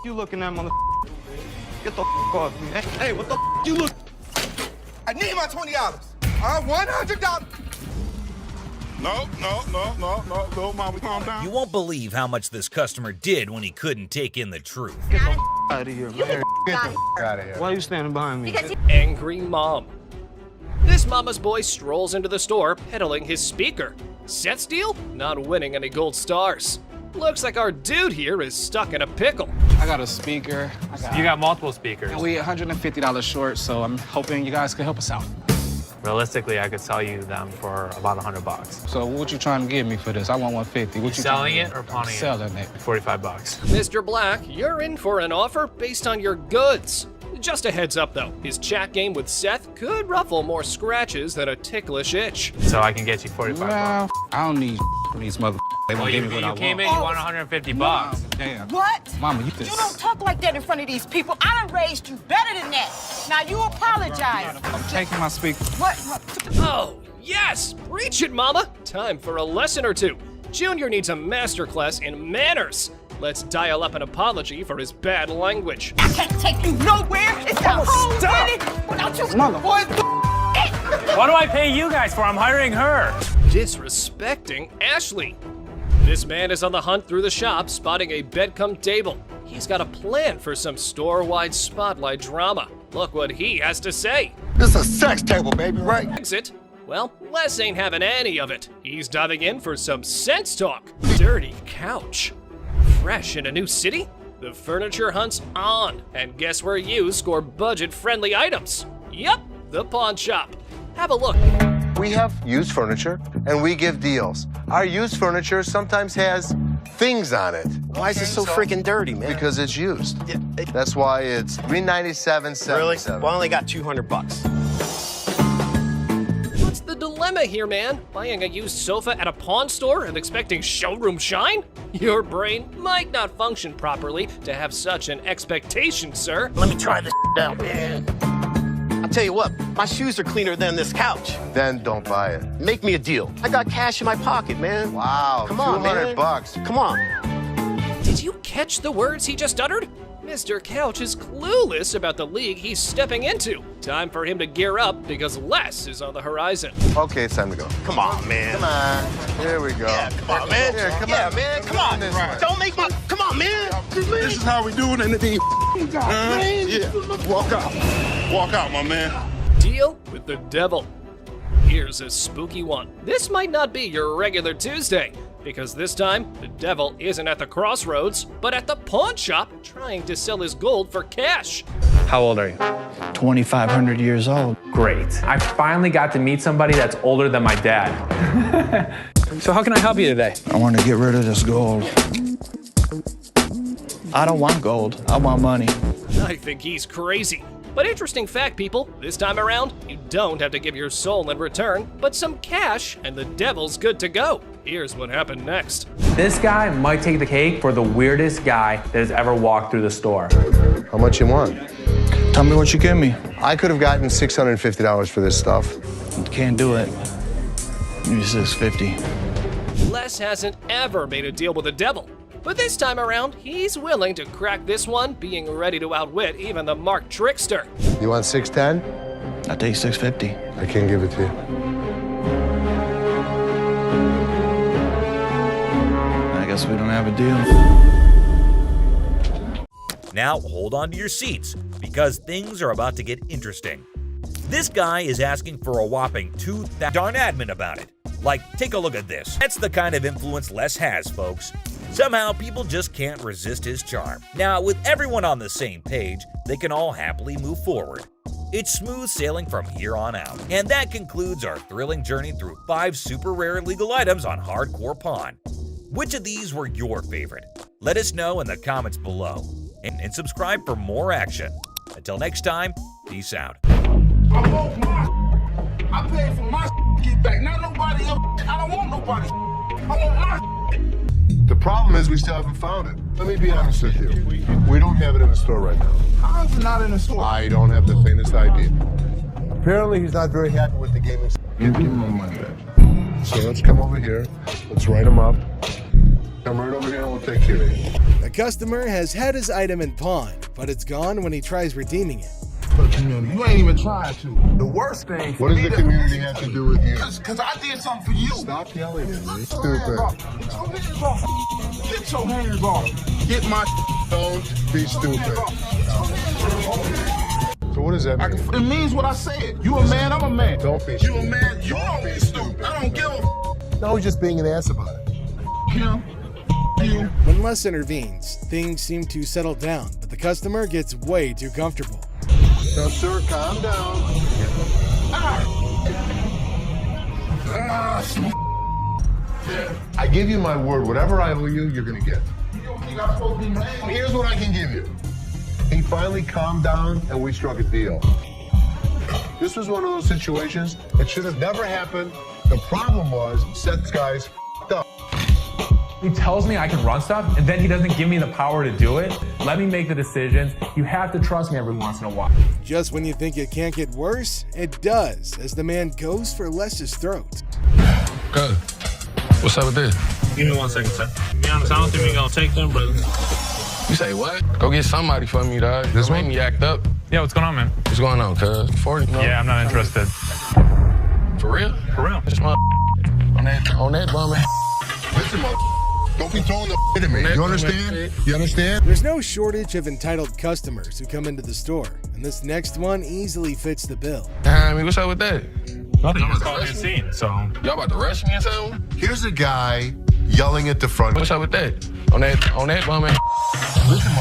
you looking at, mother? Get the off me. Hey, what the you look? I need my $20. $100. No, mama, calm down. You won't believe how much this customer did when he couldn't take in the truth. Get the out of here, man. Get the out of here. Why are you standing behind me? Angry mom. This mama's boy strolls into the store peddling his speaker. Set steal? Not winning any gold stars. Looks like our dude here is stuck in a pickle. I got a speaker. You got multiple speakers. We $150 short, so I'm hoping you guys can help us out. Realistically, I could sell you them for about $100. So what you trying to give me for this? I want 150. What you Selling it or pawning it? Selling it. $45. Mr. Black, you're in for an offer based on your goods. Just a heads up though, his chat game with Seth could ruffle more scratches than a ticklish itch. So I can get you 45 Well, bucks. I don't need from these mother. They won't give me what I want. You came in, you want 150 bucks. Damn. What? Mama, you You don't talk like that in front of these people. I done raised you better than that. Now you apologize. I'm taking my speaker. What? Oh, yes! Preach it, mama! Time for a lesson or two. Junior needs a masterclass in manners. Let's dial up an apology for his bad language. I can't take you nowhere. It's the whole city without you. Mama. Boy, What do I pay you guys for? I'm hiring her. Disrespecting Ashley. This man is on the hunt through the shop, spotting a bed-cum table. He's got a plan for some store-wide spotlight drama. Look what he has to say. This is a sex table, baby, right? Exit? Well, Les ain't having any of it. He's diving in for some sense talk. Dirty couch. Fresh in a new city? The furniture hunt's on. And guess where you score budget-friendly items? Yup, the pawn shop. Have a look. We have used furniture, and we give deals. Our used furniture sometimes has things on it. Why is it so freaking dirty, man? Because it's used. That's why it's $397.77. Really? Well, I only got 200 bucks. What's the dilemma here, man? Buying a used sofa at a pawn store and expecting showroom shine? Your brain might not function properly to have such an expectation, sir. Let me try this out, man. I'll tell you what, my shoes are cleaner than this couch. Then don't buy it. Make me a deal. I got cash in my pocket, man. Wow, Come on, 200 man. bucks. Come on. Did you catch the words he just uttered? Mr. Couch is clueless about the league he's stepping into. Time for him to gear up because less is on the horizon. Okay, it's time to go. Come on, man. Come on. Here we go. Yeah, come on, man. Here, come yeah, on. man. Come on. Right. Don't make my. Come on, man. This is how we do it in the D. Yeah. Walk out. Walk out, my man. Deal with the devil. Here's a spooky one. This might not be your regular Tuesday, because this time, the devil isn't at the crossroads, but at the pawn shop trying to sell his gold for cash. How old are you? 2,500 years old. Great. I finally got to meet somebody that's older than my dad. So how can I help you today? I want to get rid of this gold. I don't want gold. I want money. I think he's crazy. But interesting fact, people, this time around, you don't have to give your soul in return, but some cash, and the devil's good to go. Here's what happened next. This guy might take the cake for the weirdest guy that has ever walked through the store. How much you want? Tell me what you give me. I could have gotten $650 for this stuff. Can't do it. Maybe $650. Les hasn't ever made a deal with the devil. But this time around, he's willing to crack this one, being ready to outwit even the marked trickster. You want 610? I take $650. I can't give it to you. I guess we don't have a deal. Now hold on to your seats, because things are about to get interesting. This guy is asking for a whopping $2,000. Darn admin about it. Like, take a look at this. That's the kind of influence Les has, folks. Somehow, people just can't resist his charm. Now, with everyone on the same page, they can all happily move forward. It's smooth sailing from here on out. And that concludes our thrilling journey through 5 super rare illegal items on Hardcore Pawn. Which of these were your favorite? Let us know in the comments below. And subscribe for more action. Until next time, peace out. I want my. I paid for my get back. Not nobody else. I don't want nobody. I want my. The problem is we still haven't found it. Let me be honest with you. We don't have it in the store right now. How is it not in the store? I don't have the faintest idea. Apparently, he's not very happy with the gaming. Give me my money back. So let's come over here. Let's write him up. Come right over here and we'll take care of you. customer has had his item in pawn, but it's gone when he tries redeeming it. For the community. You ain't even trying to. The worst thing. What does the community have to do with you? Because I did something for you. Stop yelling at me. Get your hands off. Get your hands off. Get my. Don't be stupid. So what does that mean? It means what I said. You a man, I'm a man. Don't be You a man, you don't be stupid. I don't give a. No, he's just being an ass about it. Him. You. When Les intervenes, things seem to settle down, but the customer gets way too comfortable. Now, sir, calm down. I give you my word. Whatever I owe you, you're going to get. Here's what I can give you. He finally calmed down, and we struck a deal. This was one of those situations. It should have never happened. The problem was, Seth's guys f***ed up. He tells me I can run stuff, and then he doesn't give me the power to do it. Let me make the decisions. You have to trust me every once in a while. Just when you think it can't get worse, it does, as the man goes for Les's throat. Good. What's up with this? Give me 1 second, sir. To be honest, I don't think we're gonna take them, but... You say what? Go get somebody for me, dog. This made me act up. Yeah, what's going on, man? What's going on, cuz? 40? No? Yeah, I'm not interested. For real? For real. This on that bum. Listen, don't be throwing the at me. You understand? You understand? There's no shortage of entitled customers who come into the store, and this next one easily fits the bill. I mean, what's up with that? Nothing. I'm just calling you a scene, so... Y'all about to rush me or something? Here's a guy yelling at the front. What's up with that? On that bum. Listen,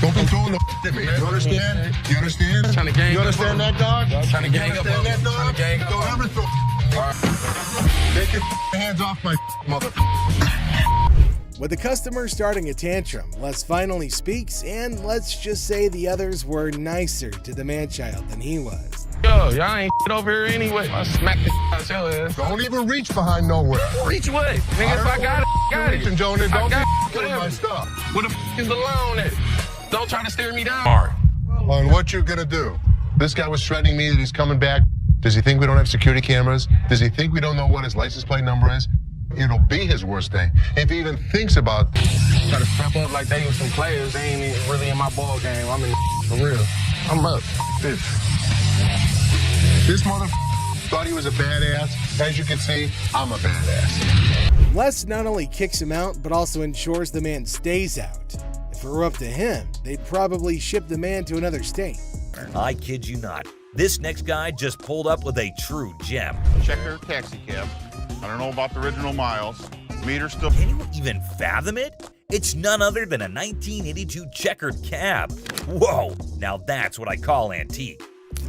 don't be throwing the at me. You understand? You understand? Trying to gang You understand that, dog? Trying to gang You up understand on that, dog? Trying to gang up Don't on ever throw. Take your hands off my mother. With the customer starting a tantrum, Les finally speaks, and let's just say the others were nicer to the man-child than he was. Yo, y'all ain't over here anyway. I smack the out your ass. Don't even reach behind nowhere. Reach what? Nigga, if I got it, got it. Reaching, Jonas. Don't got get my stuff. What the is the loan at? Don't try to steer me down. On what you gonna do? This guy was threatening me that he's coming back. Does he think we don't have security cameras? Does he think we don't know what his license plate number is? It'll be his worst thing. If he even thinks about Try to step up like they was some players. They ain't even really in my ball game. I'm in for real. I'm up. this mother thought he was a badass. As you can see, I'm a badass. Les not only kicks him out, but also ensures the man stays out. If it were up to him, they'd probably ship the man to another state. I kid you not. This next guy just pulled up with a true gem. Checker taxi cab. I don't know about the original miles. Meter still. Can you even fathom it? It's none other than a 1982 checkered cab. Whoa, now that's what I call antique.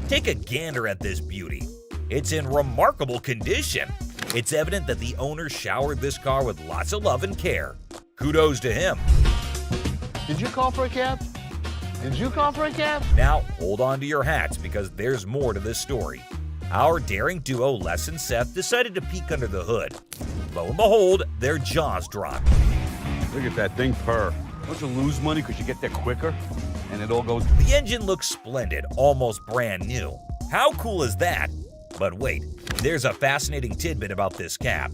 Take a gander at this beauty. It's in remarkable condition. It's evident that the owner showered this car with lots of love and care. Kudos to him. Did you call for a cab? Did you call for a cab? Now, hold on to your hats because there's more to this story. Our daring duo, Les and Seth, decided to peek under the hood. Lo and behold, their jaws dropped. Look at that thing purr. Don't you lose money because you get there quicker? And it all goes. The engine looks splendid, almost brand new. How cool is that? But wait, there's a fascinating tidbit about this cab.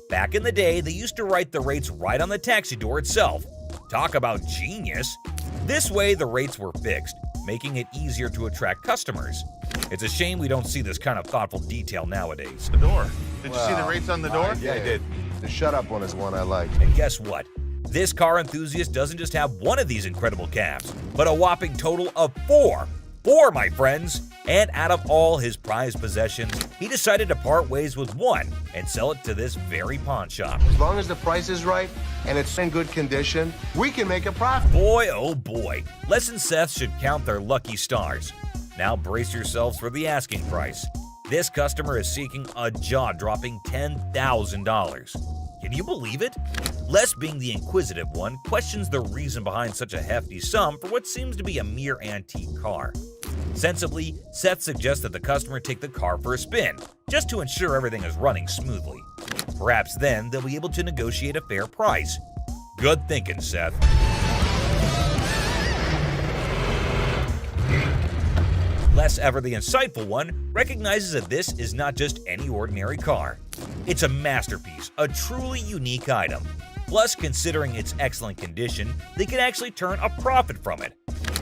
Back in the day, they used to write the rates right on the taxi door itself. Talk about genius. This way, the rates were fixed, making it easier to attract customers. It's a shame we don't see this kind of thoughtful detail nowadays. The door. Did you see the rates on the door? Yeah, I did. The shut up one is one I like. And guess what? This car enthusiast doesn't just have one of these incredible cabs, but a whopping total of 4. 4, my friends! And out of all his prized possessions, he decided to part ways with one and sell it to this very pawn shop. As long as the price is right and it's in good condition, we can make a profit. Boy, oh boy, Les and Seth should count their lucky stars. Now brace yourselves for the asking price. This customer is seeking a jaw-dropping $10,000. Can you believe it? Les, being the inquisitive one, questions the reason behind such a hefty sum for what seems to be a mere antique car. Sensibly, Seth suggests that the customer take the car for a spin, just to ensure everything is running smoothly. Perhaps then they'll be able to negotiate a fair price. Good thinking, Seth. Les, ever the insightful one, recognizes that this is not just any ordinary car. It's a masterpiece, a truly unique item. Plus, considering its excellent condition, they can actually turn a profit from it.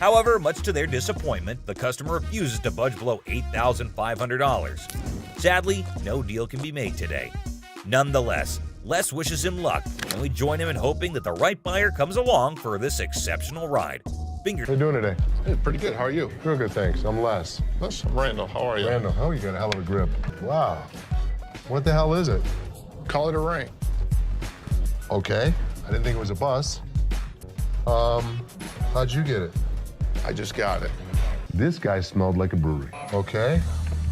However, much to their disappointment, the customer refuses to budge below $8,500. Sadly, no deal can be made today. Nonetheless, Les wishes him luck, and we join him in hoping that the right buyer comes along for this exceptional ride. Fingers. How you doing today? Hey, pretty good. How are you? Real good, thanks. I'm Les. I'm Randall. How are you? Randall, oh, you got a hell of a grip. Wow. What the hell is it? Call it a ring. Okay. I didn't think it was a bus. How'd you get it? I just got it. This guy smelled like a brewery. Okay.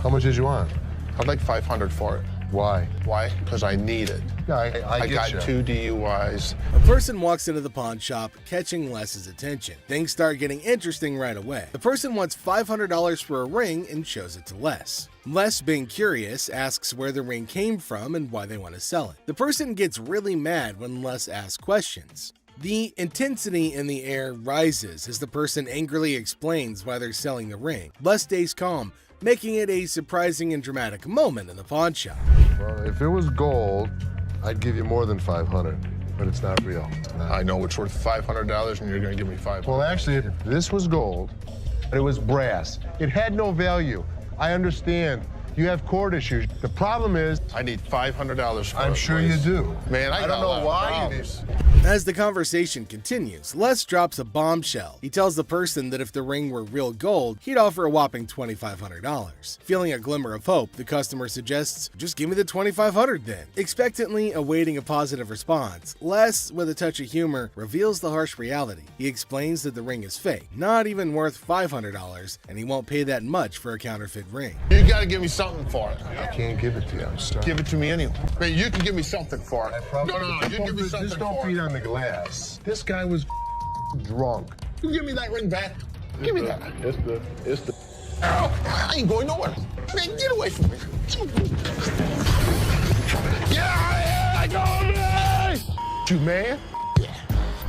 How much did you want? I'd like $500 for it. Why? Why? Because I need it. Yeah, I got get 2 DUIs. A person walks into the pawn shop, catching Les's attention. Things start getting interesting right away. The person wants $500 for a ring and shows it to Les. Les, being curious, asks where the ring came from and why they want to sell it. The person gets really mad when Les asks questions. The intensity in the air rises as the person angrily explains why they're selling the ring. Les stays calm, making it a surprising and dramatic moment in the pawn shop. Well, if it was gold, I'd give you more than $500, but it's not real. I know it's worth $500 and you're going to give me $500. Well, actually, if this was gold and it was brass, it had no value. I understand. You have court issues. The problem is, I need $500 for it. I'm sure you do. Man, I don't know why you do. As the conversation continues, Les drops a bombshell. He tells the person that if the ring were real gold, he'd offer a whopping $2,500. Feeling a glimmer of hope, the customer suggests, just give me the $2,500 then. Expectantly awaiting a positive response, Les, with a touch of humor, reveals the harsh reality. He explains that the ring is fake, not even worth $500, and he won't pay that much for a counterfeit ring. You got to give me something for it. I can't give it to you. I'm sorry. Give it to me anyway. Man, you can give me something for it. No, you give me something Just don't for beat it. on the glass. This guy was drunk. You give me that ring back. Give me that. It's the. I ain't going nowhere. Man, get away from me. Get out of here! I told you! You man?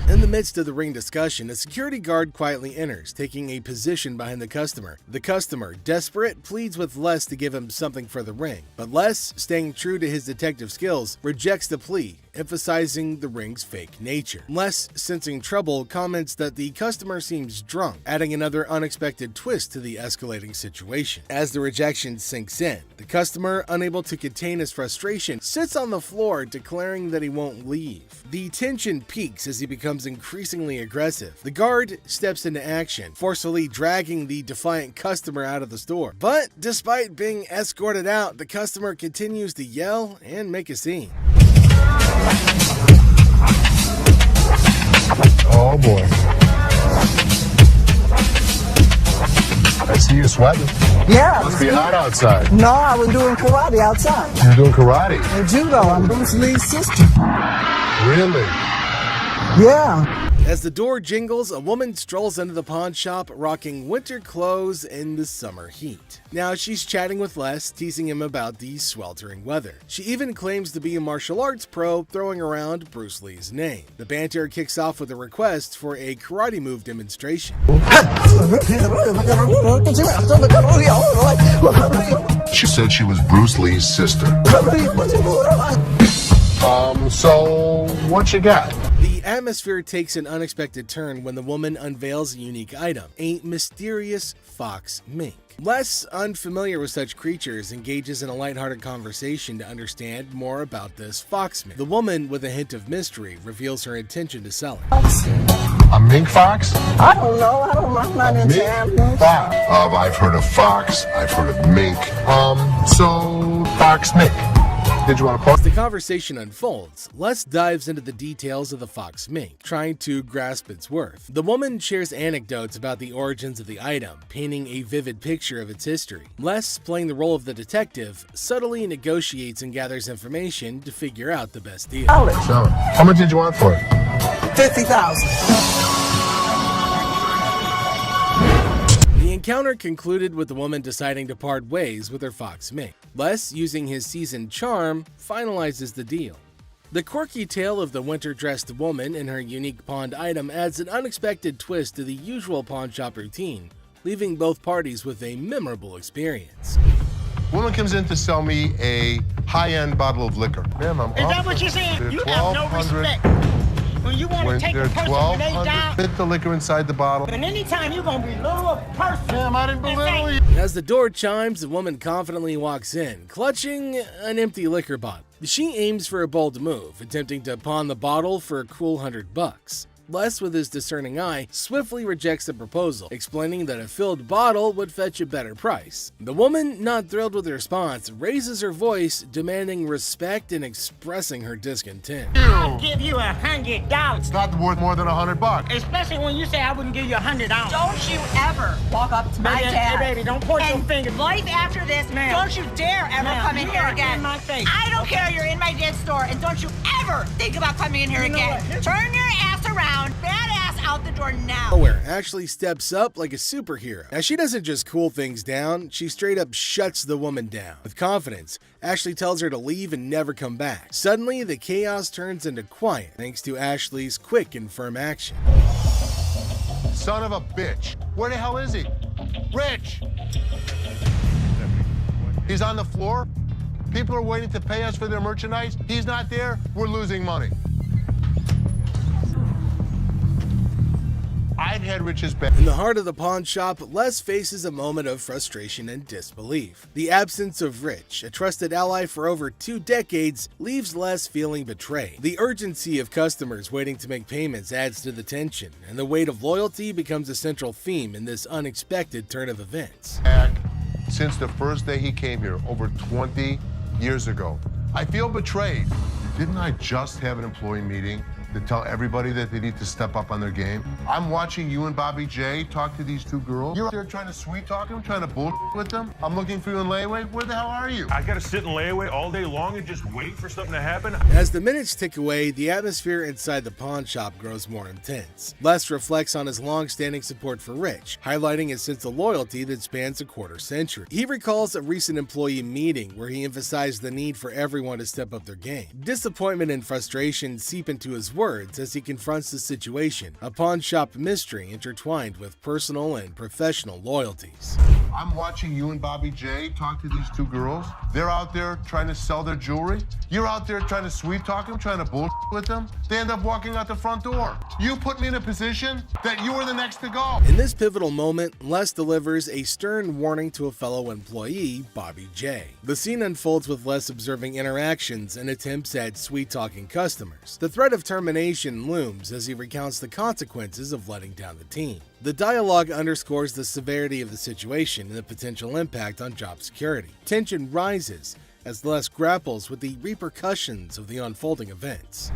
In the midst of the ring discussion, a security guard quietly enters, taking a position behind the customer. The customer, desperate, pleads with Les to give him something for the ring, but Les, staying true to his detective skills, rejects the plea, emphasizing the ring's fake nature. Les, sensing trouble, comments that the customer seems drunk, adding another unexpected twist to the escalating situation. As the rejection sinks in, the customer, unable to contain his frustration, sits on the floor, declaring that he won't leave. The tension peaks as he becomes increasingly aggressive. The guard steps into action, forcefully dragging the defiant customer out of the store. But despite being escorted out, the customer continues to yell and make a scene. Oh boy. I see you sweating. Yeah. Must be hot outside. No, I was doing karate outside. You're doing karate? And judo. I'm Bruce Lee's sister. Really? Yeah. As the door jingles, a woman strolls into the pawn shop rocking winter clothes in the summer heat. Now she's chatting with Les, teasing him about the sweltering weather. She even claims to be a martial arts pro, throwing around Bruce Lee's name. The banter kicks off with a request for a karate move demonstration. She said she was Bruce Lee's sister. So what you got? The atmosphere takes an unexpected turn when the woman unveils a unique item, a mysterious fox mink. Les, unfamiliar with such creatures, engages in a lighthearted conversation to understand more about this fox mink. The woman, with a hint of mystery, reveals her intention to sell it. A mink fox? I don't know. I'm not into animals. Fox. I've heard of fox. I've heard of mink. So fox mink. Did you want to post? As the conversation unfolds, Les dives into the details of the fox mink, trying to grasp its worth. The woman shares anecdotes about the origins of the item, painting a vivid picture of its history. Les, playing the role of the detective, subtly negotiates and gathers information to figure out the best deal. Sell it. How much did you want for it? $50,000. The encounter concluded with the woman deciding to part ways with her fox mink. Les, using his seasoned charm, finalizes the deal. The quirky tale of the winter-dressed woman and her unique pawned item adds an unexpected twist to the usual pawn shop routine, leaving both parties with a memorable experience. Woman comes in to sell me a high-end bottle of liquor. Ma'am, I'm Is that what you're saying? You have no respect. When you want to take a they're person when they 12 die. fit the liquor inside the bottle. And anytime you're going to be little a person. Damn, I didn't belittle you. As the door chimes, the woman confidently walks in, clutching an empty liquor bottle. She aims for a bold move, attempting to pawn the bottle for a cool $100. Les, with his discerning eye, swiftly rejects the proposal, explaining that a filled bottle would fetch a better price. The woman, not thrilled with the response, raises her voice, demanding respect and expressing her discontent. I'll give you $100. It's not worth more than $100. Especially when you say I wouldn't give you $100. Don't you ever walk up to my Baby, dad. hey, baby, don't point your finger. Life after this, Ma'am. don't you dare ever Ma'am, come in you here are again. in my face. I don't care you're in my dad's store, and don't you ever think about coming in here You know again. what? Turn your ass around, badass out the door now. Nowhere Ashley steps up like a superhero. Now, she doesn't just cool things down, she straight up shuts the woman down. With confidence, Ashley tells her to leave and never come back. Suddenly, the chaos turns into quiet thanks to Ashley's quick and firm action. Son of a bitch. Where the hell is he? Rich! He's on the floor. People are waiting to pay us for their merchandise. He's not there. We're losing money. I'd had Rich's back. In the heart of the pawn shop, Les faces a moment of frustration and disbelief. The absence of Rich, a trusted ally for over 2 decades, leaves Les feeling betrayed. The urgency of customers waiting to make payments adds to the tension, and the weight of loyalty becomes a central theme in this unexpected turn of events. Since the first day he came here, over 20 years ago. I feel betrayed. Didn't I just have an employee meeting to tell everybody that they need to step up on their game? I'm watching you and Bobby J talk to these 2 girls. You're out there trying to sweet talk them, trying to bullshit with them. I'm looking for you in layaway. Where the hell are you? I gotta sit in layaway all day long and just wait for something to happen? As the minutes tick away, the atmosphere inside the pawn shop grows more intense. Les reflects on his long-standing support for Rich, highlighting a sense of loyalty that spans a quarter century. He recalls a recent employee meeting where he emphasized the need for everyone to step up their game. Disappointment and frustration seep into his words as he confronts the situation, a pawn shop mystery intertwined with personal and professional loyalties. I'm watching you and Bobby J talk to these 2 girls. They're out there trying to sell their jewelry. You're out there trying to sweet talk them, trying to bullshit with them. They end up walking out the front door. You put me in a position that you were the next to go. In this pivotal moment, Les delivers a stern warning to a fellow employee, Bobby J. The scene unfolds with Les observing interactions and attempts at sweet-talking customers. The threat of termination looms as he recounts the consequences of letting down the team. The dialogue underscores the severity of the situation and the potential impact on job security. Tension rises as Les grapples with the repercussions of the unfolding events.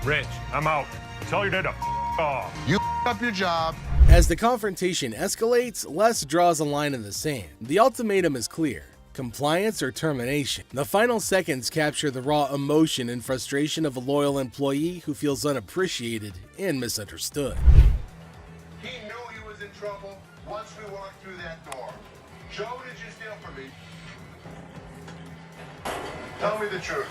Rich, I'm out. Tell your dad to off. You up your job. As the confrontation escalates, Les draws a line in the sand. The ultimatum is clear: compliance or termination. The final seconds capture the raw emotion and frustration of a loyal employee who feels unappreciated and misunderstood. He knew he was in trouble once we walked through that door. Joe, what did you steal from me? Tell me the truth.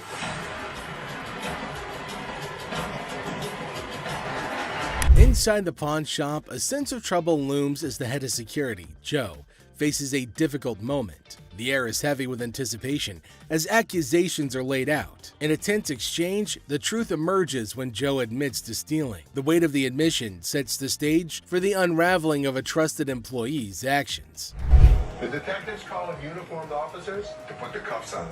Inside the pawn shop, a sense of trouble looms as the head of security, Joe, faces a difficult moment. The air is heavy with anticipation as accusations are laid out. In a tense exchange, the truth emerges when Joe admits to stealing. The weight of the admission sets the stage for the unraveling of a trusted employee's actions. The detectives call in uniformed officers to put the cuffs on.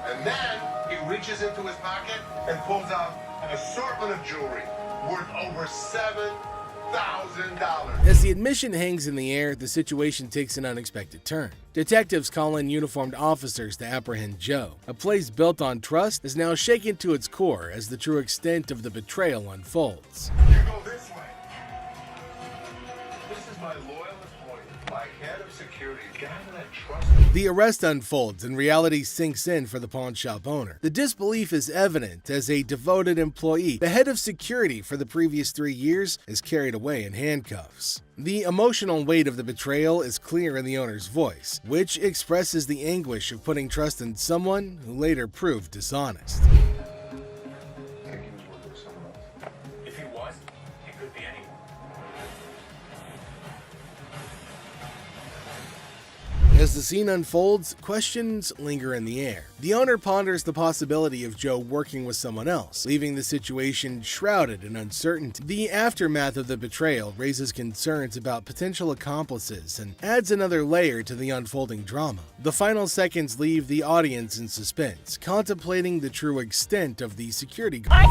And then he reaches into his pocket and pulls out an assortment of jewelry worth over $7,000. As the admission hangs in the air, the situation takes an unexpected turn. Detectives call in uniformed officers to apprehend Joe. A place built on trust is now shaken to its core as the true extent of the betrayal unfolds. You go this way. This is my loyalist point, my head of security, guy that I trust. The arrest unfolds and reality sinks in for the pawn shop owner. The disbelief is evident as a devoted employee, the head of security for the previous 3 years, is carried away in handcuffs. The emotional weight of the betrayal is clear in the owner's voice, which expresses the anguish of putting trust in someone who later proved dishonest. If he was, it could be anyone. As the scene unfolds, questions linger in the air. The owner ponders the possibility of Joe working with someone else, leaving the situation shrouded in uncertainty. The aftermath of the betrayal raises concerns about potential accomplices and adds another layer to the unfolding drama. The final seconds leave the audience in suspense, contemplating the true extent of the security guard.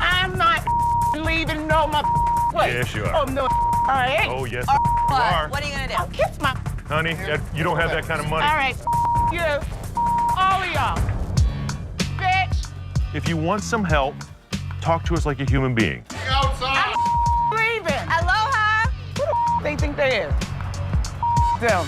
I'm not leaving no my place. Yes, you are. Oh, no. I ain't. Oh, yes, you are. What are you gonna do? I'll kiss my. Honey, you don't have that kind of money. All right. You. All of y'all. Bitch. If you want some help, talk to us like a human being. Outside. I'm leaving. Aloha. Who the they think they is? Them.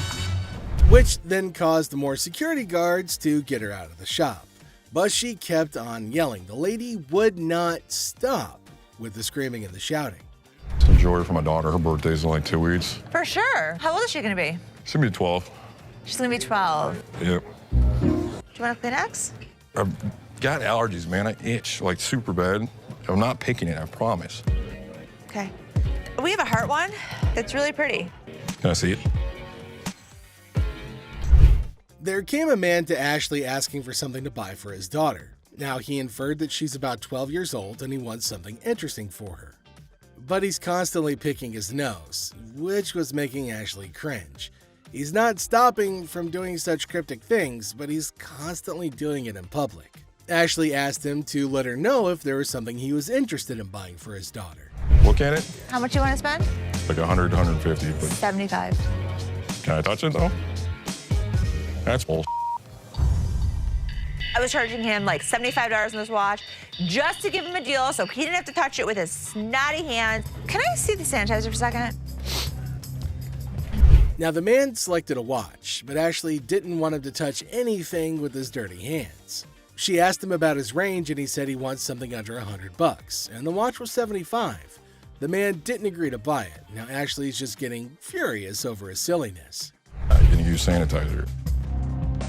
Which then caused the more security guards to get her out of the shop. But she kept on yelling. The lady would not stop with the screaming and the shouting. Some jewelry for my daughter. Her birthday's in like 2 weeks. For sure. How old is she gonna be? She's gonna be 12. She's gonna be 12. Yep. Do you want a Kleenex? I've got allergies, man. I itch like super bad. I'm not picking it, I promise. Okay. We have a heart one. It's really pretty. Can I see it? There came a man to Ashley asking for something to buy for his daughter. Now he inferred that she's about 12 years old and he wants something interesting for her. But he's constantly picking his nose, which was making Ashley cringe. He's not stopping from doing such cryptic things, but he's constantly doing it in public. Ashley asked him to let her know if there was something he was interested in buying for his daughter. Look at it. How much you want to spend? Like 100, 150, but 75. can I touch it though? That's bull. I was charging him like $75 on this watch just to give him a deal so he didn't have to touch it with his snotty hands. Can I see the sanitizer for a second? Now the man selected a watch, but Ashley didn't want him to touch anything with his dirty hands. She asked him about his range and he said he wants something under $100, and the watch was $75. The man didn't agree to buy it. Now Ashley's just getting furious over his silliness. I'm gonna use sanitizer.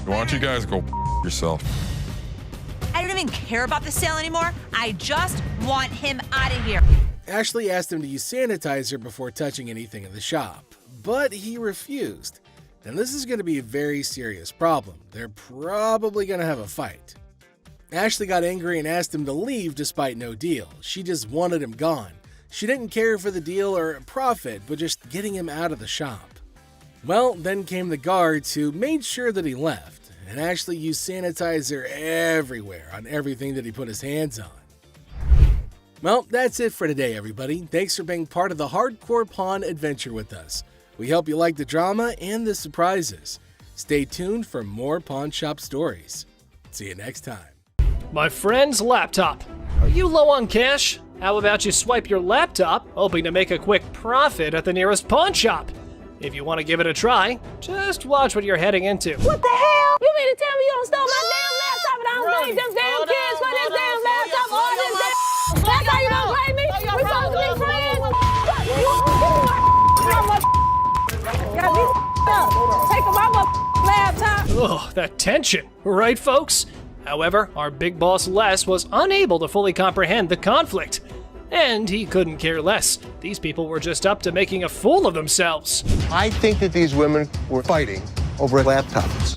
Why don't you guys go yourself? I don't even care about the sale anymore. I just want him out of here. Ashley asked him to use sanitizer before touching anything in the shop, but he refused. Now this is going to be a very serious problem. They're probably going to have a fight. Ashley got angry and asked him to leave despite no deal. She just wanted him gone. She didn't care for the deal or profit, but just getting him out of the shop. Well, then came the guards who made sure that he left, and Ashley used sanitizer everywhere on everything that he put his hands on. Well, that's it for today, everybody. Thanks for being part of the Hardcore Pawn adventure with us. We hope you like the drama and the surprises. Stay tuned for more pawn shop stories. See you next time. My friend's laptop. Are you low on cash? How about you swipe your laptop, hoping to make a quick profit at the nearest pawn shop? If you want to give it a try, just watch what you're heading into. What the hell? You mean to tell me you don't stole my damn laptop and I don't blame them damn kids for this damn laptop? All this damn. That's how you don't blame me? We supposed to be friends? Got me up. Take my laptop. Ugh, that tension, right, folks? However, our big boss Les was unable to fully comprehend the conflict. And he couldn't care less. These people were just up to making a fool of themselves. I think that these women were fighting over laptops.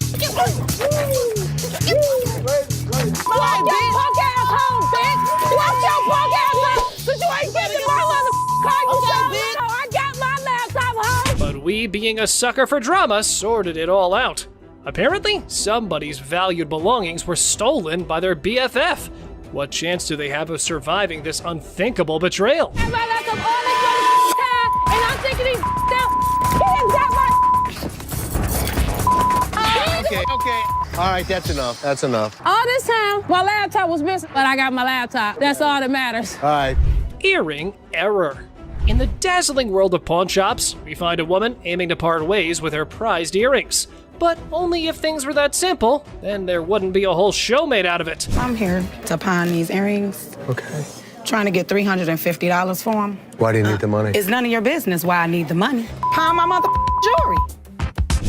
But we, being a sucker for drama, sorted it all out. Apparently, somebody's valued belongings were stolen by their BFF. What chance do they have of surviving this unthinkable betrayal? Okay. All right, that's enough. That's enough. All this time, my laptop was missing, but I got my laptop. That's all that matters. All right. Earring error. In the dazzling world of pawn shops, we find a woman aiming to part ways with her prized earrings. But only if things were that simple, then there wouldn't be a whole show made out of it. I'm here to pawn these earrings. Okay. Trying to get $350 for them. Why do you need the money? It's none of your business why I need the money. Pawn my mother jewelry.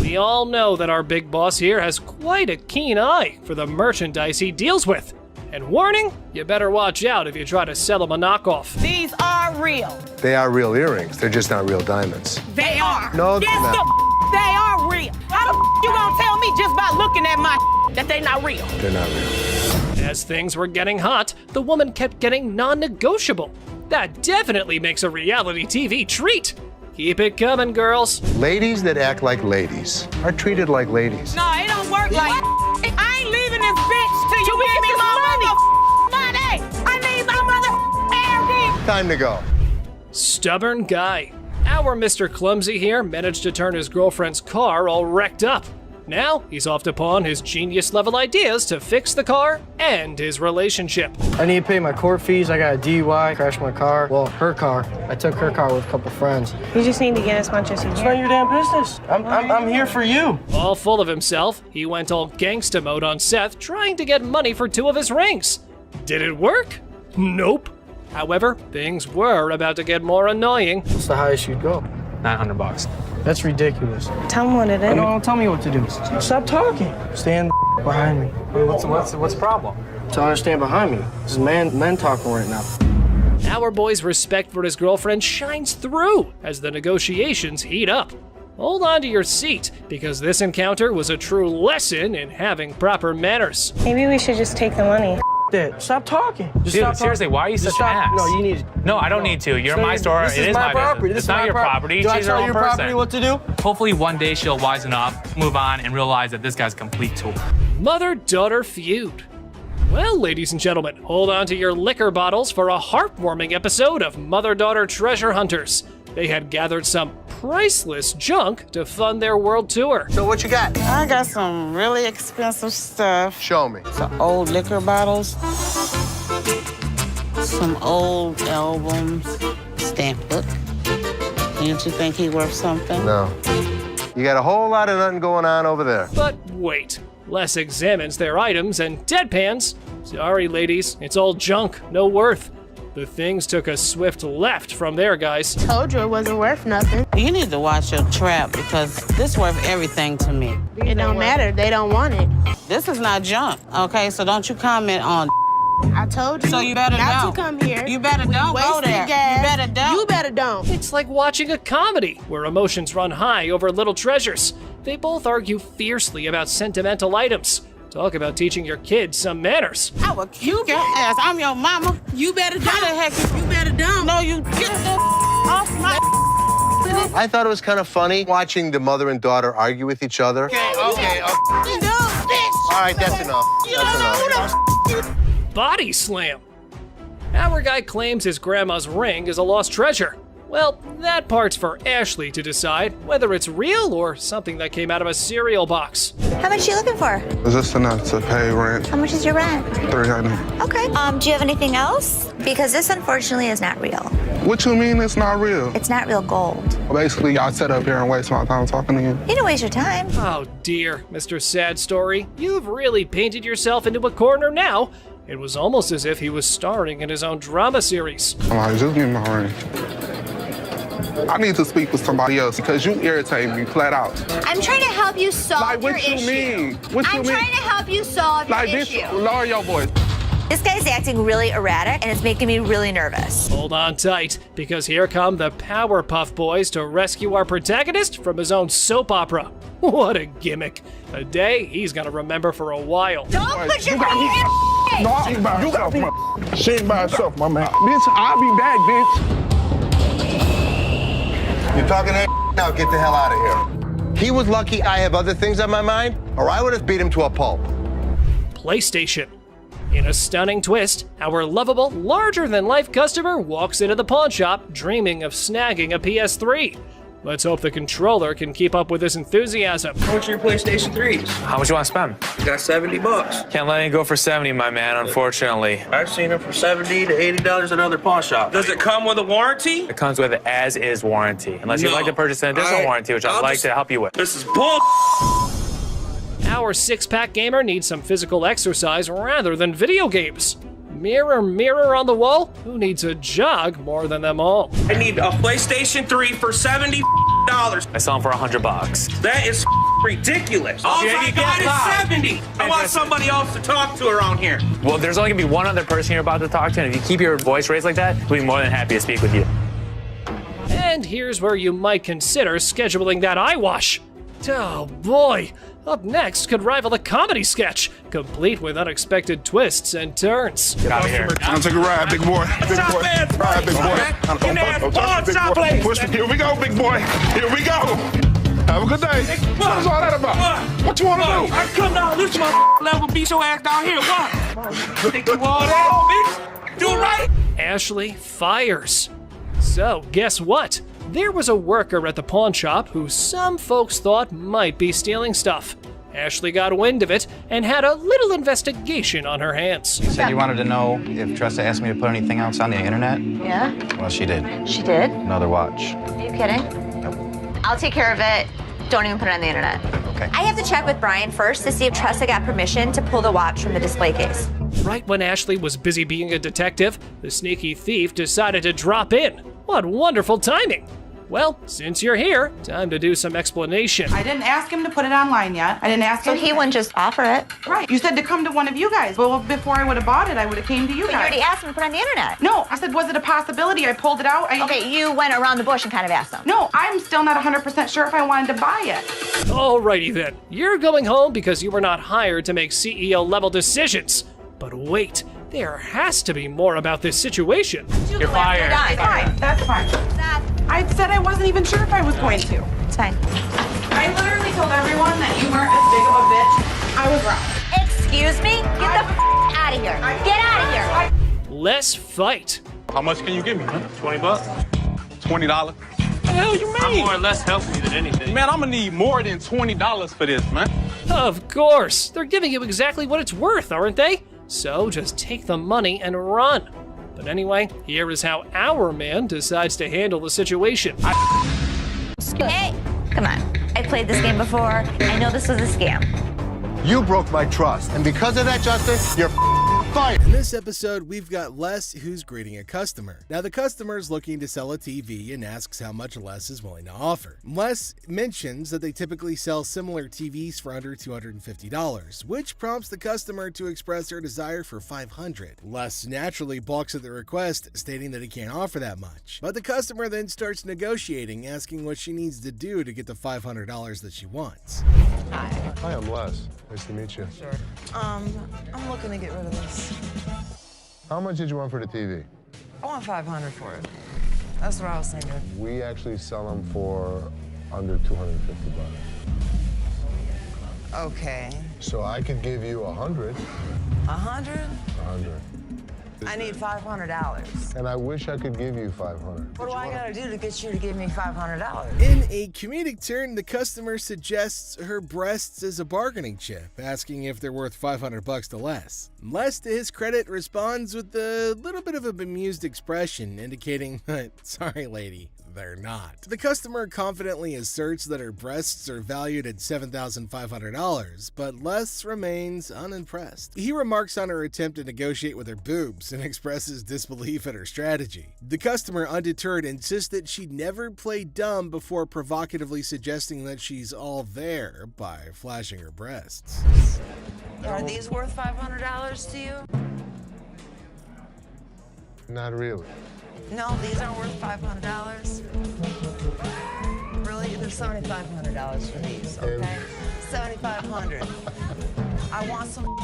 We all know that our big boss here has quite a keen eye for the merchandise he deals with. And warning, you better watch out if you try to sell him a knockoff. These are real. They are real earrings. They're just not real diamonds. They are. No, they're yes, not. they are real. real? How the you gonna tell me just by looking at my that they not real? They're not real. As things were getting hot, the woman kept getting non-negotiable. That definitely makes a reality TV treat. Keep it coming, girls. Ladies that act like ladies are treated like ladies. No, it don't work like I ain't leaving this bitch till you give me my money. I need my mother. Time to go. Stubborn guy. Our Mr. Clumsy here managed to turn his girlfriend's car all wrecked up. Now he's off to pawn his genius-level ideas to fix the car and his relationship. I need to pay my court fees. I got a DUI, crashed my car. Well, her car. I took her car with a couple friends. You just need to get as much as you can. It's not your damn business. I'm here for you. All full of himself, he went all gangsta mode on Seth, trying to get money for 2 of his rings. Did it work? Nope. However, things were about to get more annoying. What's the highest you'd go? $900. That's ridiculous. Tell them what it is. No, don't tell me what to do. Stop talking. Stand behind me. What's the problem? Tell her to stand behind me. This is men talking right now. Our boy's respect for his girlfriend shines through as the negotiations heat up. Hold on to your seat, because this encounter was a true lesson in having proper manners. Maybe we should just take the money. That. Stop talking. Just Dude, stop seriously, talking. why are you such an ass? No, you need. No, I don't need to. You're my store. This It is my property. business. It's not your property. Do I She's her tell own your person. property what to do? Hopefully one day she'll wisen up, move on, and realize that this guy's a complete tool. Mother-daughter feud. Well, ladies and gentlemen, hold on to your liquor bottles for a heartwarming episode of Mother-Daughter Treasure Hunters. They had gathered some priceless junk to fund their world tour. So what you got? I got some really expensive stuff. Show me. Some old liquor bottles. Some old albums. Stamp book. Didn't you think he worth something? No. You got a whole lot of nothing going on over there. But wait, Les examines their items and deadpans. Sorry, ladies, it's all junk, no worth. The things took a swift left from there, guys. Told you it wasn't worth nothing. You need to watch your trap because this worth everything to me. It don't matter. They don't want it. This is not junk, okay? So don't you comment on. I told you. So you better not don't. to come here. You better don't go Wasting there. gas. You better don't. You better don't. It's like watching a comedy where emotions run high over little treasures. They both argue fiercely about sentimental items. Talk about teaching your kids some manners. I will kick your ass. I'm your mama. You better don't. How the heck you better don't. No, you get the off my. I thought it was kind of funny watching the mother and daughter argue with each other. Okay. All right, that's enough. That's enough. Body slam. Our guy claims his grandma's ring is a lost treasure. Well, that part's for Ashley to decide whether it's real or something that came out of a cereal box. How much are you looking for? Is this enough to pay rent? How much is your rent? $300. Okay. Do you have anything else? Because this unfortunately is not real. What you mean it's not real? It's not real gold. Basically, y'all sit up here and waste my time talking to you. You don't waste your time. Oh dear, Mr. Sad Story. You've really painted yourself into a corner now. It was almost as if he was starring in his own drama series. I'm like, just give me my ring. I need to speak with somebody else because you irritate me flat out. I'm trying to help you solve your issue. What you mean? What you I'm mean? trying to help you solve your issue. Bitch, lower your voice. This guy's acting really erratic, and it's making me really nervous. Hold on tight, because here come the Powerpuff Boys to rescue our protagonist from his own soap opera. What a gimmick. A day he's gonna remember for a while. Don't put your money in. No, she ain't by herself, man. She ain't by herself, my man. Bitch, I'll be back, bitch. You're talking that now, get the hell out of here. He was lucky I have other things on my mind, or I would have beat him to a pulp. PlayStation. In a stunning twist, our lovable, larger-than-life customer walks into the pawn shop dreaming of snagging a PS3. Let's hope the controller can keep up with his enthusiasm. How much are your PlayStation 3s? How much you want to spend? You got $70. Can't let it go for 70, my man, unfortunately. I've seen them for $70 to $80 at other pawn shops. Does it come with a warranty? It comes with an as-is warranty, unless you'd like to purchase an additional warranty, which I'd like to help you with. This is bull. Our six-pack gamer needs some physical exercise rather than video games. Mirror, mirror on the wall, who needs a jog more than them all? I need a PlayStation 3 for $70. I sell them for $100. That is ridiculous. All I got is $70. I want somebody else to talk to around here. Well, there's only gonna be one other person you're about to talk to, and if you keep your voice raised like that, we'll be more than happy to speak with you. And here's where you might consider scheduling that eye wash. Oh boy! Up next could rival a comedy sketch, complete with unexpected twists and turns. Get out of here. I'm gonna take a ride, big boy. Big boy. Ride, big boy. Push me. Here we go, big boy. Here we go. Have a good day. What's all that about? What you wanna do? I come down, this my level, beat your ass down here. What? Take you all that, bitch. Do it right. Ashley fires. So, guess what? There was a worker at the pawn shop who some folks thought might be stealing stuff. Ashley got wind of it and had a little investigation on her hands. You said you wanted to know if Tressa asked me to put anything else on the internet? Yeah? Well, she did. She did? Another watch. Are you kidding? Nope. I'll take care of it. Don't even put it on the internet. Okay. I have to check with Brian first to see if Tressa got permission to pull the watch from the display case. Right when Ashley was busy being a detective, the sneaky thief decided to drop in. What wonderful timing! Well, since you're here, time to do some explanation. I didn't ask him to put it online yet. I didn't ask him. So he wouldn't just offer it? Right. You said to come to one of you guys. Well, before I would have bought it, I would have came to you But guys. you already asked him to put it on the internet. No, I said, was it a possibility? I pulled it out. Okay, you went around the bush and kind of asked him. No, I'm still not 100% sure if I wanted to buy it. Alrighty then, you're going home because you were not hired to make CEO level decisions. But wait, there has to be more about this situation. You're fired. That's fine. That's fine. I said I wasn't even sure if I was going to. It's fine. I literally told everyone that you weren't as big of a bitch. I was wrong. Excuse me? Get the out of here. Get out of here. Let's fight. How much can you give me, man? 20 bucks? $20. The hell you mean? I'm more or less helping you than anything. Man, I'm gonna need more than $20 for this, man. Of course, they're giving you exactly what it's worth, aren't they? So just take the money and run. But anyway, here is how our man decides to handle the situation. Hey, come on. I played this game before. I know this was a scam. You broke my trust, and because of that, Justin, you're fired. In this episode, we've got Les who's greeting a customer. Now, the customer is looking to sell a TV and asks how much Les is willing to offer. Les mentions that they typically sell similar TVs for under $250, which prompts the customer to express her desire for $500. Les naturally balks at the request, stating that he can't offer that much. But the customer then starts negotiating, asking what she needs to do to get the $500 that she wants. Hi, I'm Les. Nice to meet you. Sure. I'm looking to get rid of this. How much did you want for the TV? I want $500 for it. That's what I was thinking. We actually sell them for under $250. Okay. So I could give you 100. 100? 100. I need $500. And I wish I could give you 500. What do I gotta do to get you to give me $500? In a comedic turn, the customer suggests her breasts as a bargaining chip, asking if they're worth $500 to Les. Les, to his credit, responds with a little bit of a bemused expression, indicating that, sorry lady, they're not. The customer confidently asserts that her breasts are valued at $7,500, but Les remains unimpressed. He remarks on her attempt to negotiate with her boobs and expresses disbelief at her strategy. The customer, undeterred, insists that she'd never played dumb before provocatively suggesting that she's all there by flashing her breasts. Are these worth $500 to you? Not really. No, these aren't worth $500. Really? There's $7,500 for these, okay? $7,500. I want some.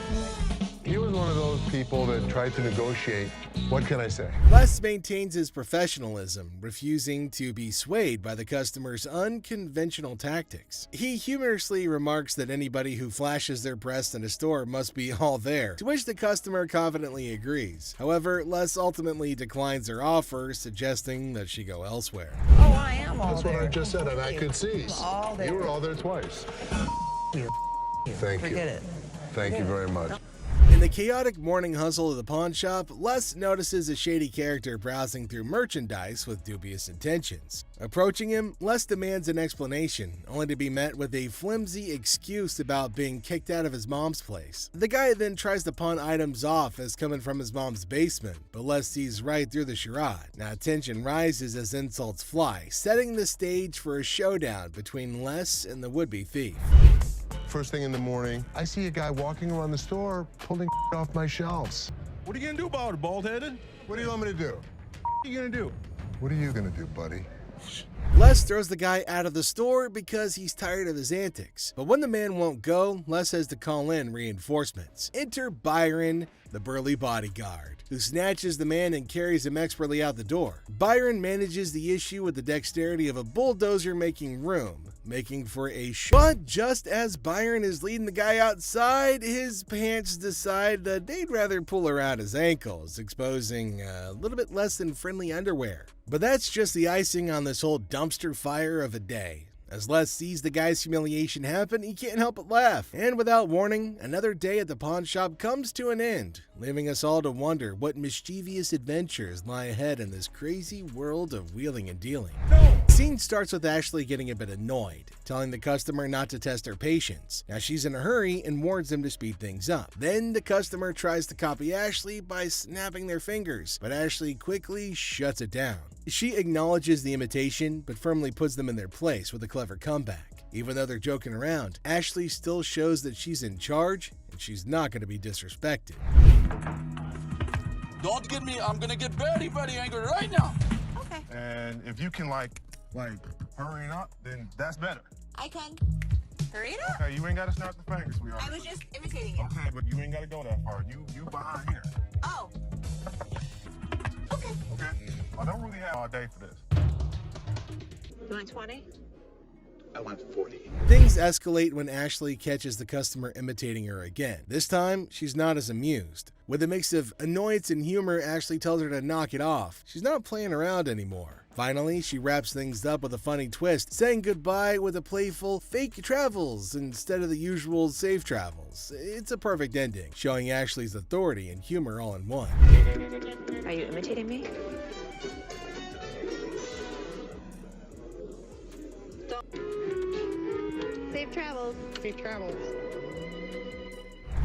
He was one of those people that tried to negotiate. What can I say? Les maintains his professionalism, refusing to be swayed by the customer's unconventional tactics. He humorously remarks that anybody who flashes their breast in a store must be all there, to which the customer confidently agrees. However, Les ultimately declines her offer, suggesting that she go elsewhere. Oh, I am all That's there. what I just said, and I could see. All there. You were all there twice. Thank you. Forget it. Thank you very much. In the chaotic morning hustle of the pawn shop, Les notices a shady character browsing through merchandise with dubious intentions. Approaching him, Les demands an explanation, only to be met with a flimsy excuse about being kicked out of his mom's place. The guy then tries to pawn items off as coming from his mom's basement, but Les sees right through the charade. Now tension rises as insults fly, setting the stage for a showdown between Les and the would-be thief. First thing in the morning, I see a guy walking around the store pulling off my shelves. What are you gonna do about it, bald-headed? What do you want me to do? What are you gonna do? What are you gonna do, buddy? Les Les throws the guy out of the store because he's tired of his antics. But when the man won't go, Les has to call in reinforcements. Enter Byron, the burly bodyguard, who snatches the man and carries him expertly out the door. Byron manages the issue with the dexterity of a bulldozer making room, making for a But just as Byron is leading the guy outside, his pants decide that they'd rather pull around his ankles, exposing a little bit less than friendly underwear. But that's just the icing on this whole dumpster fire of a day. As Les sees the guy's humiliation happen, he can't help but laugh. And without warning, another day at the pawn shop comes to an end, leaving us all to wonder what mischievous adventures lie ahead in this crazy world of wheeling and dealing. The scene starts with Ashley getting a bit annoyed, telling the customer not to test her patience. Now she's in a hurry and warns them to speed things up. Then the customer tries to copy Ashley by snapping their fingers, but Ashley quickly shuts it down. She acknowledges the imitation, but firmly puts them in their place with a clever comeback. Even though they're joking around, Ashley still shows that she's in charge, and she's not going to be disrespected. Don't get me, I'm gonna get very, very angry right now. Okay. And if you can like hurry it up, then that's better. I can. Hurry it up. Okay, you ain't gotta snap the fingers, sweetheart. I was just imitating you. Okay, but you ain't gotta go that far. You behind here. Oh. Okay. I don't really have all day for this. You want 20? I want 40. Things escalate when Ashley catches the customer imitating her again. This time, she's not as amused. With a mix of annoyance and humor, Ashley tells her to knock it off. She's not playing around anymore. Finally, she wraps things up with a funny twist, saying goodbye with a playful fake travels instead of the usual safe travels. It's a perfect ending, showing Ashley's authority and humor all in one. Are you imitating me? Safe travels. Safe travels.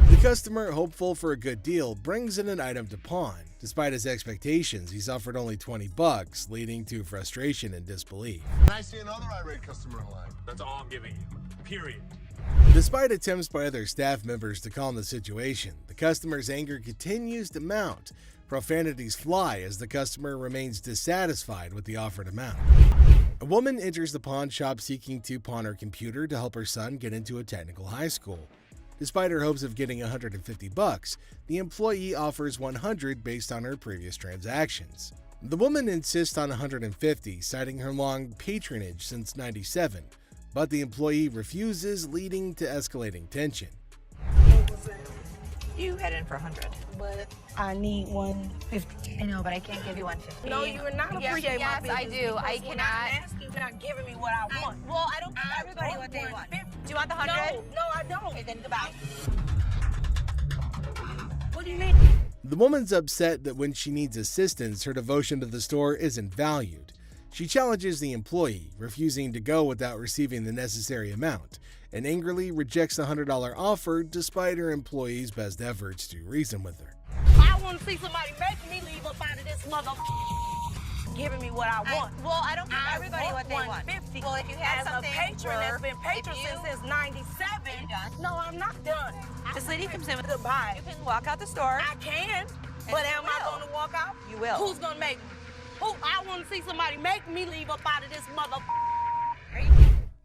The customer, hopeful for a good deal, brings in an item to pawn. Despite his expectations, he's offered only $20, leading to frustration and disbelief. I see another irate customer in line. That's all I'm giving you. Period. Despite attempts by other staff members to calm the situation, the customer's anger continues to mount. Profanities fly as the customer remains dissatisfied with the offered amount. A woman enters the pawn shop seeking to pawn her computer to help her son get into a technical high school. Despite her hopes of getting $150, the employee offers $100 based on her previous transactions. The woman insists on $150, citing her long patronage since '97, but the employee refuses, leading to escalating tension. You head in for 100. But I need 150. I know, but I can't give you 150. No, you are not appreciating my business. Yes, I do. I cannot. Ask you, you're not giving me what I want. Well, I don't give everybody what they want. Do you want the 100? No, I don't. Okay, then goodbye. What do you need? The woman's upset that when she needs assistance, her devotion to the store isn't valued. She challenges the employee, refusing to go without receiving the necessary amount, and angrily rejects the $100 offer despite her employee's best efforts to reason with her. I want to see somebody making me leave up out of this mother giving me what I want. Well, I don't give everybody what they want. 150. Well, if you had as something a patron that's been patron if you- since 97. No, I'm not done. This lady comes in with goodbye. You can walk out the store. I can, but am I going to walk out? You will. Who's going to make me? Who? I want to see somebody make me leave up out of this mother.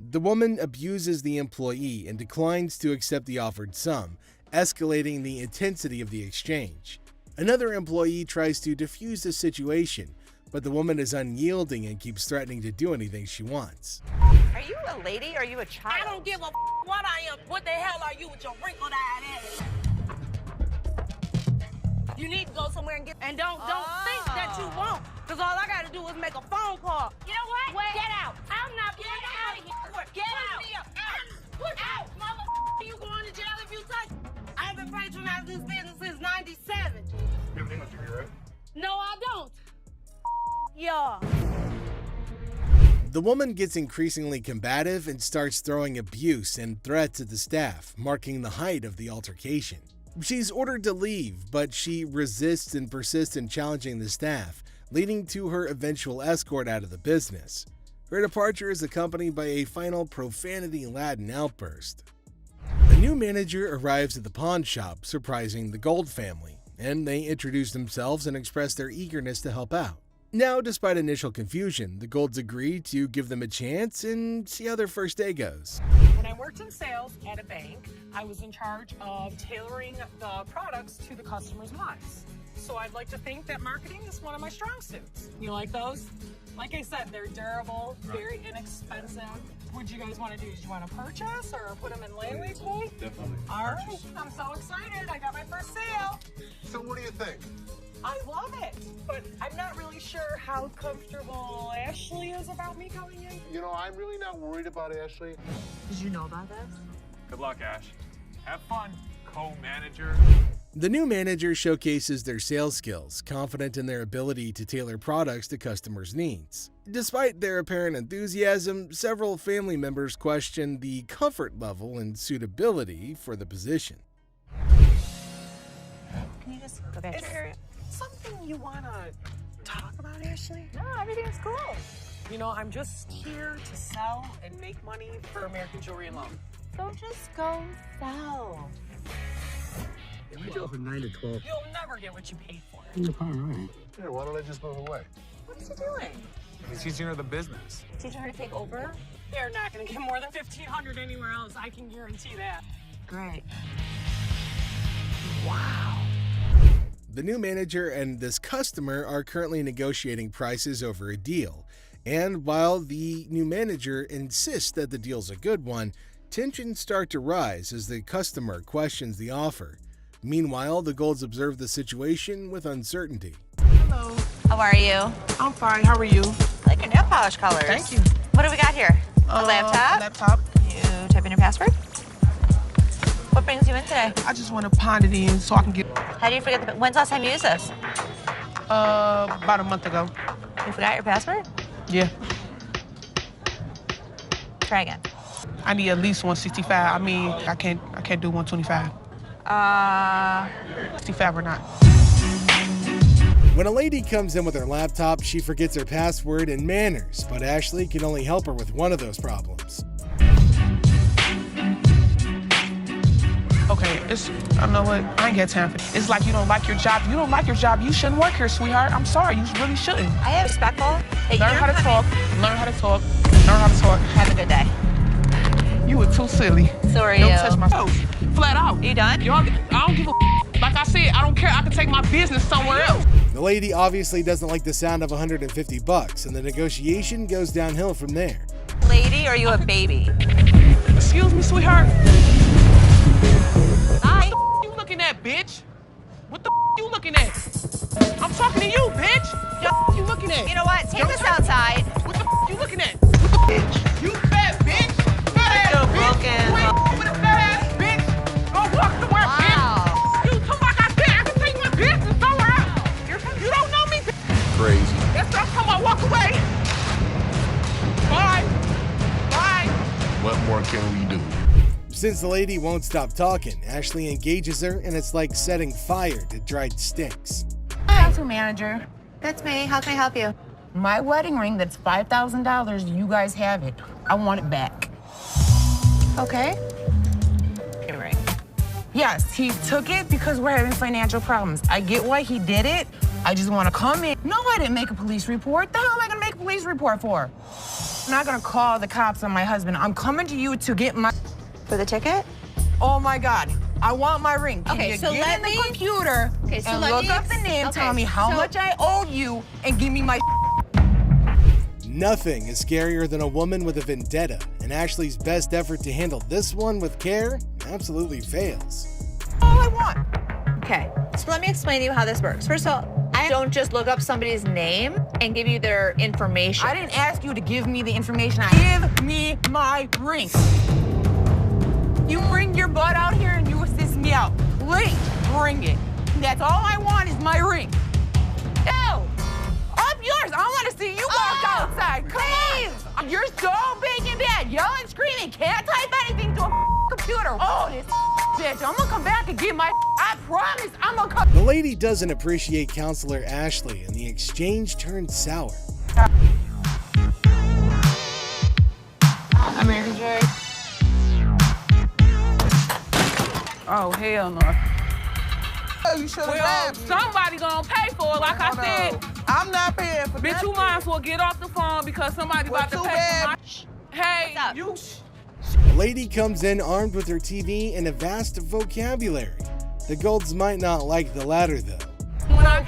The woman abuses the employee and declines to accept the offered sum, escalating the intensity of the exchange. Another employee tries to defuse the situation, but the woman is unyielding and keeps threatening to do anything she wants. Are you a lady or are you a child? I don't give a what I am. What the hell are you with your wrinkled ass? You need to go somewhere and get, and don't think that you won't. Because all I got to do is make a phone call. You know what? Wait. Get out. I'm not getting out of here. Get out. Put out. Motherfucker, you going to jail if you touch. I've been patronizing this business since 97. You have an English degree, right? No, I don't. Yeah. The woman gets increasingly combative and starts throwing abuse and threats at the staff, marking the height of the altercation. She's ordered to leave, but she resists and persists in challenging the staff, leading to her eventual escort out of the business. Her departure is accompanied by a final profanity-laden outburst. A new manager arrives at the pawn shop, surprising the Gold family, and they introduce themselves and express their eagerness to help out. Now, despite initial confusion, the Golds agree to give them a chance and see how their first day goes. When I worked in sales at a bank, I was in charge of tailoring the products to the customer's wants. So I'd like to think that marketing is one of my strong suits. You like those? Like I said, they're durable, very inexpensive. What do you guys want to do? Do you want to purchase or put them in layaway today? Definitely. All right, I'm so excited. I got my first sale. So what do you think? I love it, but I'm not really sure how comfortable Ashley is about me going in. You know, I'm really not worried about Ashley. Did you know about this? Good luck, Ash. Have fun, co-manager. The new manager showcases their sales skills, confident in their ability to tailor products to customers' needs. Despite their apparent enthusiasm, several family members question the comfort level and suitability for the position. Can you just go back to your area? Something you want to talk about, Ashley? No, everything's cool. You know, I'm just here to sell and make money for American Jewelry and Loan. So just go sell. We do it from 9 to 12. You'll never get what you paid for. You're probably right. Yeah, why don't I just move away? What is he doing? He's teaching her the business. Teaching her to take over? They're not going to get more than $1,500 anywhere else. I can guarantee that. Great. Wow. The new manager and this customer are currently negotiating prices over a deal. And while the new manager insists that the deal's a good one, tensions start to rise as the customer questions the offer. Meanwhile, the Golds observe the situation with uncertainty. Hello. How are you? I'm fine. How are you? I like your nail polish colors. Thank you. What do we got here? A laptop? Laptop. You type in your password? What brings you in today? I just want to pound it in so I can get... How do you forget when's the last time you used this? About a month ago. You forgot your password? Yeah. Try again. I need at least 165. I mean, I can't do 125. 65 or not. When a lady comes in with her laptop, she forgets her password and manners, but Ashley can only help her with one of those problems. Okay, I know what, I ain't got time for it. It's like you don't like your job. If you don't like your job, you shouldn't work here, sweetheart. I'm sorry, you really shouldn't. I am respectful. Learn how to talk, learn how to talk, learn how to talk. Have a good day. You were too silly. So are Don't you. touch my toes. Flat out. You done? I don't give a Like I said, I don't care. I can take my business somewhere else. The lady obviously doesn't like the sound of $150, and the negotiation goes downhill from there. Lady, or are you a baby? Excuse me, sweetheart. Hi. What the you looking at, bitch? What the you looking at? I'm talking to you, bitch. What you looking at? You know what? Take this outside. What the you looking at? Bitch, you fat bitch. Fat ass bitch. Wait, with a fat ass bitch. Go walk somewhere, bitch. You talking about I said I can take my business somewhere else. You don't know me. Crazy. That's what I'm talking about. Walk away. Bye. Bye. What more can we do? Since the lady won't stop talking, Ashley engages her, and it's like setting fire to dried sticks. Hi, manager. That's me. How can I help you? My wedding ring that's $5,000, you guys have it. I want it back. Okay. Your ring. Yes, he took it because we're having financial problems. I get why he did it. I just want to come in. No, I didn't make a police report. The hell am I going to make a police report for? I'm not going to call the cops on my husband. I'm coming to you to get my... For the ticket? Oh, my God. I want my ring. Can Okay, you so get let in the me... computer Okay, so and let look me... up the name, Okay, tell me how much I owe you, and give me my... Nothing is scarier than a woman with a vendetta, and Ashley's best effort to handle this one with care absolutely fails. All I want. Okay, so let me explain to you how this works. First of all, I don't just look up somebody's name and give you their information. I didn't ask you to give me the information. Give me my ring. You bring your butt out here and you assist me out. Please, bring it. That's all I want is my ring. No! Up yours. I want to see you walk outside. Come on. You're so big and bad. Yelling, screaming. Can't type anything to a computer. Oh, this bitch. I'm going to come back and get my... I promise I'm going to come... The lady doesn't appreciate Counselor Ashley, and the exchange turns sour. American Joy. Oh, hell no. Oh, you should have Well, somebody gonna pay for it, like I said. I'm not paying for bitch, you might as well get off the phone because somebody about to pay for my... Hey, you... A lady comes in armed with her TV and a vast vocabulary. The Golds might not like the latter, though. When I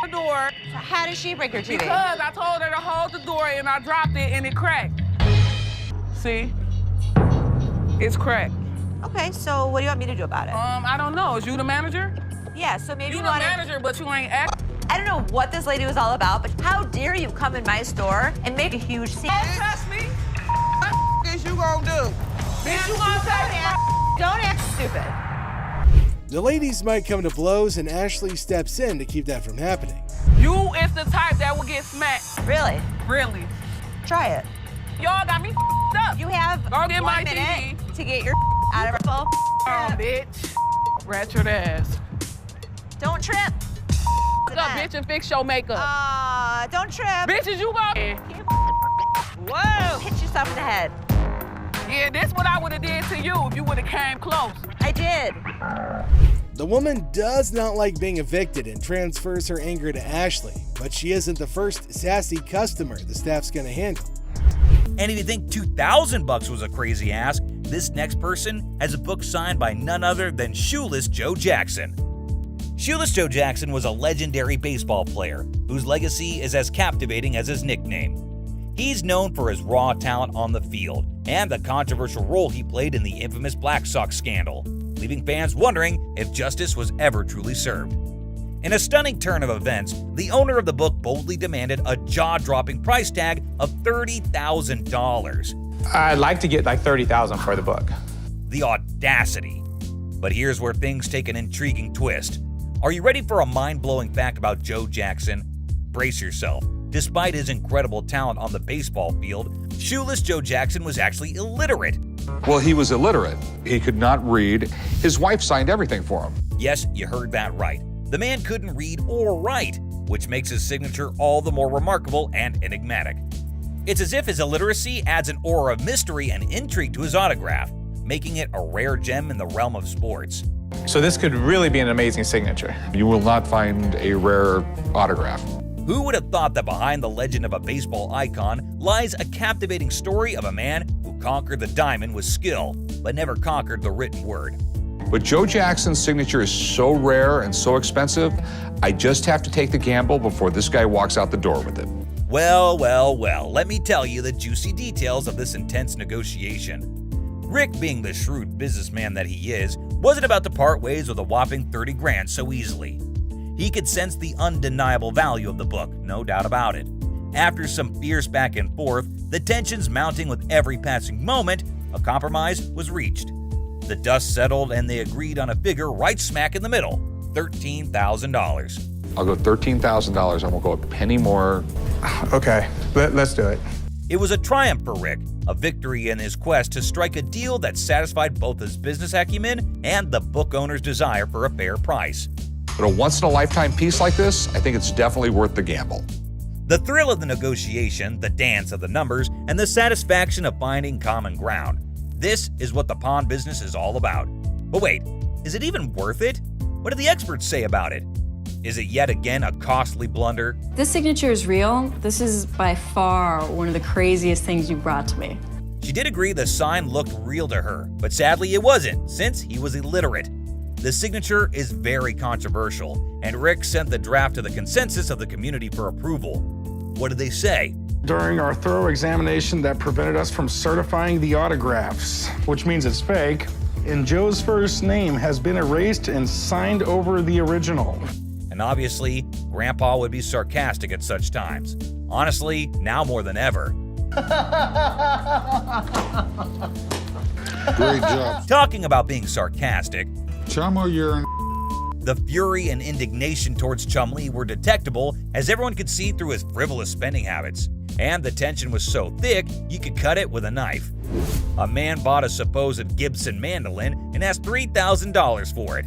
the door... So how did she break her TV? Because I told her to hold the door and I dropped it and it cracked. See? It's cracked. Okay, so what do you want me to do about it? I don't know. Is you the manager? Yeah, so maybe you the manager, but you ain't act. I don't know what this lady was all about, but how dare you come in my store and make a huge scene? Don't trust me. What is you gonna do? Bitch, you gonna don't act stupid. The ladies might come to blows, and Ashley steps in to keep that from happening. You is the type that will get smacked. Really? Really. Try it. Y'all got me up. You have Go get 1 my minute TV. to get your out of her phone. Oh, bitch. Ratchet ass. Don't trip. What's up, bitch, and fix your makeup. Don't trip. Bitches, you go. Whoa. Hit yourself in the head. Yeah, this what I would have did to you if you would have came close. I did. The woman does not like being evicted and transfers her anger to Ashley, but she isn't the first sassy customer the staff's gonna handle. And if you think $2,000 was a crazy ask, this next person has a book signed by none other than Shoeless Joe Jackson. Shoeless Joe Jackson was a legendary baseball player whose legacy is as captivating as his nickname. He's known for his raw talent on the field and the controversial role he played in the infamous Black Sox scandal, leaving fans wondering if justice was ever truly served. In a stunning turn of events, the owner of the book boldly demanded a jaw-dropping price tag of $30,000. I'd like to get like $30,000 for the book. The audacity. But here's where things take an intriguing twist. Are you ready for a mind-blowing fact about Joe Jackson? Brace yourself. Despite his incredible talent on the baseball field, Shoeless Joe Jackson was actually illiterate. Well, he was illiterate. He could not read. His wife signed everything for him. Yes, you heard that right. The man couldn't read or write, which makes his signature all the more remarkable and enigmatic. It's as if his illiteracy adds an aura of mystery and intrigue to his autograph, making it a rare gem in the realm of sports. So this could really be an amazing signature. You will not find a rare autograph. Who would have thought that behind the legend of a baseball icon lies a captivating story of a man who conquered the diamond with skill, but never conquered the written word? But Joe Jackson's signature is so rare and so expensive, I just have to take the gamble before this guy walks out the door with it. Well, let me tell you the juicy details of this intense negotiation. Rick, being the shrewd businessman that he is, wasn't about to part ways with a whopping 30 grand so easily. He could sense the undeniable value of the book, no doubt about it. After some fierce back and forth, the tensions mounting with every passing moment, a compromise was reached. The dust settled and they agreed on a figure right smack in the middle, $13,000. I'll go $13,000. I won't go a penny more. Okay, let's do it. It was a triumph for Rick, a victory in his quest to strike a deal that satisfied both his business acumen and the book owner's desire for a fair price. But a once-in-a-lifetime piece like this, I think it's definitely worth the gamble. The thrill of the negotiation, the dance of the numbers, and the satisfaction of finding common ground. This is what the pawn business is all about. But wait, is it even worth it? What do the experts say about it? Is it yet again a costly blunder? This signature is real. This is by far one of the craziest things you brought to me. She did agree the sign looked real to her, but sadly it wasn't, since he was illiterate. The signature is very controversial, and Rick sent the draft to the consensus of the community for approval. What did they say? During our thorough examination that prevented us from certifying the autographs, which means it's fake, and Joe's first name has been erased and signed over the original. And obviously, Grandpa would be sarcastic at such times. Honestly, now more than ever. Great job. Talking about being sarcastic, Chummo, you're the fury and indignation towards Chumlee were detectable as everyone could see through his frivolous spending habits. And the tension was so thick, you could cut it with a knife. A man bought a supposed Gibson mandolin and asked $3,000 for it.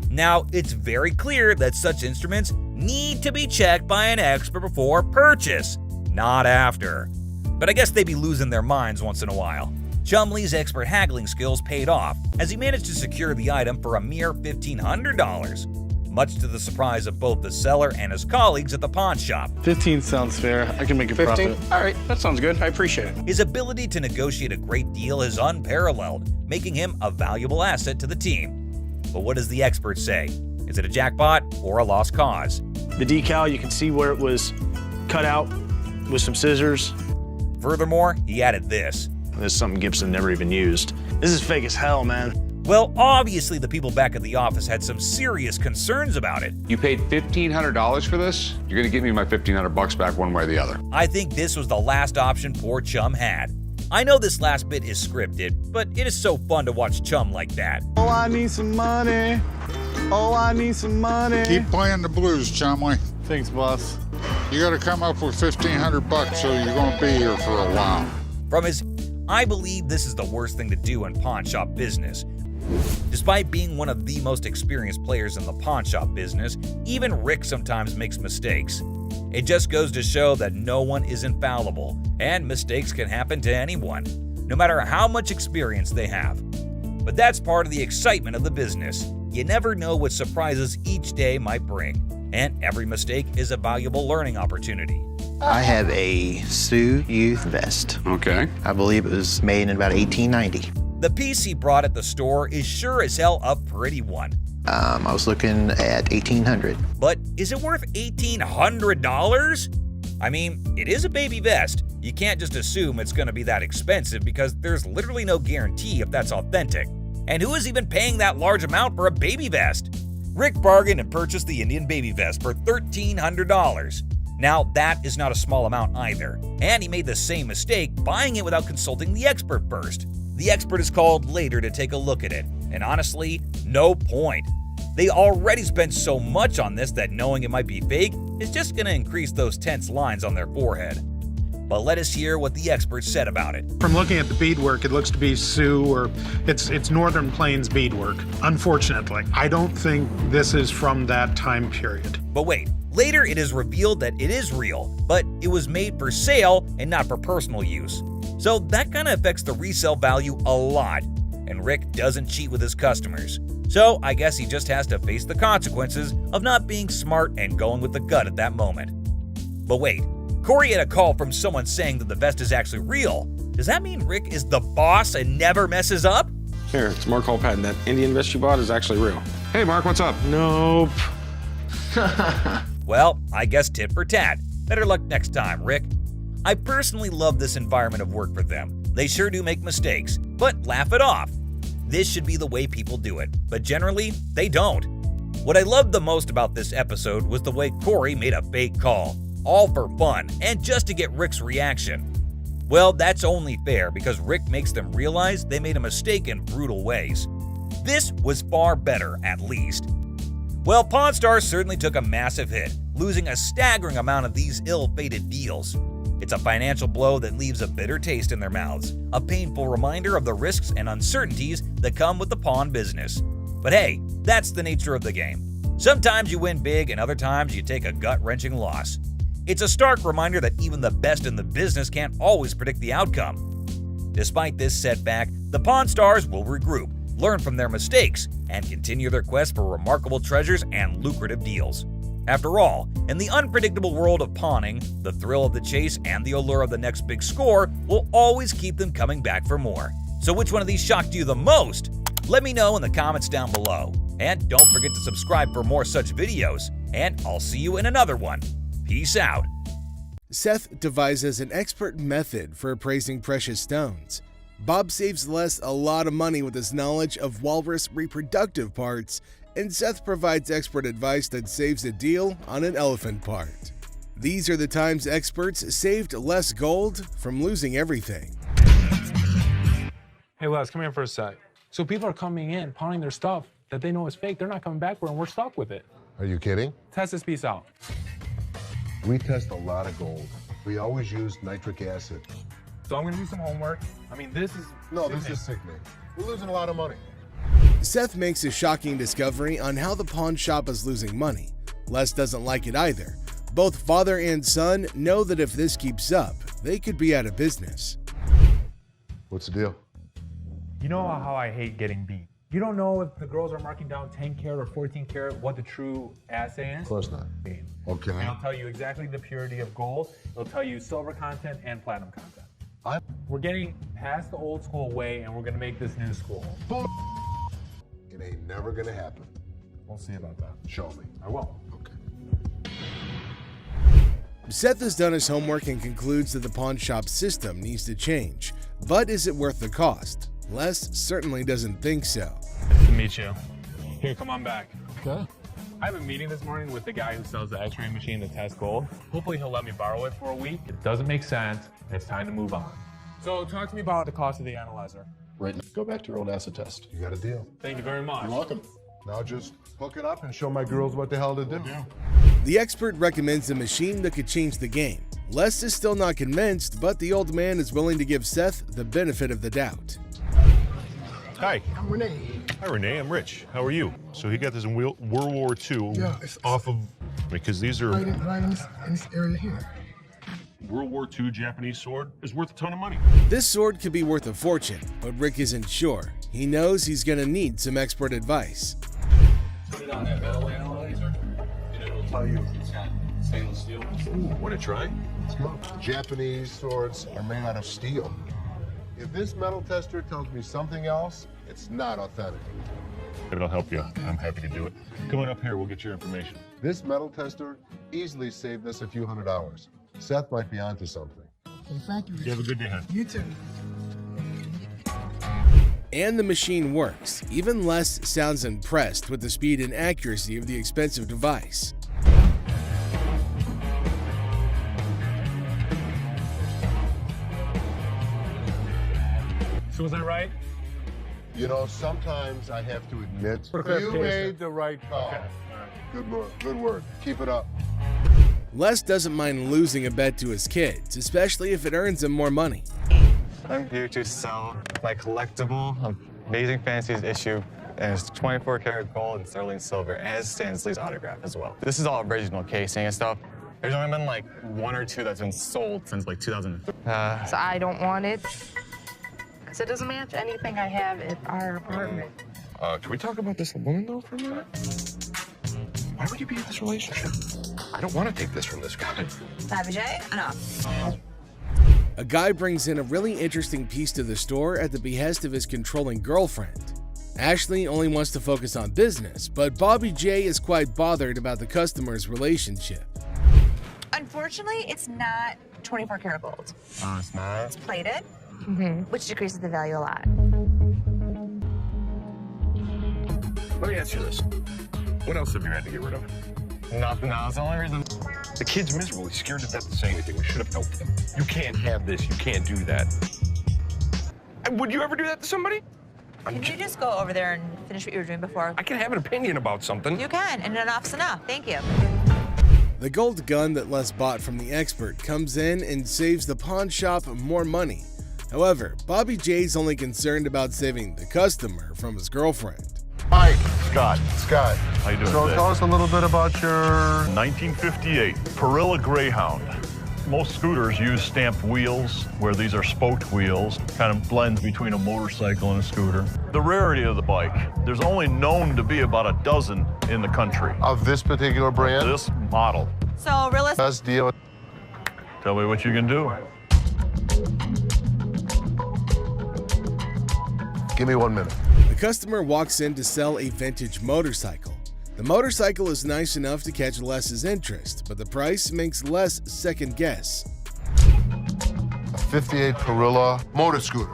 Now, it's very clear that such instruments need to be checked by an expert before purchase, not after. But I guess they'd be losing their minds once in a while. Chumlee's expert haggling skills paid off as he managed to secure the item for a mere $1,500. much to the surprise of both the seller and his colleagues at the pawn shop. 15 sounds fair. I can make a 15? profit. All right, that sounds good. I appreciate it. His ability to negotiate a great deal is unparalleled, making him a valuable asset to the team. But what does the expert say? Is it a jackpot or a lost cause? The decal, you can see where it was cut out with some scissors. Furthermore, he added this. This is something Gibson never even used. This is fake as hell, man. Well, obviously the people back at the office had some serious concerns about it. You paid $1,500 for this? You're gonna give me my $1,500 back one way or the other. I think this was the last option poor Chum had. I know this last bit is scripted, but it is so fun to watch Chum like that. Oh, I need some money. Oh, I need some money. Keep playing the blues, Chumley. Thanks, boss. You gotta come up with $1,500 so you're gonna be here for a while. From his, I believe this is the worst thing to do in pawn shop business. Despite being one of the most experienced players in the pawn shop business, even Rick sometimes makes mistakes. It just goes to show that no one is infallible, and mistakes can happen to anyone, no matter how much experience they have. But that's part of the excitement of the business. You never know what surprises each day might bring, and every mistake is a valuable learning opportunity. I have a Sioux Youth vest. Okay. I believe it was made in about 1890. The piece he brought at the store is sure as hell a pretty one. I was looking at 1800. But is it worth $1,800? I mean, it is a baby vest. You can't just assume it's going to be that expensive because there's literally no guarantee if that's authentic. And who is even paying that large amount for a baby vest? Rick bargained and purchased the Indian baby vest for $1,300. Now, that is not a small amount either, and he made the same mistake buying it without consulting the expert first. The expert is called later to take a look at it, and honestly, no point. They already spent so much on this that knowing it might be fake is just going to increase those tense lines on their forehead. But let us hear what the expert said about it. From looking at the beadwork, it looks to be Sioux or it's Northern Plains beadwork. Unfortunately, I don't think this is from that time period. But wait, later it is revealed that it is real, but it was made for sale and not for personal use. So that kind of affects the resale value a lot, and Rick doesn't cheat with his customers. So I guess he just has to face the consequences of not being smart and going with the gut at that moment. But wait, Corey had a call from someone saying that the vest is actually real. Does that mean Rick is the boss and never messes up? Here, it's Mark Patton. That Indian vest you bought is actually real. Hey, Mark, what's up? Nope. Well, I guess tit for tat. Better luck next time, Rick. I personally love this environment of work for them. They sure do make mistakes, but laugh it off. This should be the way people do it, but generally, they don't. What I loved the most about this episode was the way Corey made a fake call, all for fun and just to get Rick's reaction. Well, that's only fair because Rick makes them realize they made a mistake in brutal ways. This was far better, at least. Well, Pawn Stars certainly took a massive hit, losing a staggering amount of these ill-fated deals. It's a financial blow that leaves a bitter taste in their mouths, a painful reminder of the risks and uncertainties that come with the pawn business. But hey, that's the nature of the game. Sometimes you win big and other times you take a gut-wrenching loss. It's a stark reminder that even the best in the business can't always predict the outcome. Despite this setback, the Pawn Stars will regroup, learn from their mistakes, and continue their quest for remarkable treasures and lucrative deals. After all, in the unpredictable world of pawning, the thrill of the chase and the allure of the next big score will always keep them coming back for more. So which one of these shocked you the most? Let me know in the comments down below. And don't forget to subscribe for more such videos. And I'll see you in another one. Peace out. Seth devises an expert method for appraising precious stones. Bob saves Les a lot of money with his knowledge of walrus reproductive parts, and Seth provides expert advice that saves a deal on an elephant part. These are the times experts saved Les gold from losing everything. Hey Les, come here for a sec. So people are coming in, pawning their stuff that they know is fake. They're not coming back for it, and we're stuck with it. Are you kidding? Test this piece out. We test a lot of gold. We always use nitric acid. So I'm gonna do some homework. I mean, this is... No, this is sickening. We're losing a lot of money. Seth makes a shocking discovery on how the pawn shop is losing money. Les doesn't like it either. Both father and son know that if this keeps up, they could be out of business. What's the deal? You know how I hate getting beat. You don't know if the girls are marking down 10 karat or 14 karat, what the true assay is? Of course not. Okay. And it'll tell you exactly the purity of gold. It'll tell you silver content and platinum content. We're getting past the old school way and we're gonna make this new school. It ain't never gonna happen. We'll see about that. Show me. I will. Seth has done his homework and concludes that the pawn shop system needs to change. But is it worth the cost? Les certainly doesn't think so. Nice to meet you. Here, come on back. Okay. I have a meeting this morning with the guy who sells the x-ray machine to test gold. Hopefully he'll let me borrow it for a week. It doesn't make sense. It's time to move on. So talk to me about the cost of the analyzer. Right now, go back to your old acid test. You got a deal. Thank you very much. You're welcome. Now just hook it up and show my girls what the hell to do. The expert recommends a machine that could change the game. Les is still not convinced, but the old man is willing to give Seth the benefit of the doubt. Hi. I'm Renee. Hi, Renee. I'm Rich. How are you? So he got this in World War II it's off of, because these are right in this area here. World War II Japanese sword is worth a ton of money. This sword could be worth a fortune, but Rick isn't sure. He knows he's gonna need some expert advice. Put it on that metal analyzer, and it'll tell you if it's got stainless steel. Want to try? Let's go. Japanese swords are made out of steel. If this metal tester tells me something else, it's not authentic. It'll help you. I'm happy to do it. Come on up here. We'll get your information. This metal tester easily saved us a few $100s. Seth might be onto something. Okay, thank you. You have a good day, hon. You too. And the machine works. Even Les sounds impressed with the speed and accuracy of the expensive device. So was I right? You know, sometimes I have to admit, you made the right call. Okay. Good work. Good work. Keep it up. Les doesn't mind losing a bet to his kids, especially if it earns him more money. I'm here to sell my collectible Amazing Fancies issue, and it's 24 karat gold and sterling silver, as Stan Lee's autograph as well. This is all original casing and stuff. There's only been like 1 or 2 that's been sold since like 2003. So I don't want it, because it doesn't match anything I have at our apartment. Can we talk about this woman, though, for a minute? Why would you be in this relationship? I don't want to take this from this guy. Enough. A guy brings in a really interesting piece to the store at the behest of his controlling girlfriend. Ashley only wants to focus on business, but Bobby J is quite bothered about the customer's relationship. Unfortunately, it's not 24 karat gold. Oh, it's not? It's plated, which decreases the value a lot. Let me ask you this. What else have you had to get rid of? Nothing else. The only reason... The kid's miserable. He's scared to death to say anything. We should have helped him. You can't have this. You can't do that. Would you ever do that to somebody? Can you just go over there and finish what you were doing before? I can have an opinion about something. You can, and enough's enough. Thank you. The gold gun that Les bought from the expert comes in and saves the pawn shop more money. However, Bobby J's only concerned about saving the customer from his girlfriend. Hi. Scott. Scott. How you doing So today? tell us a little bit about your... 1958 Perilla Greyhound. Most scooters use stamped wheels, where these are spoked wheels, kind of blends between a motorcycle and a scooter. The rarity of the bike, there's only known to be about a dozen in the country. Of this particular brand? This model. So realistic. Best deal. Tell me what you can do. Give me 1 minute. The customer walks in to sell a vintage motorcycle. The motorcycle is nice enough to catch Les's interest, but the price makes Les second guess. A 58 Perilla motor scooter.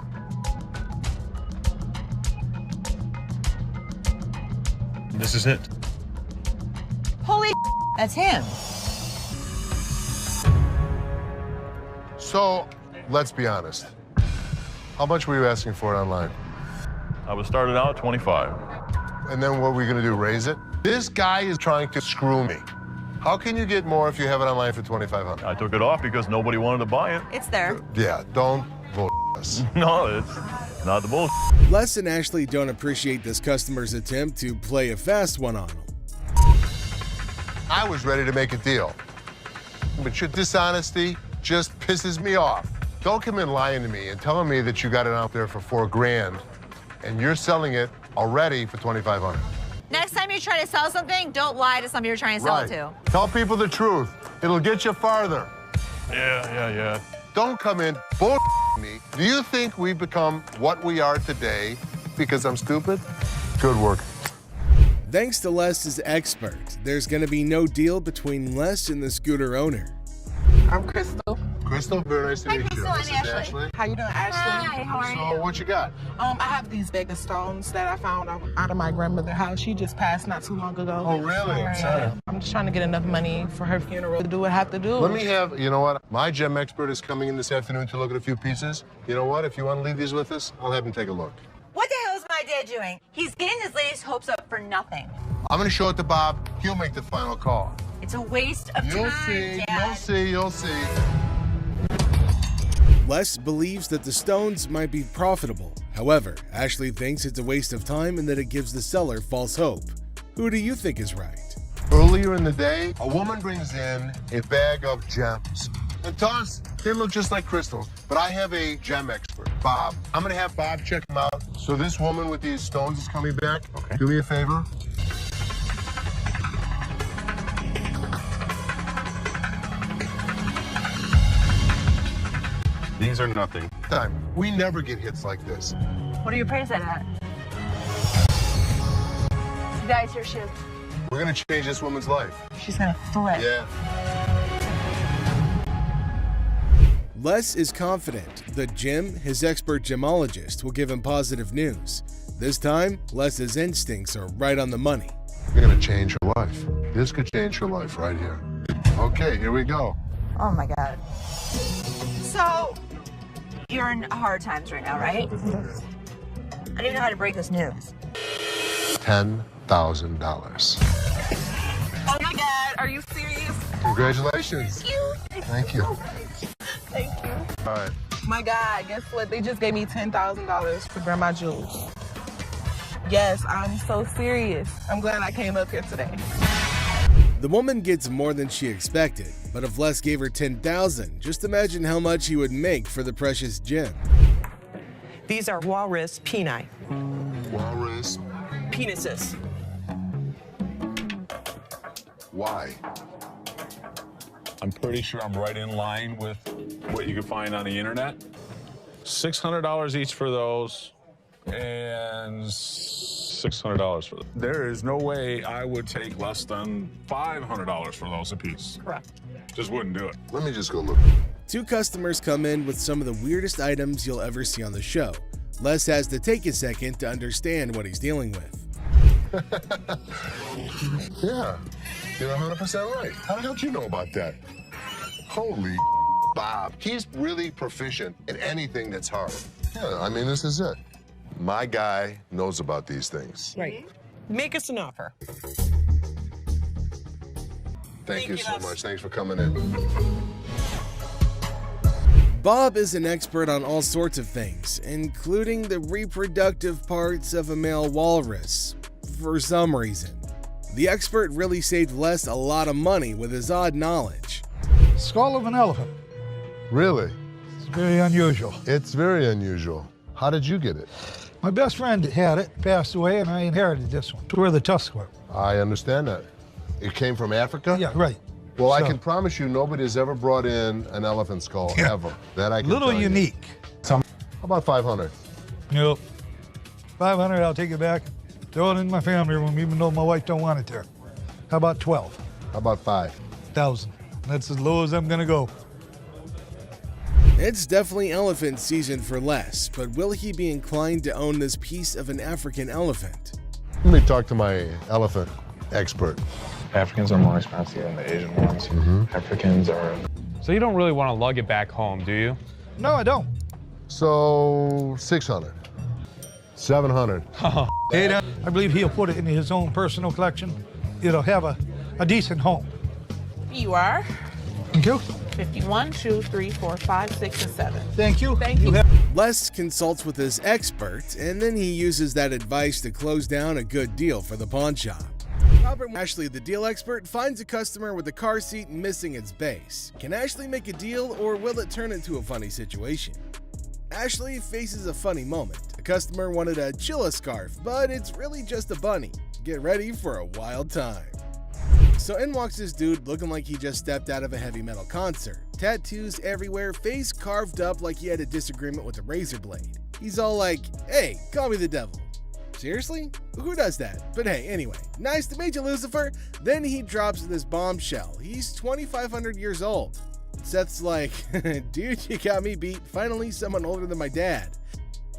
This is it. Holy that's him. So, let's be honest. How much were you asking for it online? I was started out at 25. And then what are we gonna do, raise it? This guy is trying to screw me. How can you get more if you have it online for $2,500? I took it off because nobody wanted to buy it. It's there. Yeah, don't bull us. No, it's not the bullshit. Les and Ashley don't appreciate this customer's attempt to play a fast one on them. I was ready to make a deal. But your dishonesty just pisses me off. Don't come in lying to me and telling me that you got it out there for $4 grand and you're selling it already for $2,500. Next time you try to sell something, don't lie to somebody you're trying to sell it to. Tell people the truth. It'll get you farther. Yeah. Don't come in bull me. Do you think we've become what we are today because I'm stupid? Good work. Thanks to Les's expert, there's going to be no deal between Les and the scooter owner. I'm Crystal. Crystal, very nice to meet you. This is Ashley. How you doing, Ashley? Hi, how are So, what you got? I have these bag of stones that I found out of my grandmother's house. She just passed not too long ago. Oh, really? Right. Sorry. I'm just trying to get enough money for her funeral to do what I have to do. Let me have, you know what? My gem expert is coming in this afternoon to look at a few pieces. You know what? If you want to leave these with us, I'll have him take a look. What the hell is my dad doing? He's getting his lady's hopes up for nothing. I'm going to show it to Bob. He'll make the final call. It's a waste of You'll time, see, Dad. you'll see. Les believes that the stones might be profitable. However, Ashley thinks it's a waste of time and that it gives the seller false hope. Who do you think is right? Earlier in the day, a woman brings in a bag of gems. And to us, they look just like crystals. But I have a gem expert, Bob. I'm going to have Bob check them out. So this woman with these stones is coming back. Okay. Do me a favor. These are nothing. We never get hits like this. What are you appraised at? Guys, here she is. We're gonna change this woman's life. She's gonna flip. Yeah. Les is confident that Jim, his expert gemologist, will give him positive news. This time, Les's instincts are right on the money. We're gonna change her life. This could change her life right here. Okay, here we go. Oh my God. So, you're in hard times right now, right? I don't even know how to break this news. $10,000. Oh my God, are you serious? Congratulations. Thank you. Thank you. Thank you. All right. My God, guess what? They just gave me $10,000 for grandma jewels. Yes, I'm so serious. I'm glad I came up here today. The woman gets more than she expected, but if Les gave her $10,000, just imagine how much he would make for the precious gem. These are walrus peni. Walrus. Penises. Why? I'm pretty sure I'm right in line with what you can find on the internet. $600 each for those, and $600 for them. There is no way I would take less than $500 for those a piece. Correct. Just wouldn't do it. Let me just go look. Two customers come in with some of the weirdest items you'll ever see on the show. Les has to take a second to understand what he's dealing with. Yeah, you're 100% right. How the hell did you know about that? Holy Bob. He's really proficient in anything that's hard. Yeah, I mean, this is it. My guy knows about these things. Right. Make us an offer. Thank you so much. Thanks for coming in. Bob is an expert on all sorts of things, including the reproductive parts of a male walrus, for some reason. The expert really saved Les a lot of money with his odd knowledge. Skull of an elephant. Really? It's very unusual. It's very unusual. How did you get it? My best friend had it, passed away, and I inherited this one. It's where the tusks were. I understand that. It came from Africa? Yeah, right. Well, I So- can promise you nobody's ever brought in an elephant skull, ever. That I can Little tell you. unique. How about 500? Nope. 500, I'll take it back. Throw it in my family room, even though my wife don't want it there. How about 12? How about 5,000? That's as low as I'm gonna go. It's definitely elephant season for Les, but will he be inclined to own this piece of an African elephant? Let me talk to my elephant expert. Africans are more expensive than the Asian ones. Africans are... So you don't really want to lug it back home, do you? No, I don't. So 600, 700. 800. I believe he'll put it in his own personal collection. It'll have a decent home. You are. Thank you. 51, 2, 3, 4, 5, 6, and 7. Thank you. Thank you. Les consults with his expert, and then he uses that advice to close down a good deal for the pawn shop. Robert Ashley, the deal expert, finds a customer with a car seat missing its base. Can Ashley make a deal, or will it turn into a funny situation? Ashley faces a funny moment. A customer wanted a Chilla scarf, but it's really just a bunny. Get ready for a wild time. So in walks this dude looking like he just stepped out of a heavy metal concert. Tattoos everywhere, face carved up like he had a disagreement with a razor blade. He's all like, hey, call me the devil. Seriously? Who does that? But hey, anyway, nice to meet you, Lucifer. Then he drops this bombshell. He's 2,500 years old. Seth's like, dude, you got me beat. Finally, someone older than my dad.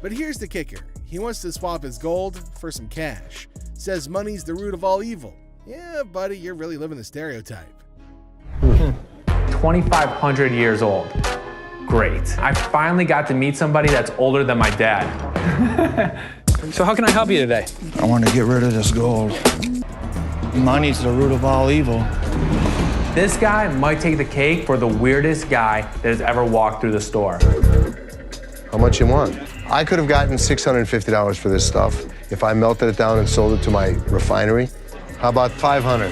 But here's the kicker. He wants to swap his gold for some cash. Says money's the root of all evil. Yeah, buddy, you're really living the stereotype. 2,500 years old. Great. I finally got to meet somebody that's older than my dad. So how can I help you today? I want to get rid of this gold. Money's the root of all evil. This guy might take the cake for the weirdest guy that has ever walked through the store. How much you want? I could have gotten $650 for this stuff if I melted it down and sold it to my refinery. How about $500?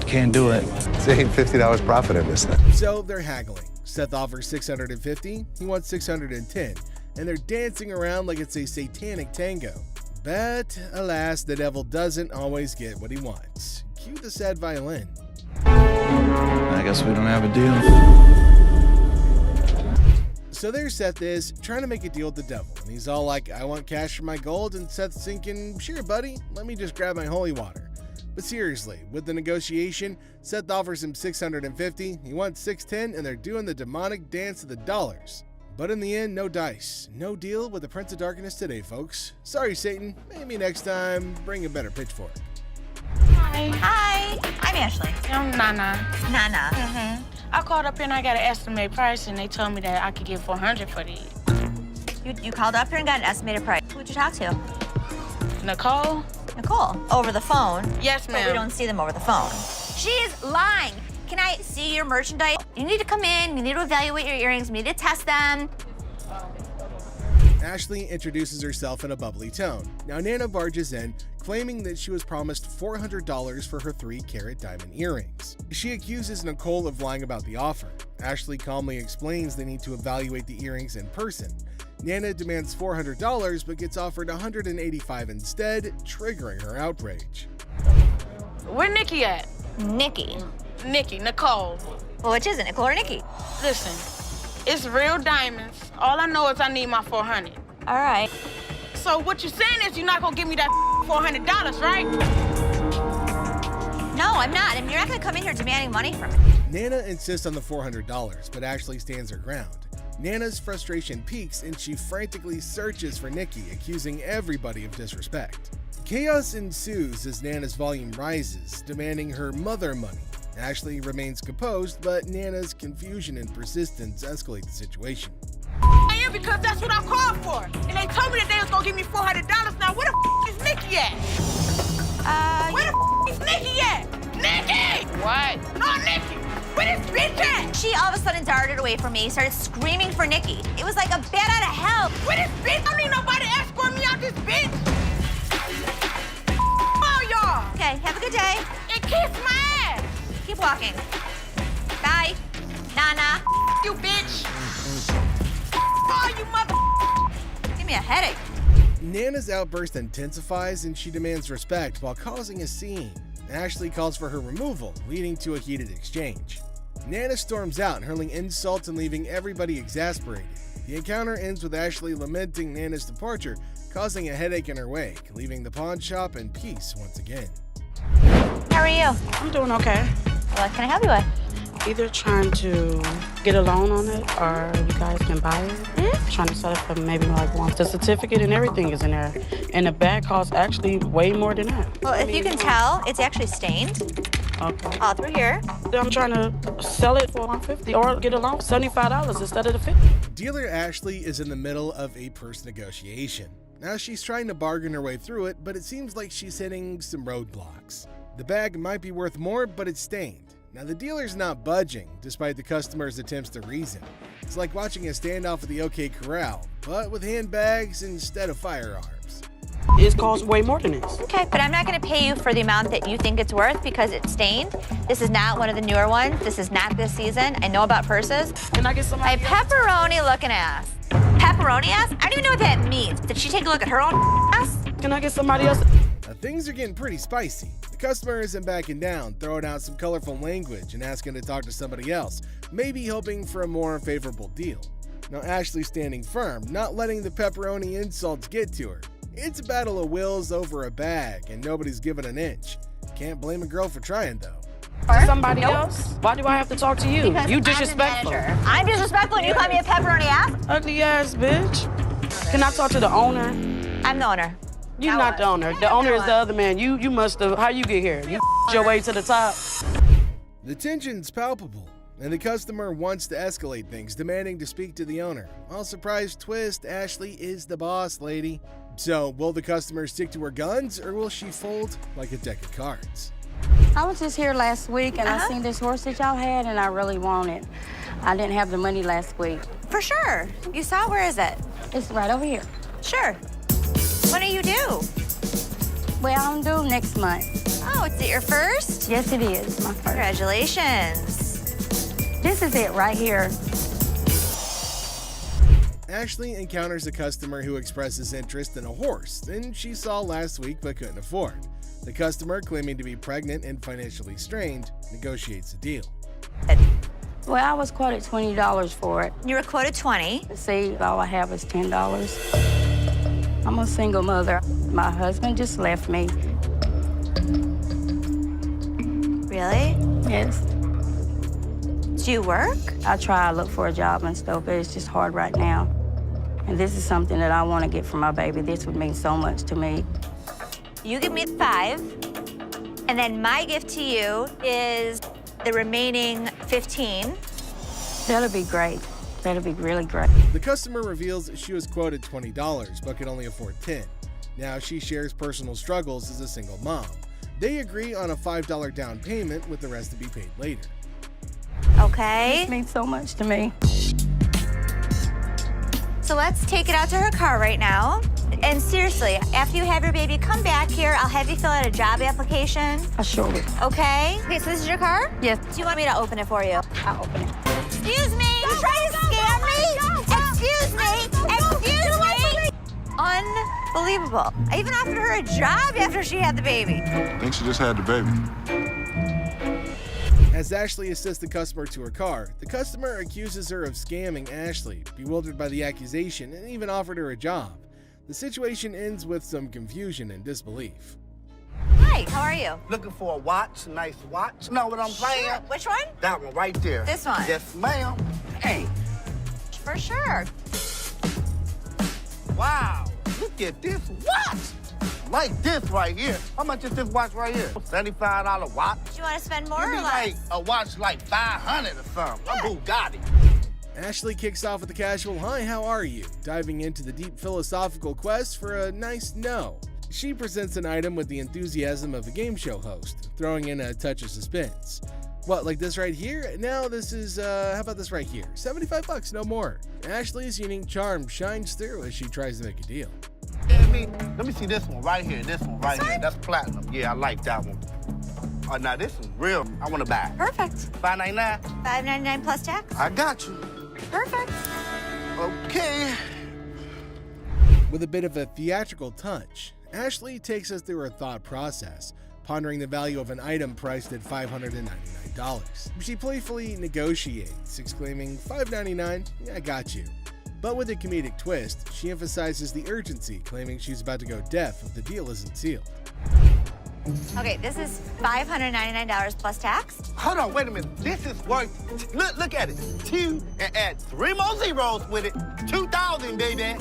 Can't do it. It's $850 profit in this thing. So they're haggling. Seth offers $650, he wants $610, and they're dancing around like it's a satanic tango. But alas, the devil doesn't always get what he wants. Cue the sad violin. I guess we don't have a deal. So there Seth is, trying to make a deal with the devil. And he's all like, I want cash for my gold, and Seth's thinking, sure buddy, let me just grab my holy water. But seriously, with the negotiation, Seth offers him $650, he wants $610, and they're doing the demonic dance of the dollars. But in the end, no dice. No deal with the Prince of Darkness today, folks. Sorry, Satan. Maybe next time, bring a better pitchfork. Hi, I'm Ashley. I'm Nana. Nana. Mm-hmm. I called up here and I got an estimate price, and they told me that I could get $400 for these. You called up here and got an estimated price. Who'd you talk to? Nicole? Nicole. Over the phone? Yes, ma'am. But we don't see them over the phone. She's lying. Can I see your merchandise? You need to come in, you need to evaluate your earrings, we need to test them. Ashley introduces herself in a bubbly tone. Now Nana barges in, claiming that she was promised $400 for her 3-carat diamond earrings. She accuses Nicole of lying about the offer. Ashley calmly explains they need to evaluate the earrings in person. Nana demands $400 but gets offered $185 instead, triggering her outrage. Where Nikki at? Nikki. Nicole. Well, which is it, Nicole or Nikki? Listen, it's real diamonds. All I know is I need my $400. All right. So what you're saying is you're not gonna give me that $400, right? No, I'm not. I mean, you're not gonna come in here demanding money from me. Nana insists on the $400, but Ashley stands her ground. Nana's frustration peaks and she frantically searches for Nikki, accusing everybody of disrespect. Chaos ensues as Nana's volume rises, demanding her mother money. Ashley remains composed, but Nana's confusion and persistence escalate the situation. I am because that's what I called for. And they told me that they was gonna give me $400. Now where the is Nikki at? Where the is Nikki at? Nikki! What? No, Nikki! Where this bitch at? She all of a sudden darted away from me, started screaming for Nikki. It was like a bat out of hell. Where this bitch? I don't need nobody to escort me out this bitch. Oh, y'all. Okay, have a good day. And kiss my ass. Keep walking. Bye. Nana. You bitch. Oh, you mother. Give me a headache. Nana's outburst intensifies and she demands respect while causing a scene. Ashley calls for her removal, leading to a heated exchange. Nana storms out, hurling insults and leaving everybody exasperated. The encounter ends with Ashley lamenting Nana's departure, causing a headache in her wake, leaving the pawn shop in peace once again. How are you? I'm doing okay. What can I help you with? Either trying to get a loan on it or you guys can buy it. Trying to set up for maybe like one. The certificate and everything is in there. And the bag costs actually way more than that. Well, if you can tell, it's actually stained. Okay. All through here. I'm trying to sell it for $150 or get a loan for $75 instead of the $50. Dealer Ashley is in the middle of a purse negotiation. Now she's trying to bargain her way through it, but it seems like she's hitting some roadblocks. The bag might be worth more, but it's stained. Now the dealer's not budging, despite the customer's attempts to reason. It's like watching a standoff at the OK Corral, but with handbags instead of firearms. It costs way more than this. Okay, but I'm not gonna pay you for the amount that you think it's worth because it's stained. This is not one of the newer ones. This is not this season. I know about purses. Can I get somebody My pepperoni looking ass. Pepperoni ass? I don't even know what that means. Did she take a look at her own ass? Can I get somebody else? Things are getting pretty spicy. The customer isn't backing down, throwing out some colorful language and asking to talk to somebody else, maybe hoping for a more favorable deal. Now Ashley's standing firm, not letting the pepperoni insults get to her. It's a battle of wills over a bag, and nobody's giving an inch. Can't blame a girl for trying, though. Somebody else? Why do I have to talk to you? Because You disrespectful. I'm disrespectful and you call me a pepperoni ass? Ugly ass bitch. Can I talk to the owner? I'm the owner. You're not the owner. The owner is the other man. You must have. How you get here? You your way to the top. The tension's palpable, and the customer wants to escalate things, demanding to speak to the owner. Well, surprise twist, Ashley is the boss lady. So, will the customer stick to her guns, or will she fold like a deck of cards? I was just here last week, and I seen this horse that y'all had, and I really want it. I didn't have the money last week. For sure. You saw it? Where is it? It's right over here. Sure. When are you due? Well, I'm due next month. Oh, is it your first? Yes, it is, my first. Congratulations. This is it right here. Ashley encounters a customer who expresses interest in a horse that she saw last week but couldn't afford. The customer, claiming to be pregnant and financially strained, negotiates a deal. Well, I was quoted $20 for it. You were quoted $20. See, all I have is $10. I'm a single mother. My husband just left me. Really? Yes. Do you work? I try to look for a job and stuff, but it's just hard right now. And this is something that I want to get for my baby. This would mean so much to me. You give me $5, and then my gift to you is the remaining $15. That'll be great. That'll be really great. The customer reveals she was quoted $20, but could only afford $10. Now she shares personal struggles as a single mom. They agree on a $5 down payment, with the rest to be paid later. Okay. This means so much to me. So let's take it out to her car right now. And seriously, after you have your baby, come back here. I'll have you fill out a job application. I sure will. Okay? Okay, so this is your car? Yes. Do you want me to open it for you? I'll open it. Excuse me! You trying to scam me? Excuse me! Excuse me! Unbelievable. I even offered her a job after she had the baby. I think she just had the baby. As Ashley assists the customer to her car, the customer accuses her of scamming Ashley, bewildered by the accusation, and even offered her a job. The situation ends with some confusion and disbelief. Hi, how are you? Looking for a watch, nice watch. Know what I'm saying? Sure. Which one? That one right there. This one? Yes, ma'am. Hey. For sure. Wow, look at this watch. Like this right here. How much is this watch right here? $75 watch. Do you want to spend more Give or me less? like a watch like 500 or something. Yeah. A Bugatti. Ashley kicks off with a casual "Hi, how are you?" diving into the deep philosophical quest for a nice no. She presents an item with the enthusiasm of a game show host, throwing in a touch of suspense. What, like this right here? Now this is, how about this right here? $75, no more. Ashley's unique charm shines through as she tries to make a deal. Let me see this one right here. This one right here. That's platinum. Yeah, I like that one. Oh, now this is real. I want to buy it. Perfect. $5.99. $5.99 plus tax. I got you. Perfect. Okay. With a bit of a theatrical touch, Ashley takes us through her thought process, pondering the value of an item priced at $599. She playfully negotiates, exclaiming, $5.99? Yeah, I got you. But with a comedic twist, she emphasizes the urgency, claiming she's about to go deaf if the deal isn't sealed. Okay, this is $599 plus tax. Hold on, wait a minute. This is worth, look at it. 2 and add 3 more zeros with it. 2,000, baby.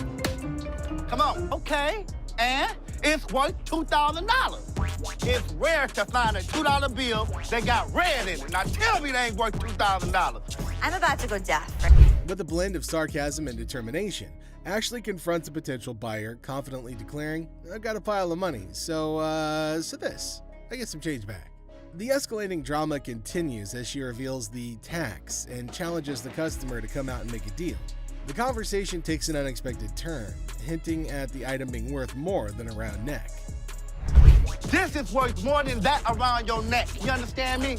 Come on. Okay, and it's worth $2,000. It's rare to find a $2 bill that got red in it. Now tell me they ain't worth $2,000. I'm about to go deaf. With a blend of sarcasm and determination, Ashley confronts a potential buyer, confidently declaring, "I've got a pile of money, so this. I get some change back." The escalating drama continues as she reveals the tax and challenges the customer to come out and make a deal. The conversation takes an unexpected turn, hinting at the item being worth more than a round neck. This is worth more than that around your neck. You understand me?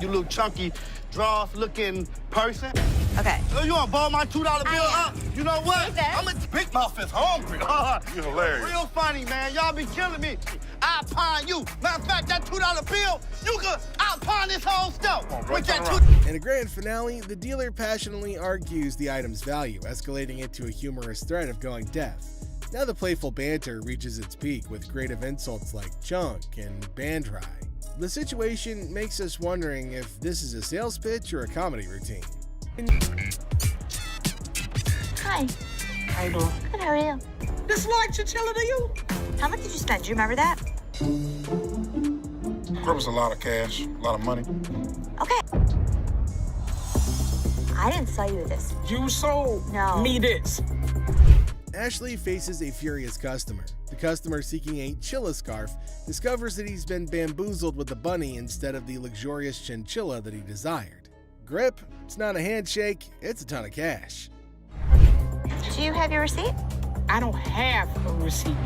You little chunky, draws-looking person. Okay. So you wanna ball my $2 bill up? You know what? I'm a big mouth is hungry. You're hilarious. Real funny, man. Y'all be killing me. I'll pawn you. Matter of fact, that $2 bill, you could pawn this whole stuff. With that $2. In a grand finale, the dealer passionately argues the item's value, escalating it to a humorous threat of going deaf. Now the playful banter reaches its peak with creative insults like chunk and band rye. The situation makes us wondering if this is a sales pitch or a comedy routine. Hi. How you doing? Good, how are you? This like Chinchilla to you? How much did you spend? Do you remember that? That was a lot of cash, a lot of money. Okay. I didn't sell you this. You sold me this. Ashley faces a furious customer. The customer seeking a Chilla scarf discovers that he's been bamboozled with the bunny instead of the luxurious Chinchilla that he desired. Grip, it's not a handshake, it's a ton of cash. Do you have your receipt? I don't have a receipt.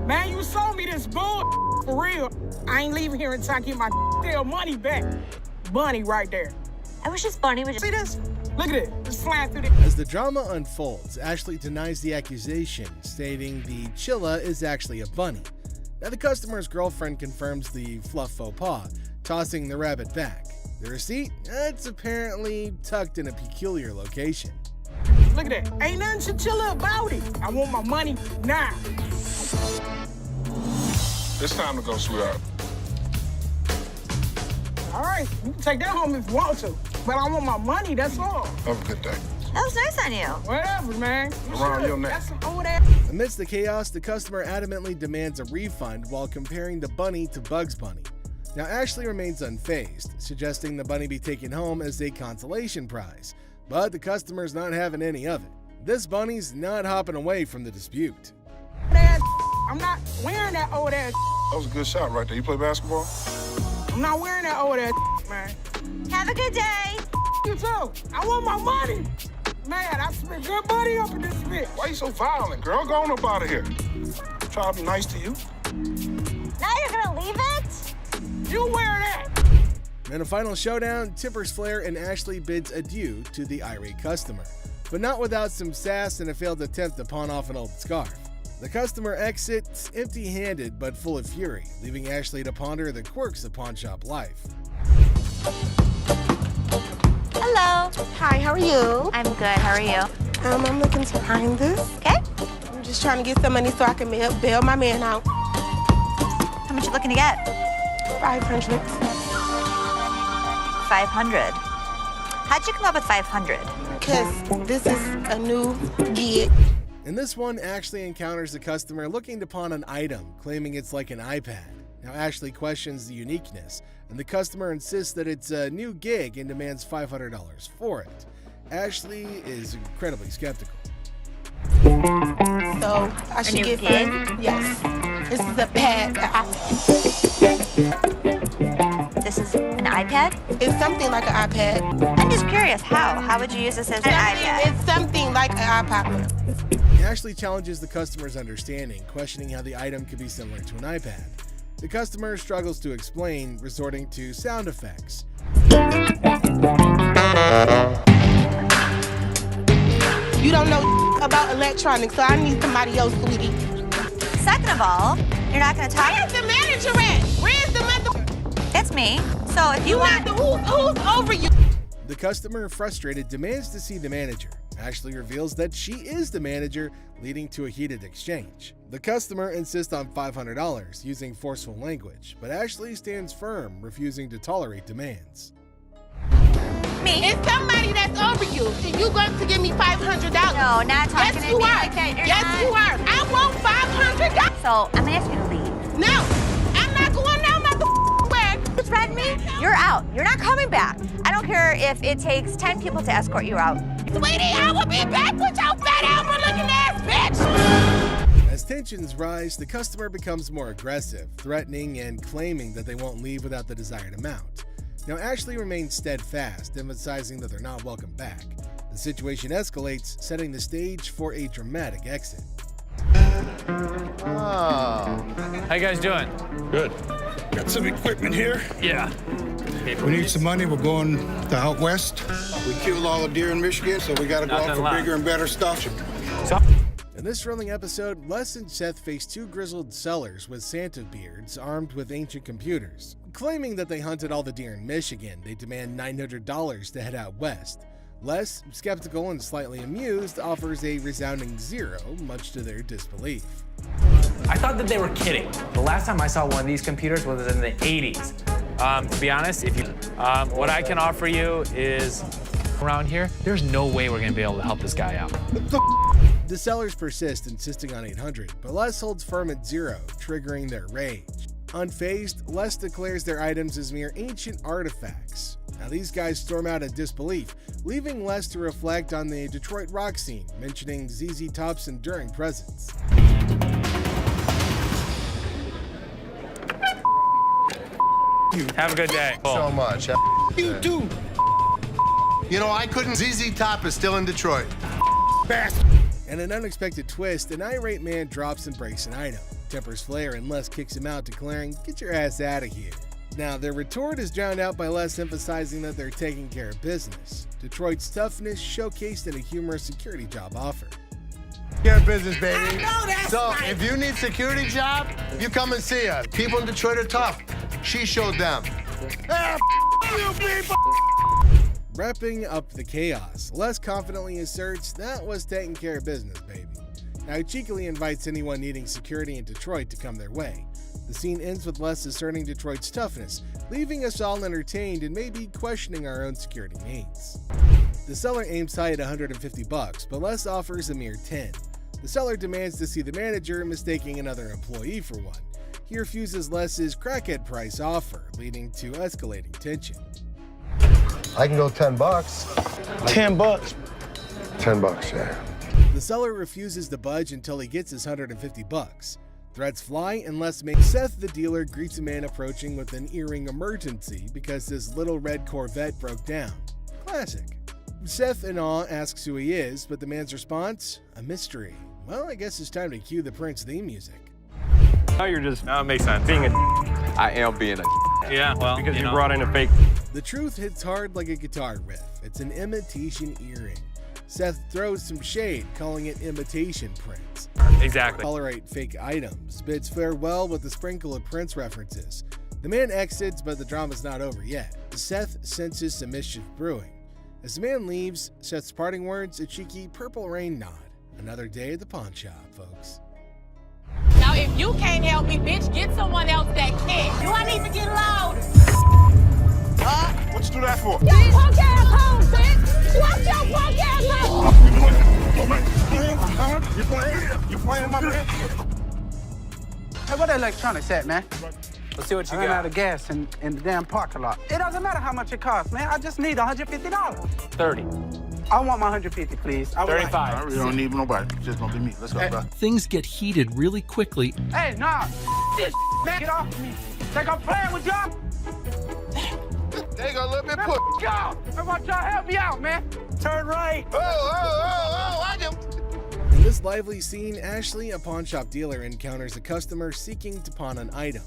Man, you sold me this bull for real. I ain't leaving here until I get my damn money back. Bunny right there. I wish this bunny would just... See this? Look at it. It's flying through the... As the drama unfolds, Ashley denies the accusation, stating the Chilla is actually a bunny. Now the customer's girlfriend confirms the fluff faux pas, tossing the rabbit back. The receipt? It's apparently tucked in a peculiar location. Look at that. Ain't nothing Chinchilla about it. I want my money now. It's time to go, sweetheart. All right, you can take that home if you want to. But I want my money, that's all. Have a good day. That was nice on you. Whatever, man. Around your neck. That's some old ass. Amidst the chaos, the customer adamantly demands a refund while comparing the bunny to Bugs Bunny. Now, Ashley remains unfazed, suggesting the bunny be taken home as a consolation prize, but the customer's not having any of it. This bunny's not hopping away from the dispute. I'm not wearing that old ass. That was a good shot right there. You play basketball? I'm not wearing that old ass, man. Have a good day. You too. I want my money. Man, I spent good money up in this bitch. Why you so violent, girl? Go on up out of here. Try to be nice to you. Now you're gonna leave it? You wear that. In a final showdown, Tipper's Flair and Ashley bids adieu to the irate customer, but not without some sass and a failed attempt to pawn off an old scarf. The customer exits empty-handed but full of fury, leaving Ashley to ponder the quirks of pawnshop life. Hello. Hi, how are you? I'm good, how are you? I'm looking to find this. Okay. I'm just trying to get some money so I can bail my man out. How much you looking to get? 500. 500. How'd you come up with 500? Because this is a new gig. In this one, Ashley encounters a customer looking to pawn an item, claiming it's like an iPad. Now, Ashley questions the uniqueness, and the customer insists that it's a new gig and demands $500 for it. Ashley is incredibly skeptical. So, I should get it? Yes. This is a pad. This is an iPad? It's something like an iPad. I'm just curious, how? How would you use this as an iPad? It's something like an iPod. Ashley challenges the customer's understanding, questioning how the item could be similar to an iPad. The customer struggles to explain, resorting to sound effects. You don't know about electronics, so I need somebody else, sweetie. Second of all, you're not going to talk. Where's the manager at? Where's the mother? It's me. So if you want... Who's over you? The customer, frustrated, demands to see the manager. Ashley reveals that she is the manager, leading to a heated exchange. The customer insists on $500, using forceful language, but Ashley stands firm, refusing to tolerate demands. Me? It's somebody that's over you, and you going to give me $500. No, not talking yes, to me are. like that. You're yes, not. you are. I want $500. So I'm going to ask you to leave. No, I'm not going down my way. You threaten me? You're out. You're not coming back. I don't care if it takes 10 people to escort you out. Sweetie, I will be back with your fat Elmer-looking ass bitch. As tensions rise, the customer becomes more aggressive, threatening and claiming that they won't leave without the desired amount. Now, Ashley remains steadfast, emphasizing that they're not welcome back. The situation escalates, setting the stage for a dramatic exit. How you guys doing? Good. Got some equipment here. Yeah. We need some money. We're going to out west. We killed all the deer in Michigan, so we got to go out for bigger and better stuff. In this thrilling episode, Les and Seth face two grizzled sellers with Santa beards armed with ancient computers. Claiming that they hunted all the deer in Michigan, they demand $900 to head out west. Les, skeptical and slightly amused, offers a resounding zero, much to their disbelief. I thought that they were kidding. The last time I saw one of these computers was in the 80s. To be honest, what I can offer you is around here, there's no way we're gonna be able to help this guy out. The sellers persist, insisting on $800, but Les holds firm at zero, triggering their rage. Unfazed, Les declares their items as mere ancient artifacts. Now these guys storm out in disbelief, leaving Les to reflect on the Detroit rock scene, mentioning ZZ Top's enduring presence. Have a good day. So much. You too. You know, I couldn't. ZZ Top is still in Detroit. And an unexpected twist, an irate man drops and breaks an item. Tempers flare and Les kicks him out, declaring, "Get your ass out of here." Now, their retort is drowned out by Les emphasizing that they're taking care of business. Detroit's toughness showcased in a humorous security job offer. Care of business, baby. So, if you need security job, you come and see us. People in Detroit are tough. She showed them. You people! Wrapping up the chaos, Les confidently asserts that was taking care of business, baby. Now he cheekily invites anyone needing security in Detroit to come their way. The scene ends with Les asserting Detroit's toughness, leaving us all entertained and maybe questioning our own security needs. The seller aims high at $150, but Les offers a mere $10. The seller demands to see the manager, mistaking another employee for one. He refuses Les's crackhead price offer, leading to escalating tension. I can go $10. $10. $10, yeah. The seller refuses to budge until he gets his $150. Threats fly and Les makes Seth, the dealer, greets a man approaching with an earring emergency because his little red Corvette broke down. Classic. Seth, in awe, asks who he is, but the man's response? A mystery. Well, I guess it's time to cue the Prince theme music. Now you're just, it makes sense. Being a I am being a yeah, well, because you know. brought in a fake. The truth hits hard like a guitar riff. It's an imitation earring. Seth throws some shade, calling it imitation Prince. Exactly. Tolerate fake items, bids farewell with a sprinkle of Prince references. The man exits, but the drama's not over yet. Seth senses some mischief brewing. As the man leaves, Seth's parting words, a cheeky purple rain nod. Another day at the pawn shop, folks. Now, if you can't help me, bitch, get someone else that can. Do I need to get loud? What you do that for? Your punk ass home, bitch! Watch your punk ass home! You playing my man? Hey, what that electronics at, man? Let's see what you I ran got. out of gas in the damn parking lot. It doesn't matter how much it costs, man. I just need $150. 30. I want my 150, please. 35. I really don't need nobody. It's just gonna be me. Let's go, bro. Things get heated really quickly. Hey, nah. This man, get off me. Think I'm playing with y'all? They got a little bit Man, put. y'all. I want y'all to help me out, man. Turn right. I just. In this lively scene, Ashley, a pawn shop dealer, encounters a customer seeking to pawn an item.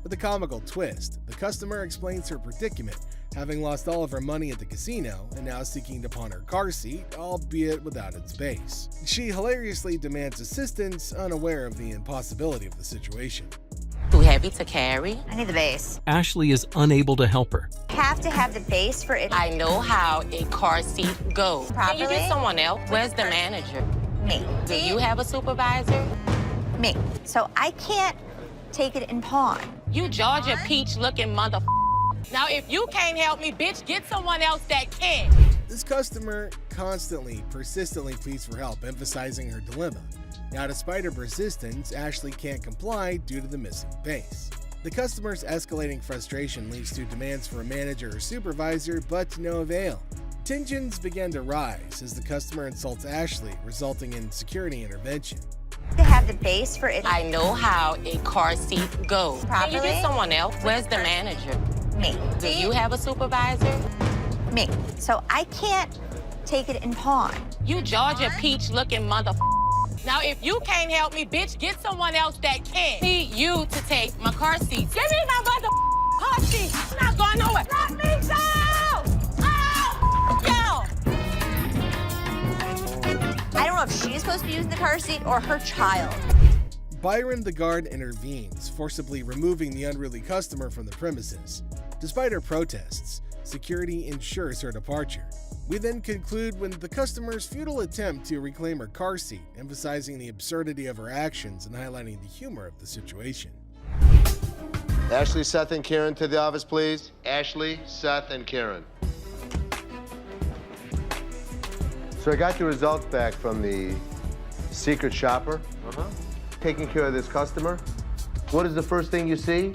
With a comical twist, the customer explains her predicament, having lost all of her money at the casino and now seeking to pawn her car seat, albeit without its base. She hilariously demands assistance, unaware of the impossibility of the situation. Too heavy to carry. I need the base. Ashley is unable to help her. Have to have the base for it. I know how a car seat goes. Can you get someone else? Where's the manager? Me. Do you have a supervisor? Me. So I can't take it in pawn. You Georgia peach looking mother. Now, if you can't help me, bitch, get someone else that can. This customer constantly, persistently pleads for help, emphasizing her dilemma. Now, despite her persistence, Ashley can't comply due to the missing base. The customer's escalating frustration leads to demands for a manager or supervisor, but to no avail. Tensions begin to rise as the customer insults Ashley, resulting in security intervention. To have the base for it. I know how a car seat goes. Can you get someone else? Where's the manager? Me. Do you have a supervisor? Me. So I can't take it in pawn. You Georgia peach looking mother. Now, if you can't help me, bitch, get someone else that can. Need you to take my car seat. Give me my mother car seat. I'm not going nowhere. Let me go! I don't know if she's supposed to be using the car seat or her child. Byron the guard intervenes, forcibly removing the unruly customer from the premises. Despite her protests, security ensures her departure. We then conclude with the customer's futile attempt to reclaim her car seat, emphasizing the absurdity of her actions and highlighting the humor of the situation. Ashley, Seth, and Karen to the office, please. Ashley, Seth, and Karen. So I got the results back from the secret shopper. Taking care of this customer. What is the first thing you see?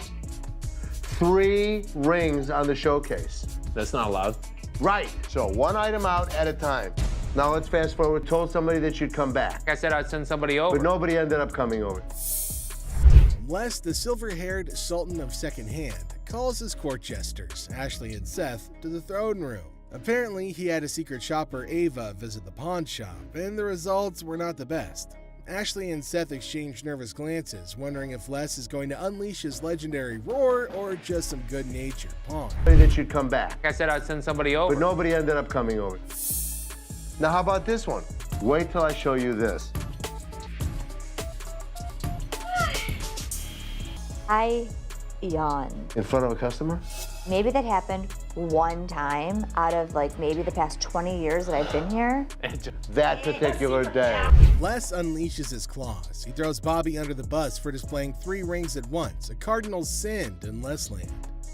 3 rings on the showcase. That's not allowed. Right. So one item out at a time. Now let's fast forward. Told somebody that you'd come back. I said I'd send somebody over. But nobody ended up coming over. Les, the silver-haired sultan of secondhand, calls his court jesters, Ashley and Seth, to the throne room. Apparently, he had a secret shopper, Ava, visit the pawn shop, and the results were not the best. Ashley and Seth exchange nervous glances, wondering if Les is going to unleash his legendary roar or just some good-natured pawn. That you'd come back. I said I'd send somebody over. But nobody ended up coming over. Now, how about this one? Wait till I show you this. I yawned. In front of a customer? Maybe that happened one time out of like maybe the past 20 years that I've been here. That particular day. Les unleashes his claws. He throws Bobby under the bus for displaying 3 rings at once, a cardinal sin in Lesland.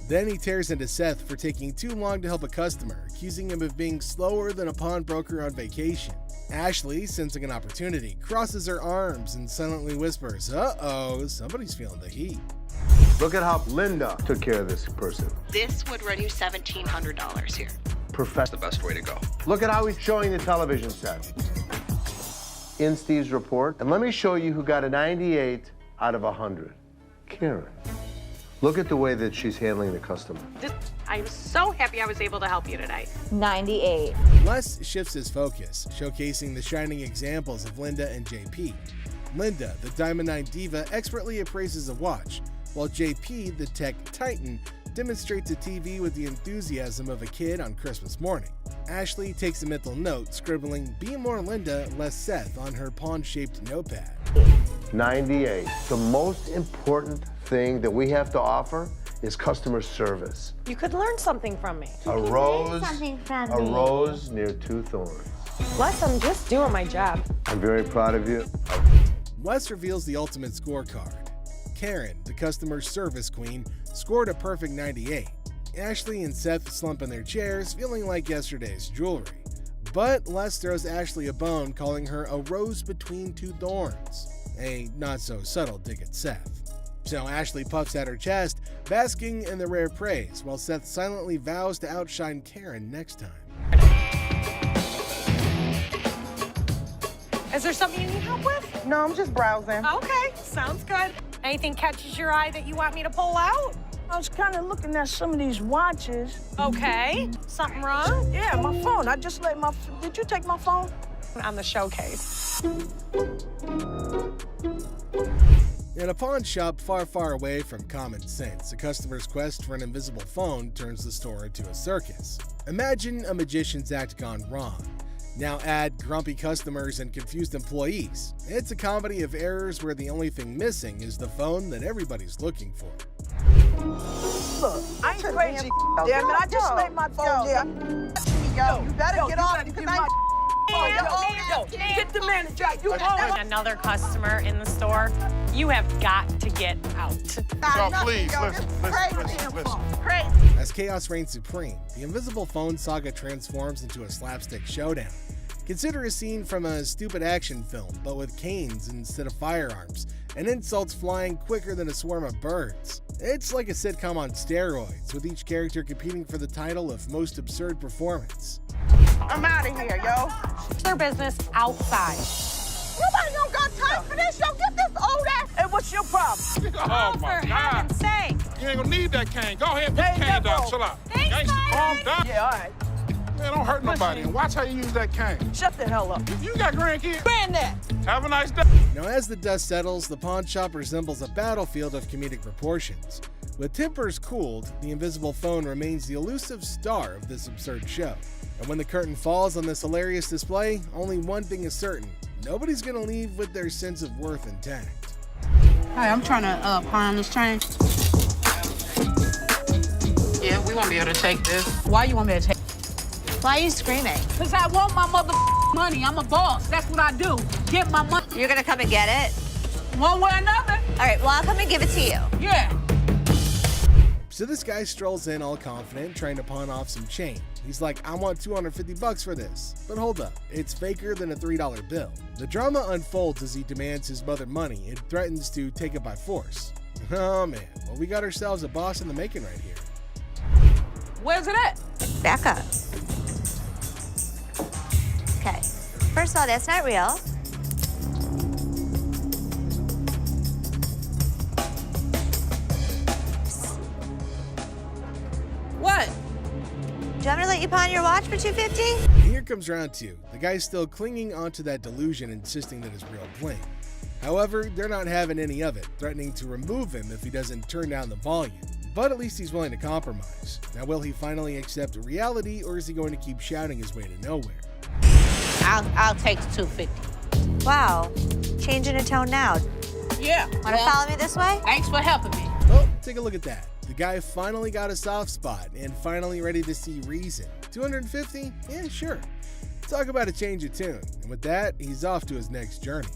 Then he tears into Seth for taking too long to help a customer, accusing him of being slower than a pawnbroker on vacation. Ashley, sensing an opportunity, crosses her arms and silently whispers, "Uh-oh, somebody's feeling the heat." Look at how Linda took care of this person. This would run you $1,700 here. That's the best way to go. Look at how he's showing the television set. In Steve's report. And let me show you who got a 98 out of 100. Karen. Look at the way that she's handling the customer. I'm so happy I was able to help you today. 98. Les shifts his focus, showcasing the shining examples of Linda and JP. Linda, the Diamond 9 diva, expertly appraises a watch, while JP, the tech titan, demonstrates a TV with the enthusiasm of a kid on Christmas morning. Ashley takes a mental note, scribbling, "Be more Linda, less Seth" on her pawn-shaped notepad. 98. The most important thing that we have to offer is customer service. You could learn something from me. A rose near 2 thorns. Les, I'm just doing my job. I'm very proud of you. Les reveals the ultimate scorecard. Karen, the customer service queen, scored a perfect 98. Ashley and Seth slump in their chairs, feeling like yesterday's jewelry. But Les throws Ashley a bone, calling her a rose between 2 thorns. A not-so-subtle dig at Seth. So Ashley puffs at her chest, basking in the rare praise, while Seth silently vows to outshine Karen next time. Is there something you need help with? No, I'm just browsing. Okay, sounds good. Anything catches your eye that you want me to pull out? I was kind of looking at some of these watches. Okay. Something wrong? Yeah, my phone. I just let my... Did you take my phone? On the showcase. In a pawn shop far, far away from common sense, a customer's quest for an invisible phone turns the store into a circus. Imagine a magician's act gone wrong. Now add grumpy customers and confused employees. It's a comedy of errors where the only thing missing is the phone that everybody's looking for. Look, I ain't crazy. Damn it, I just let my phone down. Yo, you better get off because get the manager. You Another customer in the store. You have got to get out. Y'all, please, listen. As chaos reigns supreme, the invisible phone saga transforms into a slapstick showdown. Consider a scene from a stupid action film, but with canes instead of firearms, and insults flying quicker than a swarm of birds. It's like a sitcom on steroids, with each character competing for the title of most absurd performance. I'm out of here, yo. Their business outside. Nobody don't got time for this, yo. Get this old ass. Hey, what's your problem? Oh, for heaven's sake. You ain't gonna need that cane. Go ahead, put the cane down. Chill out. Gangsta, calm down. Yeah, all right. Man, don't hurt nobody. And watch how you use that cane. Shut the hell up. You got grandkids? Granddad. Have a nice day. Now, as the dust settles, the pawn shop resembles a battlefield of comedic proportions. With tempers cooled, the invisible phone remains the elusive star of this absurd show. And when the curtain falls on this hilarious display, only one thing is certain. Nobody's gonna leave with their sense of worth intact. Hi, I'm trying to pawn this chain. Yeah, we won't be able to take this. Why you want me to take? Why are you screaming? Because I want my mother money. I'm a boss. That's what I do. Get my money. You're gonna come and get it? One way or another. All right, well, I'll come and give it to you. Yeah. So this guy strolls in all confident, trying to pawn off some chain. He's like, I want $250 for this. But hold up, it's faker than a $3 bill. The drama unfolds as he demands his mother money and threatens to take it by force. Oh man, well, we got ourselves a boss in the making right here. Where's it at? Back up. Okay. First of all, that's not real. What? Do you want me to let you pawn your watch for $250? And here comes round two. The guy's still clinging onto that delusion, insisting that it's real bling. However, they're not having any of it, threatening to remove him if he doesn't turn down the volume. But at least he's willing to compromise. Now, will he finally accept reality, or is he going to keep shouting his way to nowhere? I'll take the $250. Wow. Changing a tone now. Yeah. Want to follow me this way? Thanks for helping me. Oh, take a look at that. The guy finally got a soft spot and finally ready to see reason. $250? Yeah, sure. Talk about a change of tune. And with that, he's off to his next journey.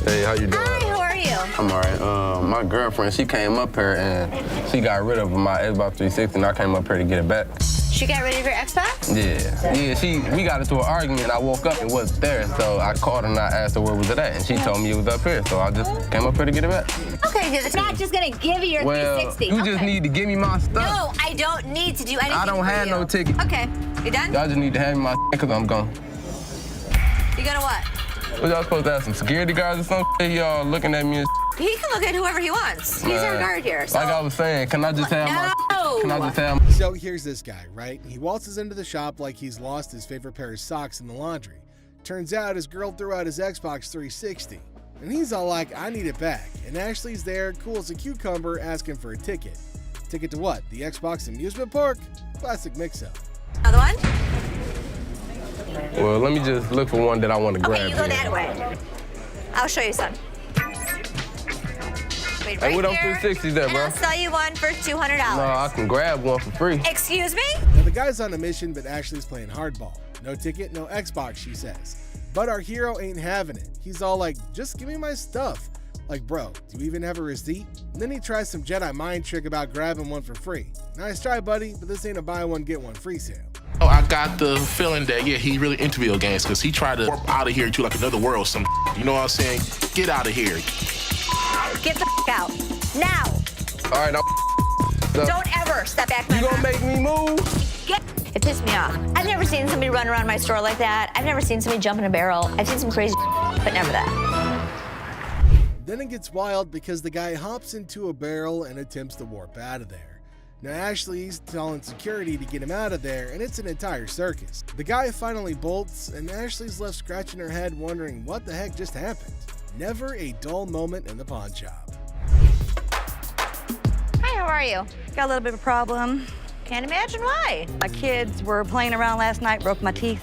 Hey, how you doing? Hi, how are you? I'm all right. My girlfriend, she came up here and she got rid of my Xbox 360 and I came up here to get it back. She got rid of your Xbox? Yeah, we got into an argument and I woke up, it wasn't there. So I called her and I asked her where was it at and she told me it was up here. So I just came up here to get it back. Okay, dude, it's not just gonna give you your 360. You just need to give me my stuff. No, I don't need to do anything I don't have no ticket. Okay, you done? Y'all just need to hand me my because I'm gone. You gonna what? Was y'all supposed to have some security guards or something? Y'all looking at me and He can look at whoever he wants. He's our guard here. So. Like I was saying, can I just have No. Can I just have So here's this guy, right? He waltzes into the shop like he's lost his favorite pair of socks in the laundry. Turns out his girl threw out his Xbox 360. And he's all like, I need it back. And Ashley's there, cool as a cucumber, asking for a ticket. Ticket to what? The Xbox amusement park? Classic mix-up. Another one? Well, let me just look for one that I want to grab. Okay, you go that way. I'll show you some. Wait, right hey, what up here, 360s there, bro? I'll sell you one for $200. No, I can grab one for free. Excuse me? Now the guy's on a mission, but Ashley's playing hardball. No ticket, no Xbox, she says. But our hero ain't having it. He's all like, just give me my stuff. Like, bro, do you even have a receipt? And then he tries some Jedi mind trick about grabbing one for free. Nice try, buddy, but this ain't a buy one, get one free sale. Oh, I got the feeling that, yeah, he really into video games because he tried to warp out of here to like another world. You know what I'm saying? Get out of here. Get the out. Now. All right, Don't ever step back. You gonna make me move? It pissed me off. I've never seen somebody run around my store like that. I've never seen somebody jump in a barrel. I've seen some crazy but never that. Then it gets wild because the guy hops into a barrel and attempts to warp out of there. Now Ashley's telling security to get him out of there, and it's an entire circus. The guy finally bolts, and Ashley's left scratching her head wondering what the heck just happened. Never a dull moment in the pawn shop. Hi, how are you? Got a little bit of a problem. Can't imagine why. My kids were playing around last night, broke my teeth.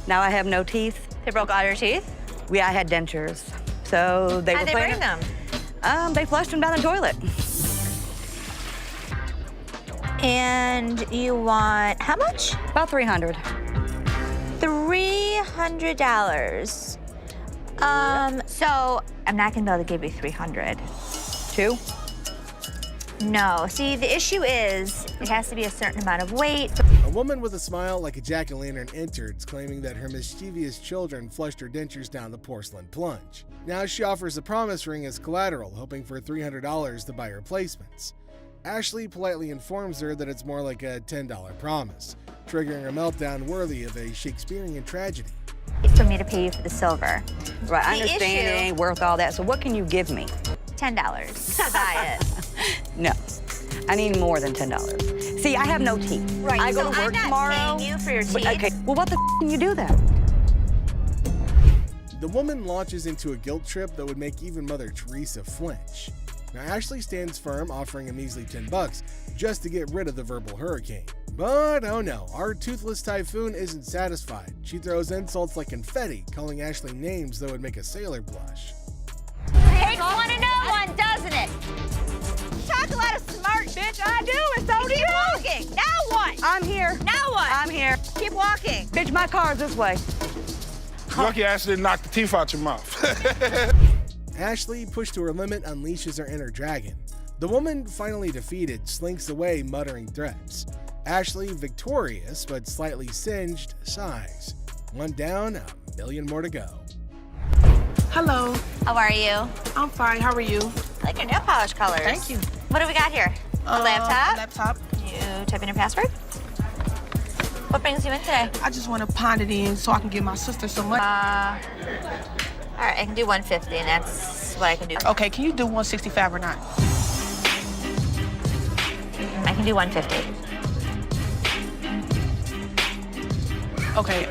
Now I have no teeth. They broke all your teeth? Yeah, I had dentures. So they How'd were they playing. bring them? They flushed them down the toilet. And you want how much? About $300. $300. So I'm not gonna be able to give you 300. Two? No. See, the issue is it has to be a certain amount of weight. A woman with a smile like a jack-o'-lantern enters, claiming that her mischievous children flushed her dentures down the porcelain plunge. Now she offers a promise ring as collateral, hoping for $300 to buy replacements. Ashley politely informs her that it's more like a $10 promise, triggering a meltdown worthy of a Shakespearean tragedy. It's for me to pay you for the silver. Right, I understand it ain't worth all that, so what can you give me? $10 to buy it. No. I need more than $10. See, I have no teeth. Right, I go so to work I'm not tomorrow. paying you for your But, teeth. okay, well, what the can you do then? The woman launches into a guilt trip that would make even Mother Teresa flinch. Now, Ashley stands firm, offering a measly $10 just to get rid of the verbal hurricane. But oh no, our toothless typhoon isn't satisfied. She throws insults like confetti, calling Ashley names that would make a sailor blush. Takes one to know one, doesn't it? Talk a lot of smart, bitch. I do, and so do you. Keep walking. Now what? I'm here. Now what? I'm here. Keep walking. Bitch, my car's this way. Lucky Ashley didn't knock the teeth out your mouth. Ashley, pushed to her limit, unleashes her inner dragon. The woman, finally defeated, slinks away, muttering threats. Ashley, victorious but slightly singed, sighs. One down, a million more to go. Hello. How are you? I'm fine. How are you? I like your nail polish colors. Thank you. What do we got here? A laptop? Laptop. You type in your password? What brings you in today? I just want to pound it in so I can give my sister some money. All right, I can do 150, and that's what I can do. Okay, can you do 165 or not? I can do 150. Okay,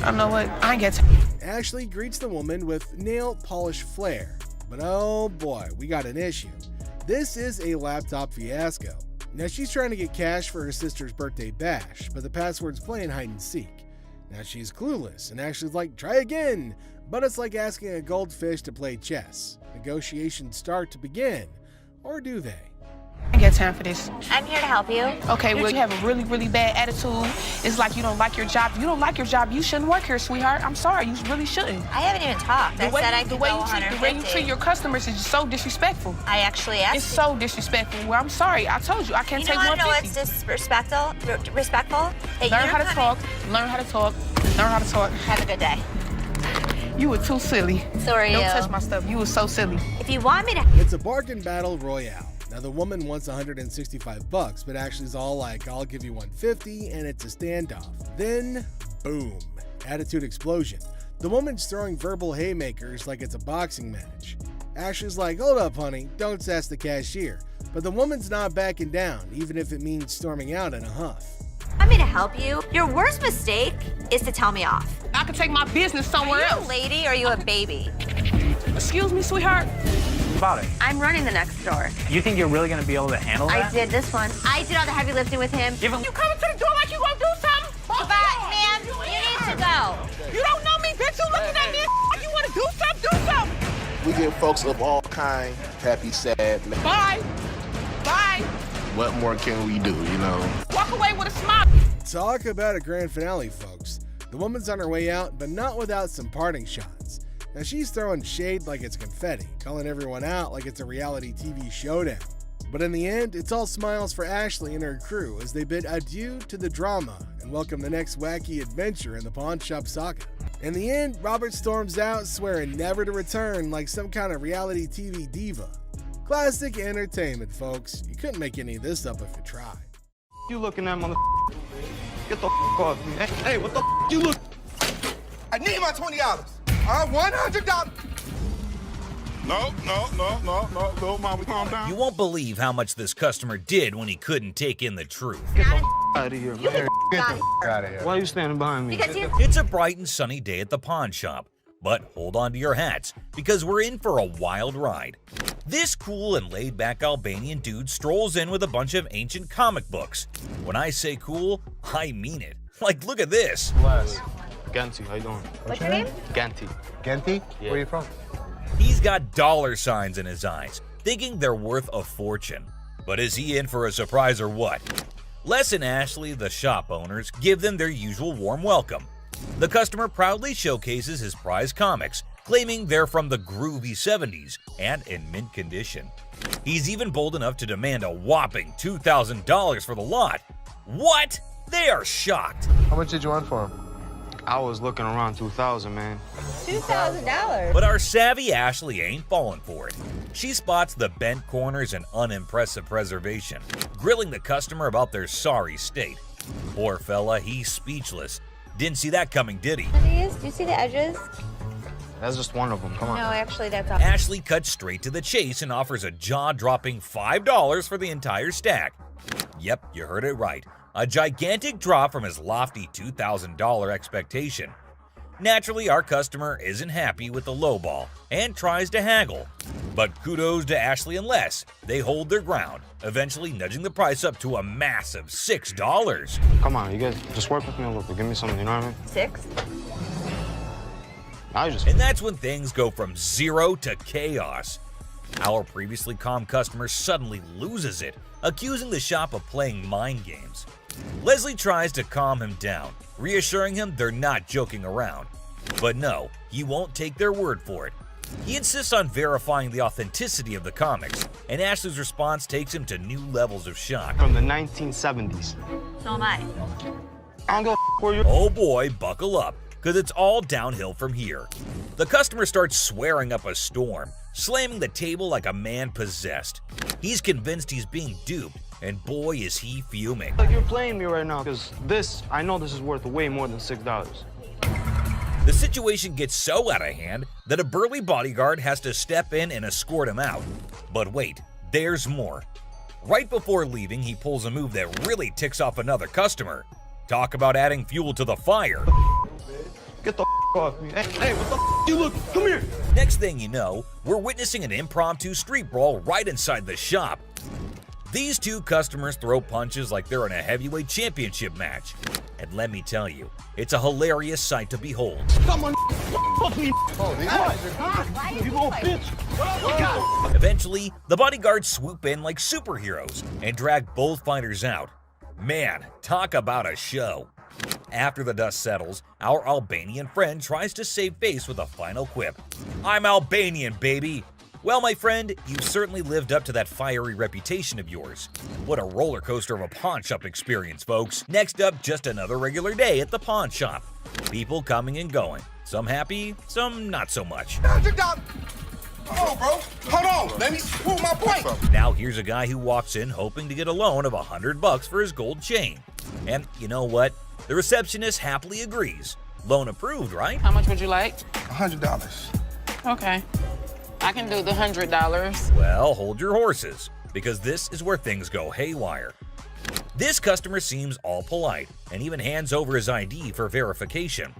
I know what, I ain't got time. Ashley greets the woman with nail polish flair. But oh boy, we got an issue. This is a laptop fiasco. Now she's trying to get cash for her sister's birthday bash, but the password's playing hide and seek. Now she's clueless, and Ashley's like, try again. But it's like asking a goldfish to play chess. Negotiations start to begin, or do they? I ain't got time for this. I'm here to help you. Okay, well, you have a really, really bad attitude. It's like you don't like your job. If you don't like your job, you shouldn't work here, sweetheart. I'm sorry, you really shouldn't. I haven't even talked. I said I could go 150. The way you treat your customers is so disrespectful. I actually asked It's so disrespectful. Well, I'm sorry. I told you, I can't take 150. You know it's disrespectful? Learn how to talk. Learn how to talk. Learn how to talk. Have a good day. You were too silly. So are you. Don't touch my stuff. You were so silly. If you want me to... It's a bargain battle royale. Now the woman wants $165, but Ashley's all like, I'll give you $150, and it's a standoff. Then, boom, attitude explosion. The woman's throwing verbal haymakers like it's a boxing match. Ashley's like, hold up, honey, don't sass the cashier. But the woman's not backing down, even if it means storming out in a huff. Want me to help you? Your worst mistake is to tell me off. I could take my business somewhere else. Are you a lady or are you a baby? Excuse me, sweetheart. About it. I'm running the next store. You think you're really gonna be able to handle that? I did this one. I did all the heavy lifting with him. Give him. You coming to the door like you gonna do something? Goodbye, ma'am. You need to go. You don't know me, bitch. You looking at me like you want to do something? Do something. We give folks of all kind, happy, sad. Bye. Bye. What more can we do, you know? Walk away with a smile. Talk about a grand finale, folks. The woman's on her way out, but not without some parting shots. Now she's throwing shade like it's confetti, calling everyone out like it's a reality TV showdown. But in the end, it's all smiles for Ashley and her crew as they bid adieu to the drama and welcome the next wacky adventure in the pawn shop saga. In the end, Robert storms out, swearing never to return like some kind of reality TV diva. Classic entertainment, folks. You couldn't make any of this up if you tried. You looking at, mother? Get the off me. Hey, what the you look? I need my $20. $100. No, little mama, calm down. You won't believe how much this customer did when he couldn't take in the truth. Get the out of here, man. Get the out of here. Why are you standing behind me? It's a bright and sunny day at the pawn shop, but hold on to your hats because we're in for a wild ride. This cool and laid-back Albanian dude strolls in with a bunch of ancient comic books. When I say cool, I mean it. Like, look at this. Les. Ganti, how you doing? What's your name? Ganti. Genti? Yeah. Where are you from? He's got dollar signs in his eyes, thinking they're worth a fortune. But is he in for a surprise or what? Les and Ashley, the shop owners, give them their usual warm welcome. The customer proudly showcases his prized comics, claiming they're from the groovy 70s and in mint condition. He's even bold enough to demand a whopping $2,000 for the lot. What? They are shocked. How much did you want for him? I was looking around 2,000, man. $2,000? But our savvy Ashley ain't falling for it. She spots the bent corners and unimpressive preservation, grilling the customer about their sorry state. Poor fella, he's speechless. Didn't see that coming, did he? Do you see the edges? That's just one of them. Come on. No, actually, that's all. Ashley cuts straight to the chase and offers a jaw-dropping $5 for the entire stack. Yep, you heard it right. A gigantic drop from his lofty $2,000 expectation. Naturally, our customer isn't happy with the lowball and tries to haggle. But kudos to Ashley and Les. They hold their ground, eventually nudging the price up to a massive $6. Come on, you guys just work with me a little bit. Give me something, you know what I mean? 6? And that's when things go from zero to chaos. Our previously calm customer suddenly loses it, accusing the shop of playing mind games. Leslie tries to calm him down, reassuring him they're not joking around. But no, he won't take their word for it. He insists on verifying the authenticity of the comics, and Ashley's response takes him to new levels of shock. From the 1970s. So am I. I don't go where you. Oh boy, buckle up, because it's all downhill from here. The customer starts swearing up a storm, slamming the table like a man possessed. He's convinced he's being duped, and boy is he fuming. Like you're playing me right now, because I know this is worth way more than $6. The situation gets so out of hand that a burly bodyguard has to step in and escort him out. But wait, there's more. Right before leaving, he pulls a move that really ticks off another customer. Talk about adding fuel to the fire. Get the off me. Hey, what the you look? Come here. Next thing you know, we're witnessing an impromptu street brawl right inside the shop. These two customers throw punches like they're in a heavyweight championship match. And let me tell you, it's a hilarious sight to behold. Someone fuck me. You little bitch. Eventually, the bodyguards swoop in like superheroes and drag both fighters out. Man, talk about a show. After the dust settles, our Albanian friend tries to save face with a final quip. I'm Albanian, baby! Well, my friend, you certainly lived up to that fiery reputation of yours. What a roller coaster of a pawn shop experience, folks. Next up, just another regular day at the pawn shop. People coming and going. Some happy, some not so much. Hold on, bro. Hold on. Let me prove my point. Now here's a guy who walks in hoping to get a loan of $100 for his gold chain. And you know what? The receptionist happily agrees. Loan approved, right? How much would you like? $100. Okay. I can do the $100. Well, hold your horses, because this is where things go haywire. This customer seems all polite and even hands over his ID for verification.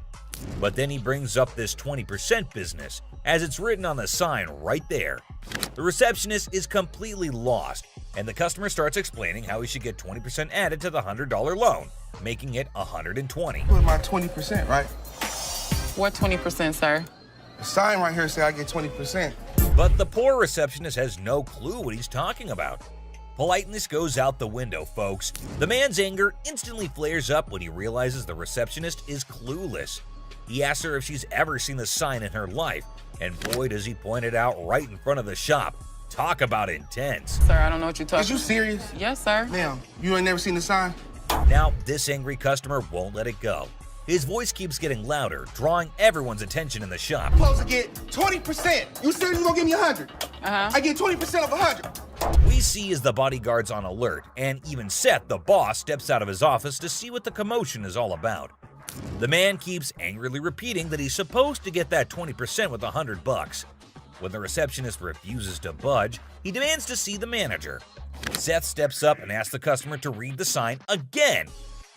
But then he brings up this 20% business, as it's written on the sign right there. The receptionist is completely lost, and the customer starts explaining how he should get 20% added to the $100 loan, making it $120. With my 20%, right? What 20%, sir? The sign right here says I get 20%. But the poor receptionist has no clue what he's talking about. Politeness goes out the window, folks. The man's anger instantly flares up when he realizes the receptionist is clueless. He asks her if she's ever seen the sign in her life, and boy does he point it out right in front of the shop. Talk about intense. Sir, I don't know what you're talking about. Is you serious? Yes, sir. Ma'am, you ain't never seen the sign? Now, this angry customer won't let it go. His voice keeps getting louder, drawing everyone's attention in the shop. I'm supposed to get 20%. You said you were gonna give me 100. I get 20% of 100. We see as the bodyguard's on alert, and even Seth, the boss, steps out of his office to see what the commotion is all about. The man keeps angrily repeating that he's supposed to get that 20% with $100. When the receptionist refuses to budge, he demands to see the manager. Seth steps up and asks the customer to read the sign again.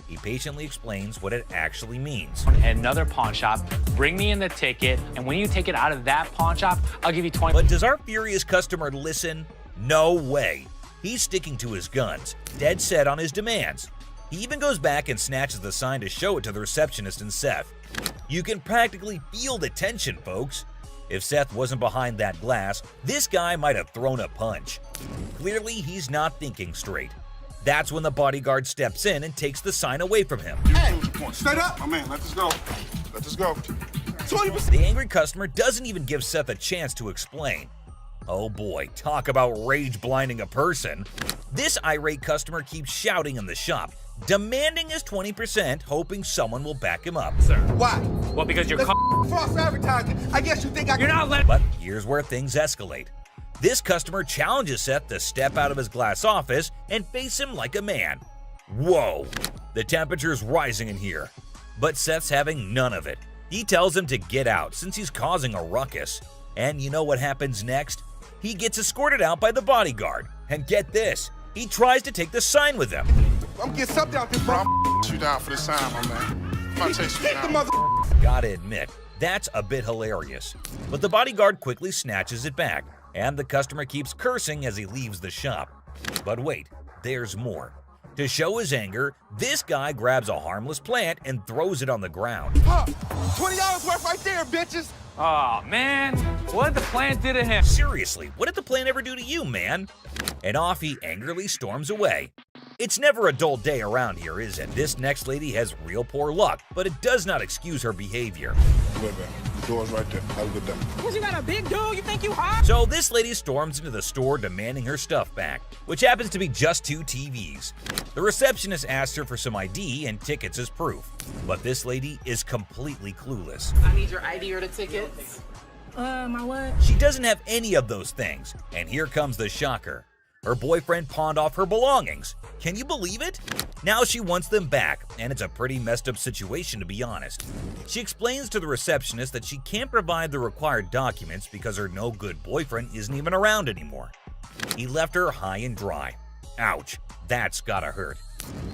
He patiently explains what it actually means. At another pawn shop, bring me in the ticket, and when you take it out of that pawn shop, I'll give you 20. But does our furious customer listen? No way. He's sticking to his guns, dead set on his demands. He even goes back and snatches the sign to show it to the receptionist and Seth. You can practically feel the tension, folks. If Seth wasn't behind that glass, this guy might have thrown a punch. Clearly, he's not thinking straight. That's when the bodyguard steps in and takes the sign away from him. Hey, straight up. My man, let us go. Let us go. 20%. The angry customer doesn't even give Seth a chance to explain. Oh boy, talk about rage blinding a person. This irate customer keeps shouting in the shop, demanding his 20%, hoping someone will back him up. Sir. Why? Well, because you're false advertising. I guess you think You're not letting. But here's where things escalate. This customer challenges Seth to step out of his glass office and face him like a man. Whoa! The temperature's rising in here. But Seth's having none of it. He tells him to get out since he's causing a ruckus. And you know what happens next? He gets escorted out by the bodyguard. And get this, he tries to take the sign with him. I'm getting something out this bro. You down for the sign, my man. I'm gonna chase you down. Gotta admit, that's a bit hilarious. But the bodyguard quickly snatches it back, and the customer keeps cursing as he leaves the shop. But wait, there's more. To show his anger, this guy grabs a harmless plant and throws it on the ground. $20 worth right there, bitches. Oh man, what did the plant do to him? Seriously, what did the plant ever do to you, man? And off he angrily storms away. It's never a dull day around here, is it? This next lady has real poor luck, but it does not excuse her behavior. Wait a minute. The door's right there. Have a good day. Because you got a big dude, you think you hot? So this lady storms into the store demanding her stuff back, which happens to be just 2 TVs. The receptionist asks her for some ID and tickets as proof, but this lady is completely clueless. I need your ID or the tickets. My what? She doesn't have any of those things, and here comes the shocker. Her boyfriend pawned off her belongings. Can you believe it? Now she wants them back, and it's a pretty messed up situation to be honest. She explains to the receptionist that she can't provide the required documents because her no-good boyfriend isn't even around anymore. He left her high and dry. Ouch, that's gotta hurt.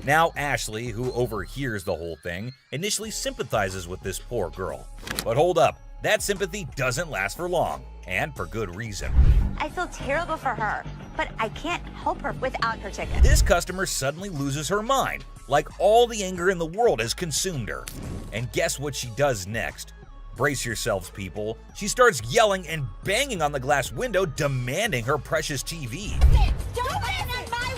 Now Ashley, who overhears the whole thing, initially sympathizes with this poor girl. But hold up, that sympathy doesn't last for long, and for good reason. I feel terrible for her, but I can't help her without her ticket. This customer suddenly loses her mind, like all the anger in the world has consumed her. And guess what she does next? Brace yourselves, people. She starts yelling and banging on the glass window, demanding her precious TV. Don't bang on my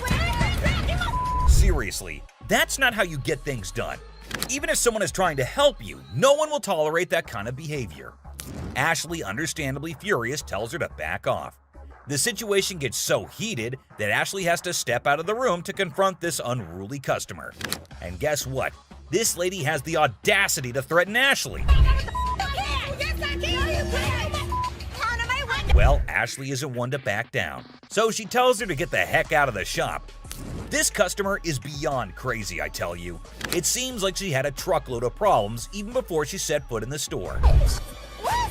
window! Seriously, that's not how you get things done. Even if someone is trying to help you, no one will tolerate that kind of behavior. Ashley, understandably furious, tells her to back off. The situation gets so heated that Ashley has to step out of the room to confront this unruly customer. And guess what? This lady has the audacity to threaten Ashley. Well, Ashley isn't one to back down, so she tells her to get the heck out of the shop. This customer is beyond crazy, I tell you. It seems like she had a truckload of problems even before she set foot in the store. What?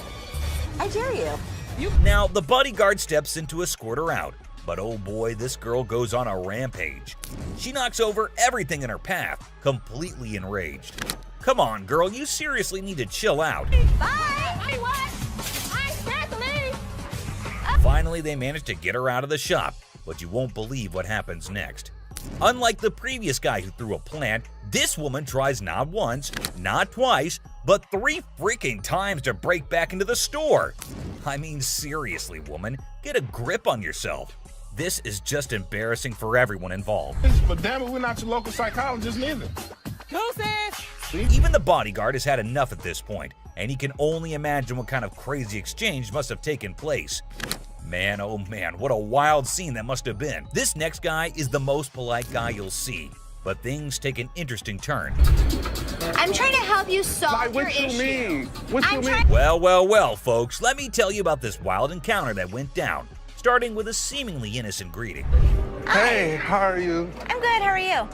I dare you. Now, the bodyguard steps in to escort her out, but oh boy, this girl goes on a rampage. She knocks over everything in her path, completely enraged. Come on, girl, you seriously need to chill out. Bye! Finally, they manage to get her out of the shop, but you won't believe what happens next. Unlike the previous guy who threw a plant, this woman tries not once, not twice, but 3 freaking times to break back into the store. I mean, seriously, woman, get a grip on yourself. This is just embarrassing for everyone involved. But damn it, we're not your local psychologist neither. Even the bodyguard has had enough at this point, and he can only imagine what kind of crazy exchange must have taken place. Man, oh man, what a wild scene that must have been. This next guy is the most polite guy you'll see, but things take an interesting turn. I'm trying to help you solve your issue. Well, folks, let me tell you about this wild encounter that went down, starting with a seemingly innocent greeting. Hey, how are you? I'm good, how are you?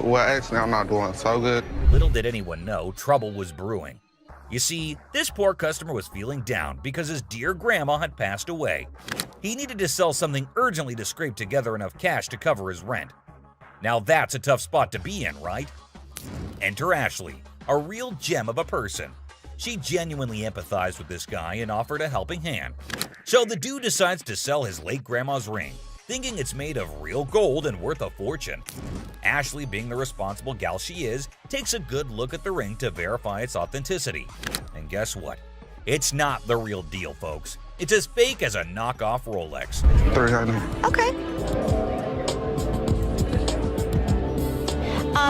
Well, actually, I'm not doing so good. Little did anyone know, trouble was brewing. You see, this poor customer was feeling down because his dear grandma had passed away. He needed to sell something urgently to scrape together enough cash to cover his rent. Now that's a tough spot to be in, right? Enter Ashley, a real gem of a person. She genuinely empathized with this guy and offered a helping hand. So the dude decides to sell his late grandma's ring, thinking it's made of real gold and worth a fortune. Ashley, being the responsible gal she is, takes a good look at the ring to verify its authenticity. And guess what? It's not the real deal, folks. It's as fake as a knockoff Rolex. 300. Okay.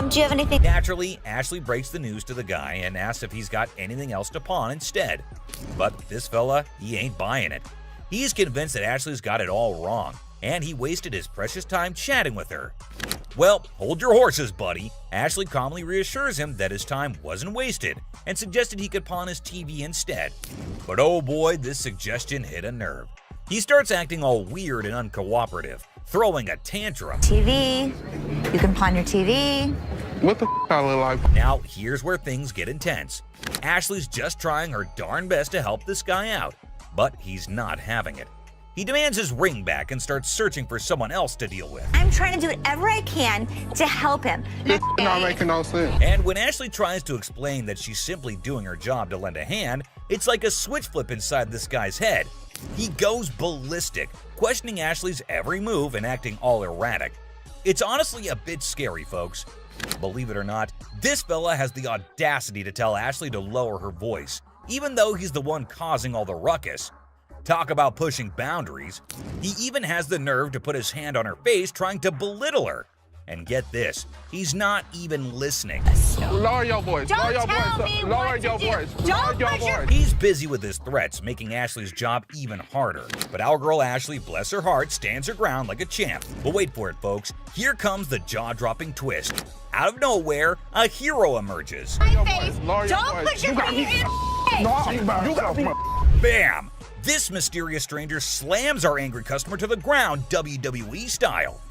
Do you have anything? Naturally, Ashley breaks the news to the guy and asks if he's got anything else to pawn instead. But this fella, he ain't buying it. He's convinced that Ashley's got it all wrong, and he wasted his precious time chatting with her. Well, hold your horses, buddy. Ashley calmly reassures him that his time wasn't wasted and suggested he could pawn his TV instead. But oh boy, this suggestion hit a nerve. He starts acting all weird and uncooperative, throwing a tantrum. TV, you can pawn your TV. What the I look like? Now, here's where things get intense. Ashley's just trying her darn best to help this guy out, but he's not having it. He demands his ring back and starts searching for someone else to deal with. I'm trying to do whatever I can to help him. This not making no sense. And when Ashley tries to explain that she's simply doing her job to lend a hand, it's like a switch flip inside this guy's head. He goes ballistic, questioning Ashley's every move and acting all erratic. It's honestly a bit scary, folks. Believe it or not, this fella has the audacity to tell Ashley to lower her voice, even though he's the one causing all the ruckus. Talk about pushing boundaries. He even has the nerve to put his hand on her face trying to belittle her. And get this, he's not even listening. Lower your voice. Lower your voice. Lower your voice. Lower your voice. He's busy with his threats, making Ashley's job even harder. But our girl Ashley, bless her heart, stands her ground like a champ. But wait for it, folks. Here comes the jaw-dropping twist. Out of nowhere, a hero emerges. My face. Don't put your finger in You got me. Bam! This mysterious stranger slams our angry customer to the ground, WWE style.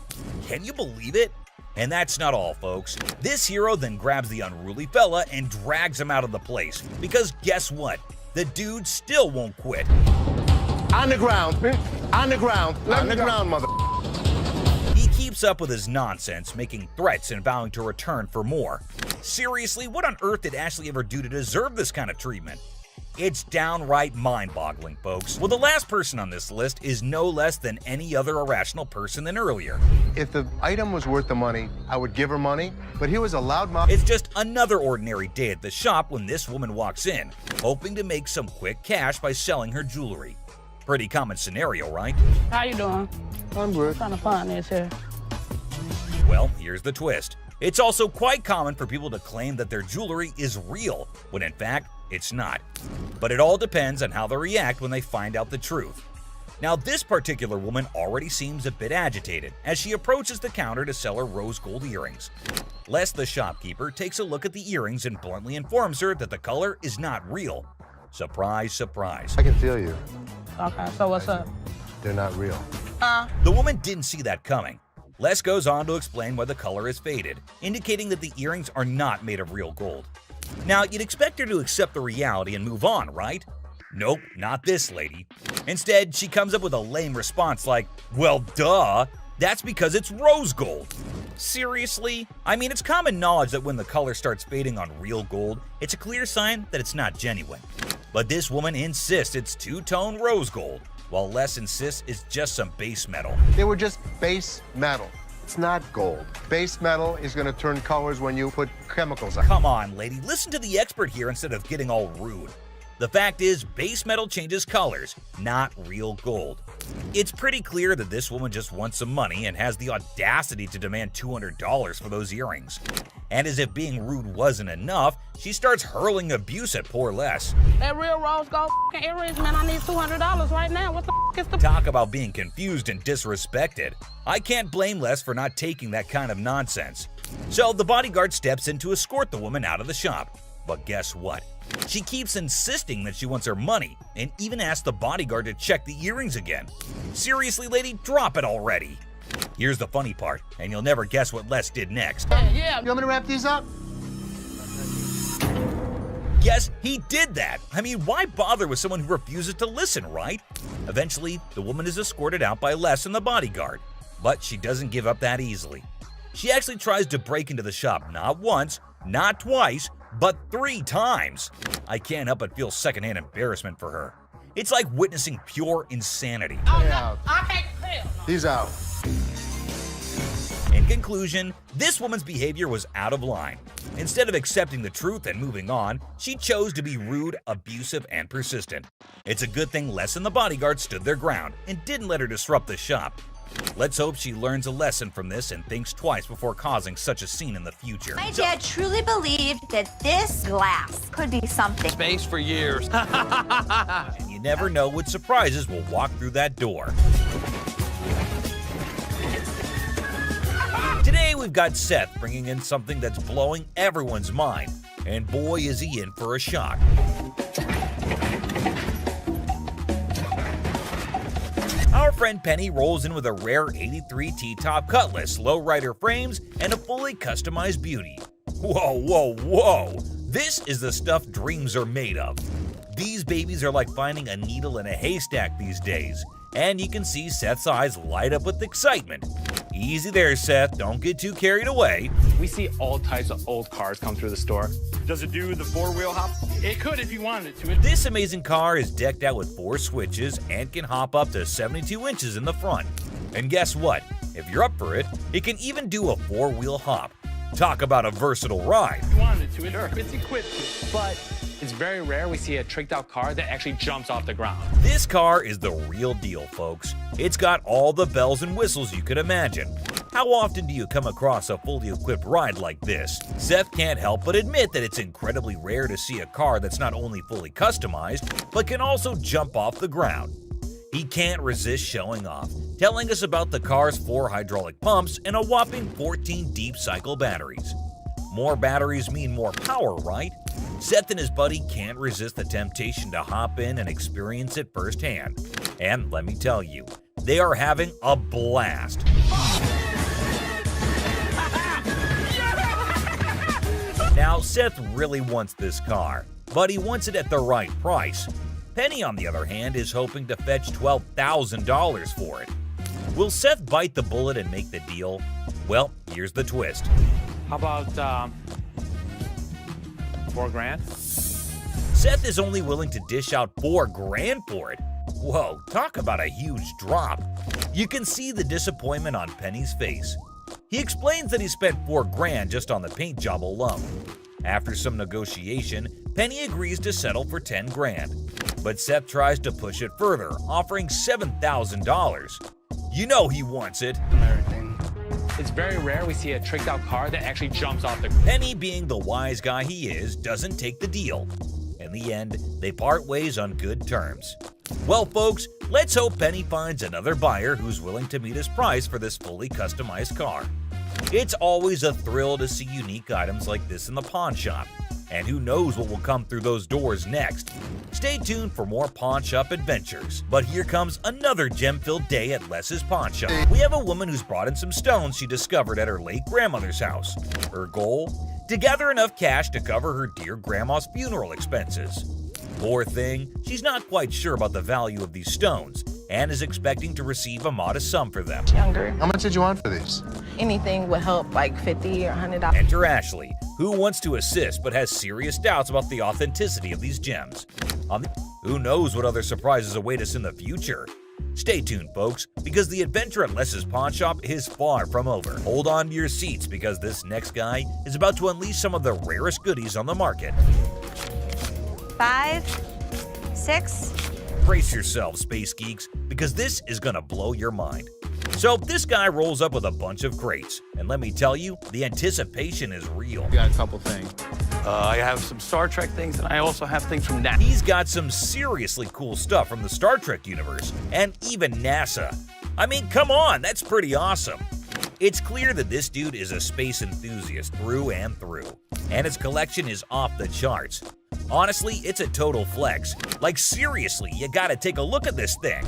Can you believe it? And that's not all, folks. This hero then grabs the unruly fella and drags him out of the place. Because guess what? The dude still won't quit. On the ground. On the ground. On the ground, mother. He keeps up with his nonsense, making threats and vowing to return for more. Seriously, what on earth did Ashley ever do to deserve this kind of treatment? It's downright mind-boggling, folks. Well, the last person on this list is no less than any other irrational person than earlier. If the item was worth the money, I would give her money, but he was a loudmouth. It's just another ordinary day at the shop when this woman walks in, hoping to make some quick cash by selling her jewelry. Pretty common scenario, right? How you doing? I'm good. Trying to find this here. Well, here's the twist. It's also quite common for people to claim that their jewelry is real, when in fact, it's not. But it all depends on how they react when they find out the truth. Now, this particular woman already seems a bit agitated as she approaches the counter to sell her rose gold earrings. Les, the shopkeeper, takes a look at the earrings and bluntly informs her that the color is not real. Surprise, surprise. I can feel you. Okay, so what's up? They're not real. The woman didn't see that coming. Les goes on to explain why the color is faded, indicating that the earrings are not made of real gold. Now, you'd expect her to accept the reality and move on, right? Nope, not this lady. Instead, she comes up with a lame response like, well, duh, that's because it's rose gold. Seriously? I mean, it's common knowledge that when the color starts fading on real gold, it's a clear sign that it's not genuine. But this woman insists it's two-tone rose gold, while Les insists it's just some base metal. They were just base metal. It's not gold. Base metal is going to turn colors when you put chemicals on. Come on, lady, listen to the expert here instead of getting all rude. The fact is, base metal changes colors, not real gold. It's pretty clear that this woman just wants some money and has the audacity to demand $200 for those earrings. And as if being rude wasn't enough, she starts hurling abuse at poor Les. That real rose gold earrings, man, I need $200 right now. What the is the... Talk about being confused and disrespected. I can't blame Les for not taking that kind of nonsense. So the bodyguard steps in to escort the woman out of the shop. But guess what? She keeps insisting that she wants her money and even asks the bodyguard to check the earrings again. Seriously, lady, drop it already. Here's the funny part, and you'll never guess what Les did next. Yeah. You want me to wrap these up? Yes, he did that. I mean, why bother with someone who refuses to listen, right? Eventually, the woman is escorted out by Les and the bodyguard. But she doesn't give up that easily. She actually tries to break into the shop not once, not twice, but 3 times. I can't help but feel secondhand embarrassment for her. It's like witnessing pure insanity. Oh, no. I can't feel. He's out. In conclusion, this woman's behavior was out of line. Instead of accepting the truth and moving on, she chose to be rude, abusive, and persistent. It's a good thing Les and the bodyguard stood their ground and didn't let her disrupt the shop. Let's hope she learns a lesson from this and thinks twice before causing such a scene in the future. My dad truly believed that this glass could be something. Space for years. And you never know what surprises will walk through that door. Today we've got Seth bringing in something that's blowing everyone's mind, and boy is he in for a shock. Our friend Penny rolls in with a rare 83 T-top cutlass, lowrider frames, and a fully customized beauty. Whoa, whoa, whoa! This is the stuff dreams are made of. These babies are like finding a needle in a haystack these days, and you can see Seth's eyes light up with excitement. Easy there, Seth, don't get too carried away. We see all types of old cars come through the store. Does it do the four-wheel hop? It could if you wanted it to. This amazing car is decked out with 4 switches and can hop up to 72 inches in the front. And guess what? If you're up for it, it can even do a 4-wheel hop. Talk about a versatile ride. If you wanted to, it's equipped to. But it's very rare we see a tricked out car that actually jumps off the ground. This car is the real deal, folks. It's got all the bells and whistles you could imagine. How often do you come across a fully equipped ride like this? Seth can't help but admit that it's incredibly rare to see a car that's not only fully customized, but can also jump off the ground. He can't resist showing off, telling us about the car's 4 hydraulic pumps and a whopping 14 deep cycle batteries. More batteries mean more power, right? Seth and his buddy can't resist the temptation to hop in and experience it firsthand. And let me tell you, they are having a blast. Now, Seth really wants this car, but he wants it at the right price. Penny, on the other hand, is hoping to fetch $12,000 for it. Will Seth bite the bullet and make the deal? Well, here's the twist. How about $4,000? Seth is only willing to dish out $4,000 for it. Whoa, talk about a huge drop. You can see the disappointment on Penny's face. He explains that he spent $4,000 just on the paint job alone. After some negotiation, Penny agrees to settle for $10,000. But Seth tries to push it further, offering $7,000. You know he wants it. It's very rare we see a tricked out car that actually jumps off the ground. Penny, being the wise guy he is, doesn't take the deal. In the end, they part ways on good terms. Well, folks, let's hope Penny finds another buyer who's willing to meet his price for this fully customized car. It's always a thrill to see unique items like this in the pawn shop. And who knows what will come through those doors next. Stay tuned for more pawn shop adventures. But here comes another gem-filled day at Les's pawn shop. We have a woman who's brought in some stones she discovered at her late grandmother's house. Her goal? To gather enough cash to cover her dear grandma's funeral expenses. Poor thing, she's not quite sure about the value of these stones and is expecting to receive a modest sum for them. Younger. How much did you want for these? Anything would help, like $50 or $100. Enter Ashley, who wants to assist but has serious doubts about the authenticity of these gems. Who knows what other surprises await us in the future? Stay tuned, folks, because the adventure at Les's pawn shop is far from over. Hold on to your seats because this next guy is about to unleash some of the rarest goodies on the market. 5, 6. Brace yourselves, space geeks, because this is gonna blow your mind. So this guy rolls up with a bunch of crates, and let me tell you, the anticipation is real. We got a couple things. I have some Star Trek things, and I also have things from NASA. He's got some seriously cool stuff from the Star Trek universe, and even NASA. I mean, come on, that's pretty awesome. It's clear that this dude is a space enthusiast through and through, and his collection is off the charts. Honestly, it's a total flex. Like seriously, you gotta take a look at this thing.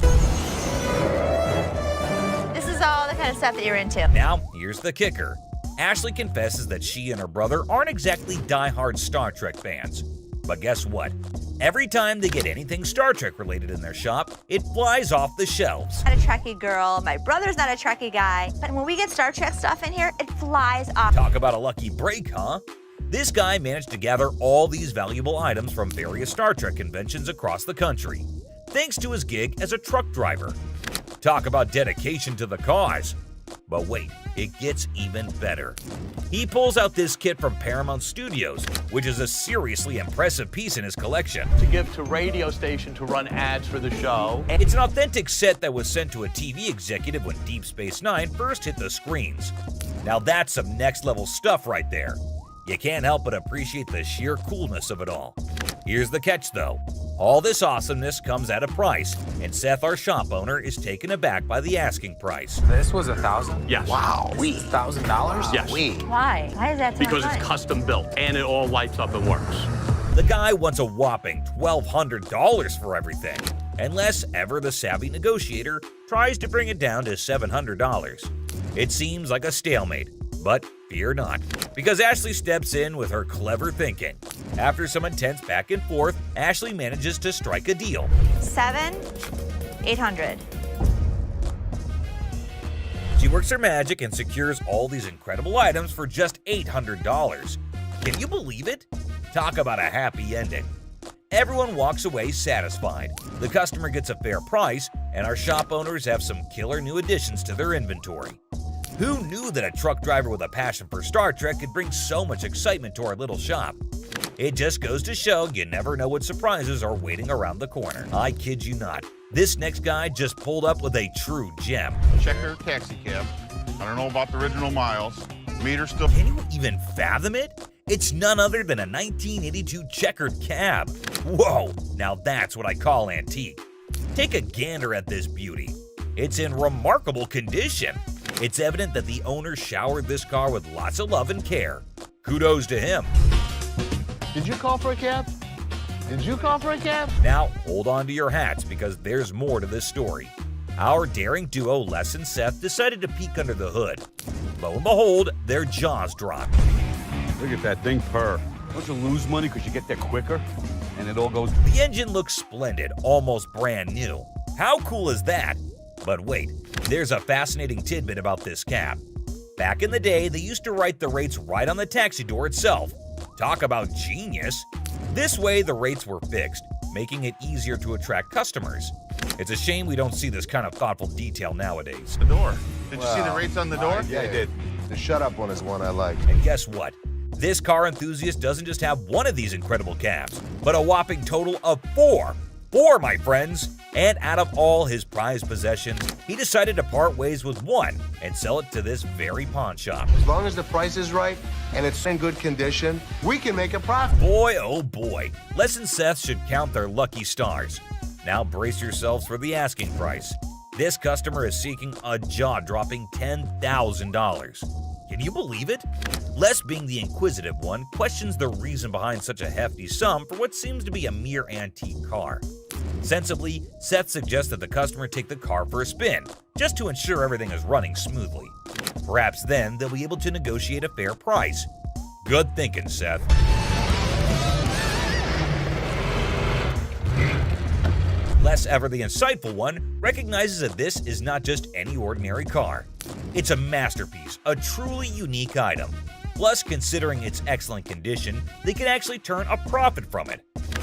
This is all the kind of stuff that you're into. Now, here's the kicker. Ashley confesses that she and her brother aren't exactly die-hard Star Trek fans. But guess what? Every time they get anything Star Trek related in their shop, it flies off the shelves. I'm not a Trekkie girl, my brother's not a Trekkie guy, but when we get Star Trek stuff in here, it flies off. Talk about a lucky break, huh? This guy managed to gather all these valuable items from various Star Trek conventions across the country, thanks to his gig as a truck driver. Talk about dedication to the cause. But wait, it gets even better. He pulls out this kit from Paramount Studios, which is a seriously impressive piece in his collection. To give to radio station to run ads for the show. And it's an authentic set that was sent to a TV executive when Deep Space Nine first hit the screens. Now that's some next level stuff right there. You can't help but appreciate the sheer coolness of it all. Here's the catch though. All this awesomeness comes at a price, and Seth, our shop owner, is taken aback by the asking price. This was $1,000? Yes. Wow. $1,000? Yes. Why? Why is that so Because much it's custom built and it all lights up and works. The guy wants a whopping $1,200 for everything, unless ever the savvy negotiator tries to bring it down to $700. It seems like a stalemate, but Fear not, because Ashley steps in with her clever thinking. After some intense back and forth, Ashley manages to strike a deal. 7,800. She works her magic and secures all these incredible items for just $800. Can you believe it? Talk about a happy ending. Everyone walks away satisfied. The customer gets a fair price, and our shop owners have some killer new additions to their inventory. Who knew that a truck driver with a passion for Star Trek could bring so much excitement to our little shop? It just goes to show you never know what surprises are waiting around the corner. I kid you not. This next guy just pulled up with a true gem. Checker taxi cab. I don't know about the original miles. Meter still. Can you even fathom it? It's none other than a 1982 checkered cab. Whoa, now that's what I call antique. Take a gander at this beauty. It's in remarkable condition. It's evident that the owner showered this car with lots of love and care. Kudos to him. Did you call for a cab? Did you call for a cab? Now, hold on to your hats because there's more to this story. Our daring duo, Les and Seth, decided to peek under the hood. Lo and behold, their jaws dropped. Look at that thing purr. Don't you lose money because you get there quicker? And it all goes... The engine looks splendid, almost brand new. How cool is that? But wait, there's a fascinating tidbit about this cab. Back in the day, they used to write the rates right on the taxi door itself. Talk about genius. This way, the rates were fixed, making it easier to attract customers. It's a shame we don't see this kind of thoughtful detail nowadays. The door. Did you see the rates on the door? Yeah, I did. The shut up one is one I like. And guess what? This car enthusiast doesn't just have one of these incredible cabs, but a whopping total of 4. 4, my friends! And out of all his prized possessions, he decided to part ways with one and sell it to this very pawn shop. As long as the price is right and it's in good condition, we can make a profit. Boy, oh boy, Les and Seth should count their lucky stars. Now brace yourselves for the asking price. This customer is seeking a jaw-dropping $10,000. Can you believe it? Les, being the inquisitive one, questions the reason behind such a hefty sum for what seems to be a mere antique car. Sensibly, Seth suggests that the customer take the car for a spin, just to ensure everything is running smoothly. Perhaps then they'll be able to negotiate a fair price. Good thinking, Seth. Les, ever the insightful one, recognizes that this is not just any ordinary car. It's a masterpiece, a truly unique item. Plus, considering its excellent condition, they can actually turn a profit from it.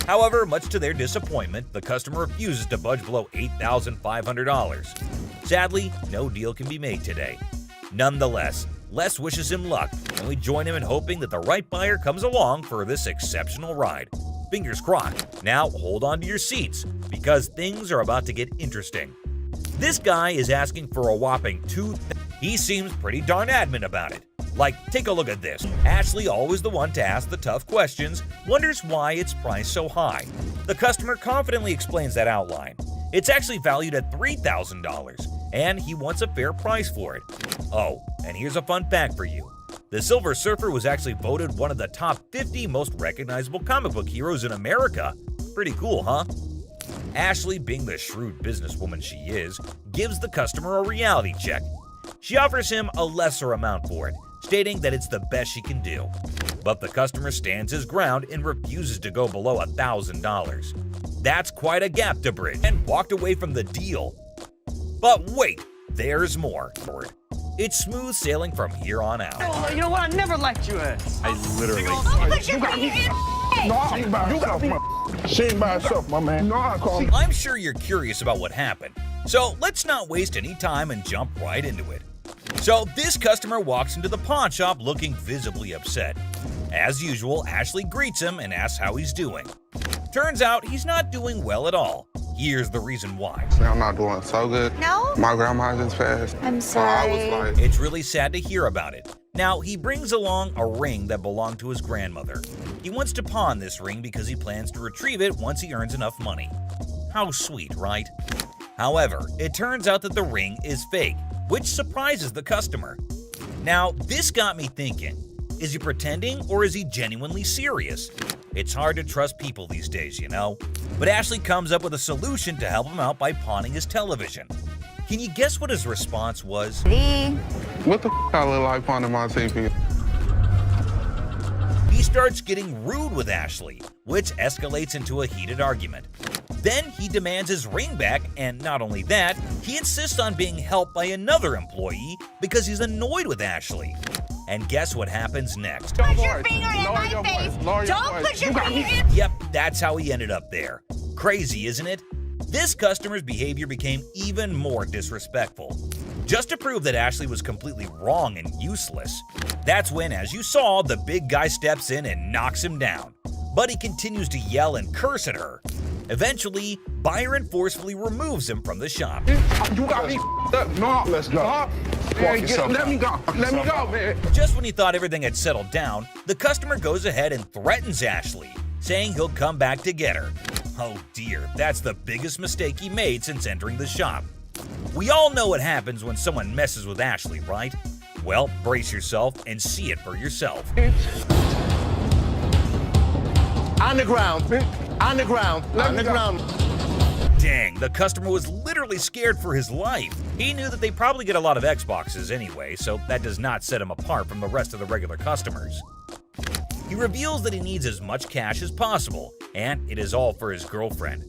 However, much to their disappointment, the customer refuses to budge below $8,500. Sadly, no deal can be made today. Nonetheless, Les wishes him luck, and we join him in hoping that the right buyer comes along for this exceptional ride. Fingers crossed. Now hold on to your seats, because things are about to get interesting. This guy is asking for a whopping He seems pretty darn adamant about it. Like, take a look at this. Ashley, always the one to ask the tough questions, wonders why it's priced so high. The customer confidently explains that outline. It's actually valued at $3,000, and he wants a fair price for it. Oh, and here's a fun fact for you. The Silver Surfer was actually voted one of the top 50 most recognizable comic book heroes in America. Pretty cool, huh? Ashley, being the shrewd businesswoman she is, gives the customer a reality check. She offers him a lesser amount for it, stating that it's the best she can do. But the customer stands his ground and refuses to go below $1,000. That's quite a gap to bridge, and walked away from the deal. But wait, there's more. It's smooth sailing from here on out. Oh, you know what? I never liked you as. I literally... You got me. No, she by herself. She ain't by herself, my man. No, I call me. I'm sure you're curious about what happened, so let's not waste any time and jump right into it. So this customer walks into the pawn shop looking visibly upset. As usual, Ashley greets him and asks how he's doing. Turns out he's not doing well at all. Here's the reason why. I'm not doing so good. No? My grandma just passed. I'm sorry. I was like... It's really sad to hear about it. Now, he brings along a ring that belonged to his grandmother. He wants to pawn this ring because he plans to retrieve it once he earns enough money. How sweet, right? However, it turns out that the ring is fake, which surprises the customer. Now, this got me thinking. Is he pretending or is he genuinely serious? It's hard to trust people these days, you know? But Ashley comes up with a solution to help him out by pawning his television. Can you guess what his response was? What the f*** I look like pawning my TV? starts getting rude with Ashley, which escalates into a heated argument. Then he demands his ring back, and not only that, he insists on being helped by another employee because he's annoyed with Ashley. And guess what happens next? Put your finger in my face. Don't put your finger in. Yep, that's how he ended up there. Crazy, isn't it? This customer's behavior became even more disrespectful. Just to prove that Ashley was completely wrong and useless, that's when, as you saw, the big guy steps in and knocks him down. But he continues to yell and curse at her. Eventually, Byron forcefully removes him from the shop. You got me up. No, let's go. Man, let me go. Let me go, man. Just when he thought everything had settled down, the customer goes ahead and threatens Ashley, saying he'll come back to get her. Oh dear, that's the biggest mistake he made since entering the shop. We all know what happens when someone messes with Ashley, right? Well, brace yourself and see it for yourself. On the ground. On the ground. On the ground. Dang, the customer was literally scared for his life. He knew that they probably get a lot of Xboxes anyway, so that does not set him apart from the rest of the regular customers. He reveals that he needs as much cash as possible, and it is all for his girlfriend.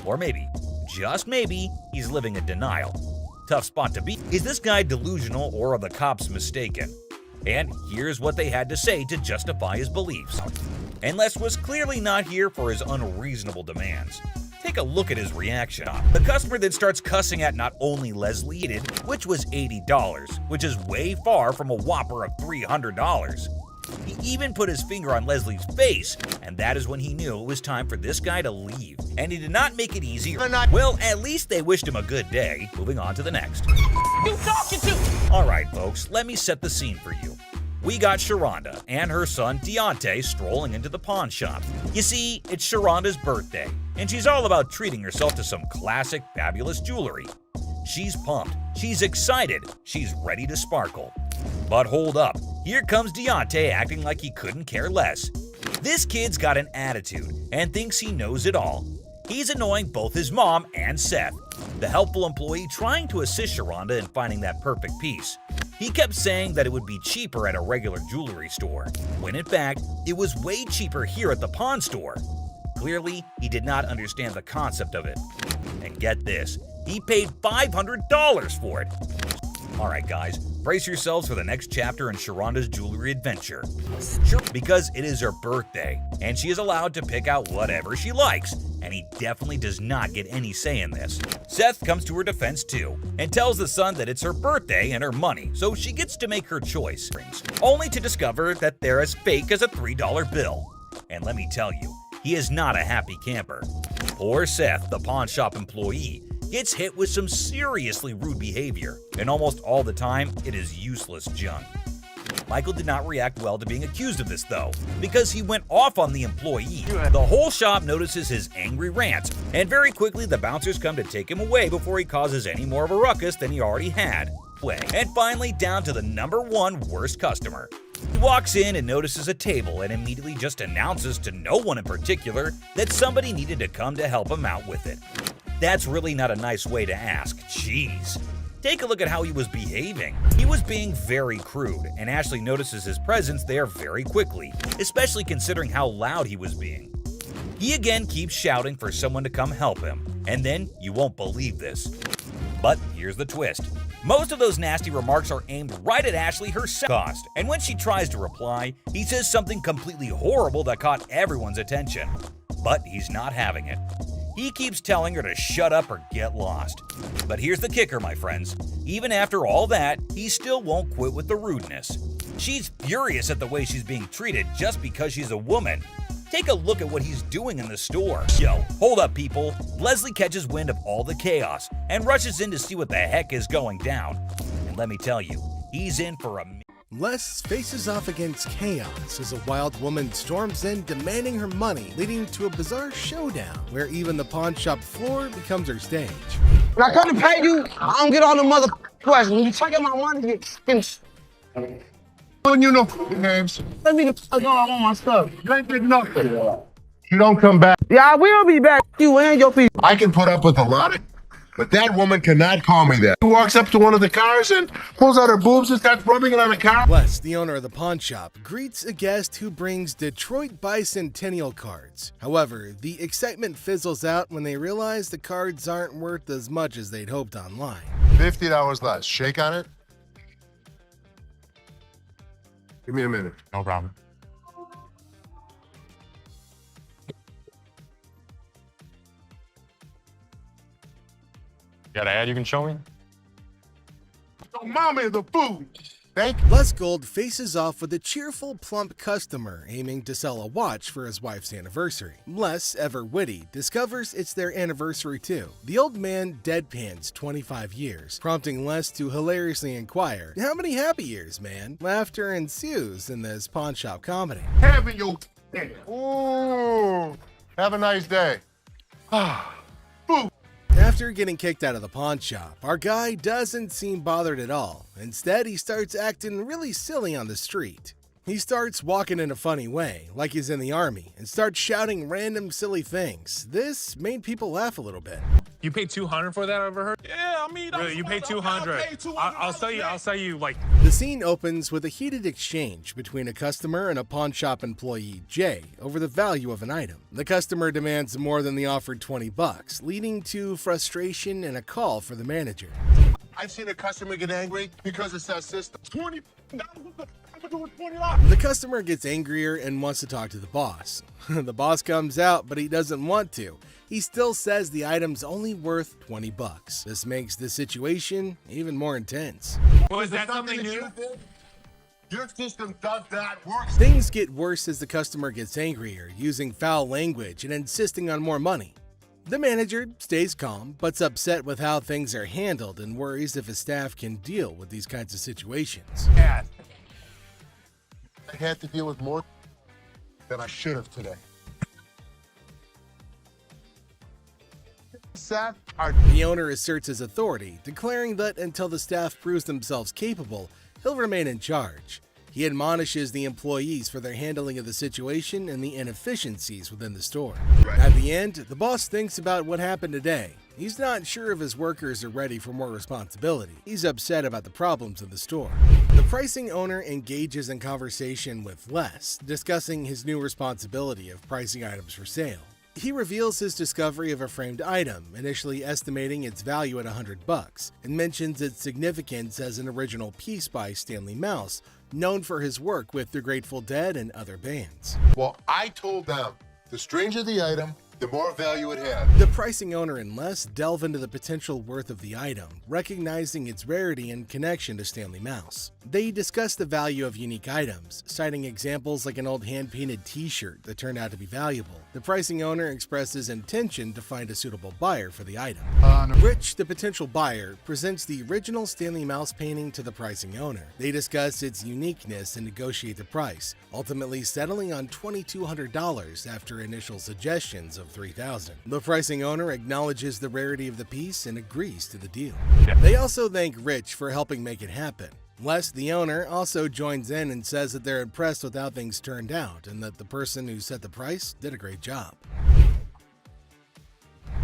Or maybe, just maybe, he's living in denial. Tough spot to be. Is this guy delusional or are the cops mistaken? And here's what they had to say to justify his beliefs. And Les was clearly not here for his unreasonable demands. Take a look at his reaction. The customer then starts cussing at not only Leslie, which was $80, which is way far from a whopper of $300. He even put his finger on Leslie's face, and that is when he knew it was time for this guy to leave. And he did not make it easier. Well, at least they wished him a good day. Moving on to the next. You talking to? Alright folks, let me set the scene for you. We got Sharonda and her son Deontay strolling into the pawn shop. You see, it's Sharonda's birthday, and she's all about treating herself to some classic, fabulous jewelry. She's pumped, she's excited, she's ready to sparkle. But hold up, here comes Deontay acting like he couldn't care less. This kid's got an attitude and thinks he knows it all. He's annoying both his mom and Seth, the helpful employee trying to assist Sharonda in finding that perfect piece. He kept saying that it would be cheaper at a regular jewelry store, when in fact, it was way cheaper here at the pawn store. Clearly, he did not understand the concept of it. And get this, he paid $500 for it. Alright guys, brace yourselves for the next chapter in Sharonda's jewelry adventure. Sure, because it is her birthday, and she is allowed to pick out whatever she likes, and he definitely does not get any say in this. Seth comes to her defense too, and tells the son that it's her birthday and her money, so she gets to make her choice, only to discover that they're as fake as a $3 bill. And let me tell you, he is not a happy camper. Poor Seth, the pawn shop employee, gets hit with some seriously rude behavior, and almost all the time, it is useless junk. Michael did not react well to being accused of this though, because he went off on the employee. The whole shop notices his angry rants, and very quickly the bouncers come to take him away before he causes any more of a ruckus than he already had. And finally down to the #1 worst customer. He walks in and notices a table and immediately just announces to no one in particular that somebody needed to come to help him out with it. That's really not a nice way to ask, jeez. Take a look at how he was behaving. He was being very crude, and Ashley notices his presence there very quickly, especially considering how loud he was being. He again keeps shouting for someone to come help him, and then you won't believe this. But here's the twist. Most of those nasty remarks are aimed right at Ashley herself, and when she tries to reply, he says something completely horrible that caught everyone's attention. But he's not having it. He keeps telling her to shut up or get lost. But here's the kicker, my friends. Even after all that, he still won't quit with the rudeness. She's furious at the way she's being treated just because she's a woman. Take a look at what he's doing in the store. Yo, hold up people. Leslie catches wind of all the chaos and rushes in to see what the heck is going down. And let me tell you, he's in for a... Les faces off against chaos as a wild woman storms in demanding her money, leading to a bizarre showdown where even the pawn shop floor becomes her stage. When I come to pay you, I don't get all the mother questions. When you take my money, You know names. let me go on my stuff. You ain't get nothing. You don't come back. Yeah, I will be back. You and your people. I can put up with a lot of But that woman cannot call me that. She walks up to one of the cars and pulls out her boobs and starts rubbing it on the car. Les, the owner of the pawn shop, greets a guest who brings Detroit Bicentennial cards. However, the excitement fizzles out when they realize the cards aren't worth as much as they'd hoped online. $50 less. Shake on it. Give me a minute. No problem. Got an ad you can show me? Oh, mommy, the food. Les Gold faces off with a cheerful, plump customer aiming to sell a watch for his wife's anniversary. Les, ever witty, discovers it's their anniversary too. The old man deadpans 25 years, prompting Les to hilariously inquire, "How many happy years, man?" Laughter ensues in this pawn shop comedy. Having your day. Ooh. Have a nice day. Food. After getting kicked out of the pawn shop, our guy doesn't seem bothered at all. Instead, he starts acting really silly on the street. He starts walking in a funny way, like he's in the army, and starts shouting random silly things. This made people laugh a little bit. You paid $200 for that, I overheard? Yeah, I mean, Really, you paid $200. I'll sell you like. The scene opens with a heated exchange between a customer and a pawn shop employee, Jay, over the value of an item. The customer demands more than the offered $20, leading to frustration and a call for the manager. I've seen a customer get angry because it's that system. $20. The customer gets angrier and wants to talk to the boss. The boss comes out, but he doesn't want to. He still says the item's only worth $20. This makes the situation even more intense. Well, is that something new? Your system does that. Works. Things get worse as the customer gets angrier, using foul language and insisting on more money. The manager stays calm, but's upset with how things are handled and worries if his staff can deal with these kinds of situations. I had to deal with more than I should have today. Seth, the owner asserts his authority, declaring that until the staff proves themselves capable, he'll remain in charge. He admonishes the employees for their handling of the situation and the inefficiencies within the store. At the end, the boss thinks about what happened today. He's not sure if his workers are ready for more responsibility. He's upset about the problems in the store. The pricing owner engages in conversation with Les, discussing his new responsibility of pricing items for sale. He reveals his discovery of a framed item, initially estimating its value at $100, and mentions its significance as an original piece by Stanley Mouse, known for his work with the Grateful Dead and other bands. Well, I told them, the stranger the item, the more value it had. The pricing owner and Les delve into the potential worth of the item, recognizing its rarity and connection to Stanley Mouse. They discuss the value of unique items, citing examples like an old hand-painted t-shirt that turned out to be valuable. The pricing owner expresses intention to find a suitable buyer for the item. Rich, the potential buyer, presents the original Stanley Mouse painting to the pricing owner. They discuss its uniqueness and negotiate the price, ultimately settling on $2,200 after initial suggestions of $3,000. The pricing owner acknowledges the rarity of the piece and agrees to the deal. They also thank Rich for helping make it happen. Les, the owner, also joins in and says that they're impressed with how things turned out and that the person who set the price did a great job.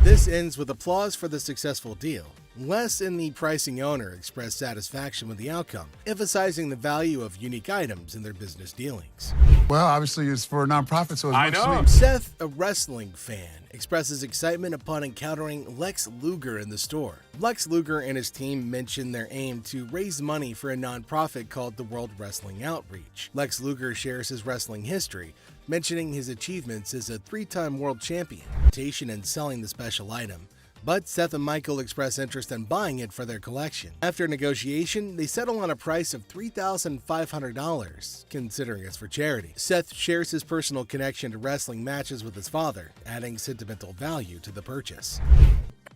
This ends with applause for the successful deal. Les and the pricing owner express satisfaction with the outcome, emphasizing the value of unique items in their business dealings. Well, obviously it's for a nonprofit, so it's much sweet. Seth, a wrestling fan, expresses excitement upon encountering Lex Luger in the store. Lex Luger and his team mention their aim to raise money for a nonprofit called the World Wrestling Outreach. Lex Luger shares his wrestling history, mentioning his achievements as a 3-time world champion, and selling the special item. But Seth and Michael express interest in buying it for their collection. After negotiation, they settle on a price of $3,500, considering it's for charity. Seth shares his personal connection to wrestling matches with his father, adding sentimental value to the purchase.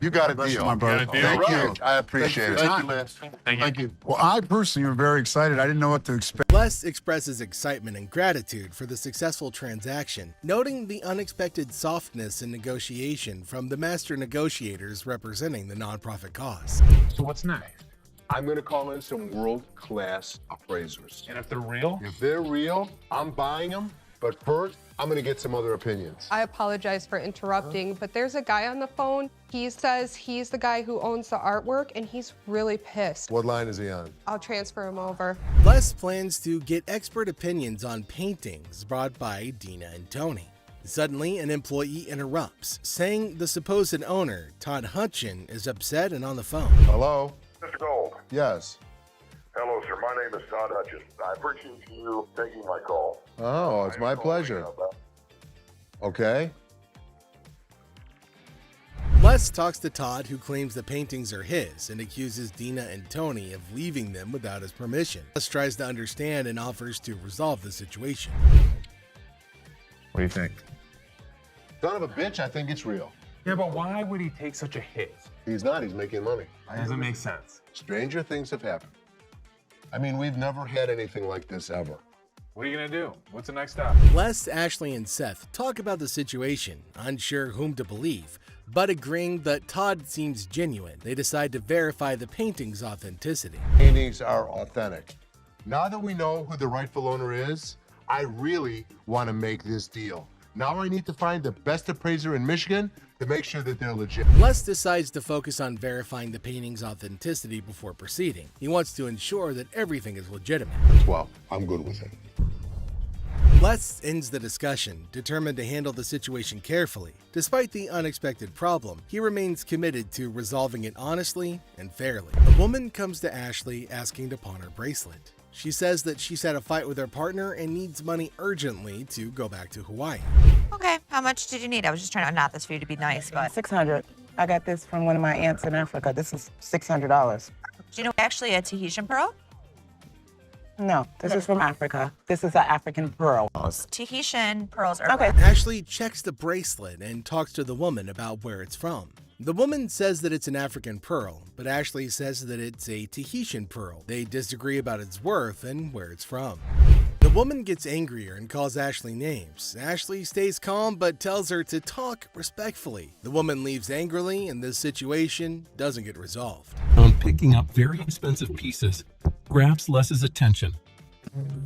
You got a deal. My brother. Thank you. I appreciate it. Thank you, Les. Thank you. Well, I personally am very excited. I didn't know what to expect. Les expresses excitement and gratitude for the successful transaction, noting the unexpected softness in negotiation from the master negotiators representing the nonprofit cause. So what's next? I'm going to call in some world-class appraisers. And if they're real? If they're real, I'm buying them But first, I'm gonna get some other opinions. I apologize for interrupting, but there's a guy on the phone. He says he's the guy who owns the artwork, and he's really pissed. What line is he on? I'll transfer him over. Les plans to get expert opinions on paintings brought by Dina and Tony. Suddenly, an employee interrupts, saying the supposed owner, Todd Hutchin, is upset and on the phone. Hello? Mr. Gold. Yes. Hello, sir. My name is Todd Hutchins. I appreciate you taking my call. Oh, it's my pleasure. Okay. Les talks to Todd, who claims the paintings are his and accuses Dina and Tony of leaving them without his permission. Les tries to understand and offers to resolve the situation. What do you think? Son of a bitch, I think it's real. Yeah, but why would he take such a hit? He's not, he's making money. Doesn't make sense. Stranger things have happened. I mean, we've never had anything like this ever. What are you gonna do? What's the next step? Les, Ashley, and Seth talk about the situation, unsure whom to believe, but agreeing that Todd seems genuine. They decide to verify the painting's authenticity. Paintings are authentic. Now that we know who the rightful owner is, I really want to make this deal. Now I need to find the best appraiser in Michigan to make sure that they're legit. Les decides to focus on verifying the painting's authenticity before proceeding. He wants to ensure that everything is legitimate. Well, I'm good with it. Les ends the discussion, determined to handle the situation carefully. Despite the unexpected problem, he remains committed to resolving it honestly and fairly. A woman comes to Ashley asking to pawn her bracelet. She says that she's had a fight with her partner and needs money urgently to go back to Hawaii. Okay, how much did you need? I was just trying to not this for you to be nice, but... $600. I got this from one of my aunts in Africa. This is $600. Do you know actually a Tahitian pearl? No, this is from Africa. This is an African pearl. Tahitian pearls are... Okay. Ashley checks the bracelet and talks to the woman about where it's from. The woman says that it's an African pearl, but Ashley says that it's a Tahitian pearl. They disagree about its worth and where it's from. The woman gets angrier and calls Ashley names. Ashley stays calm but tells her to talk respectfully. The woman leaves angrily and this situation doesn't get resolved. On picking up very expensive pieces, grabs Les's attention.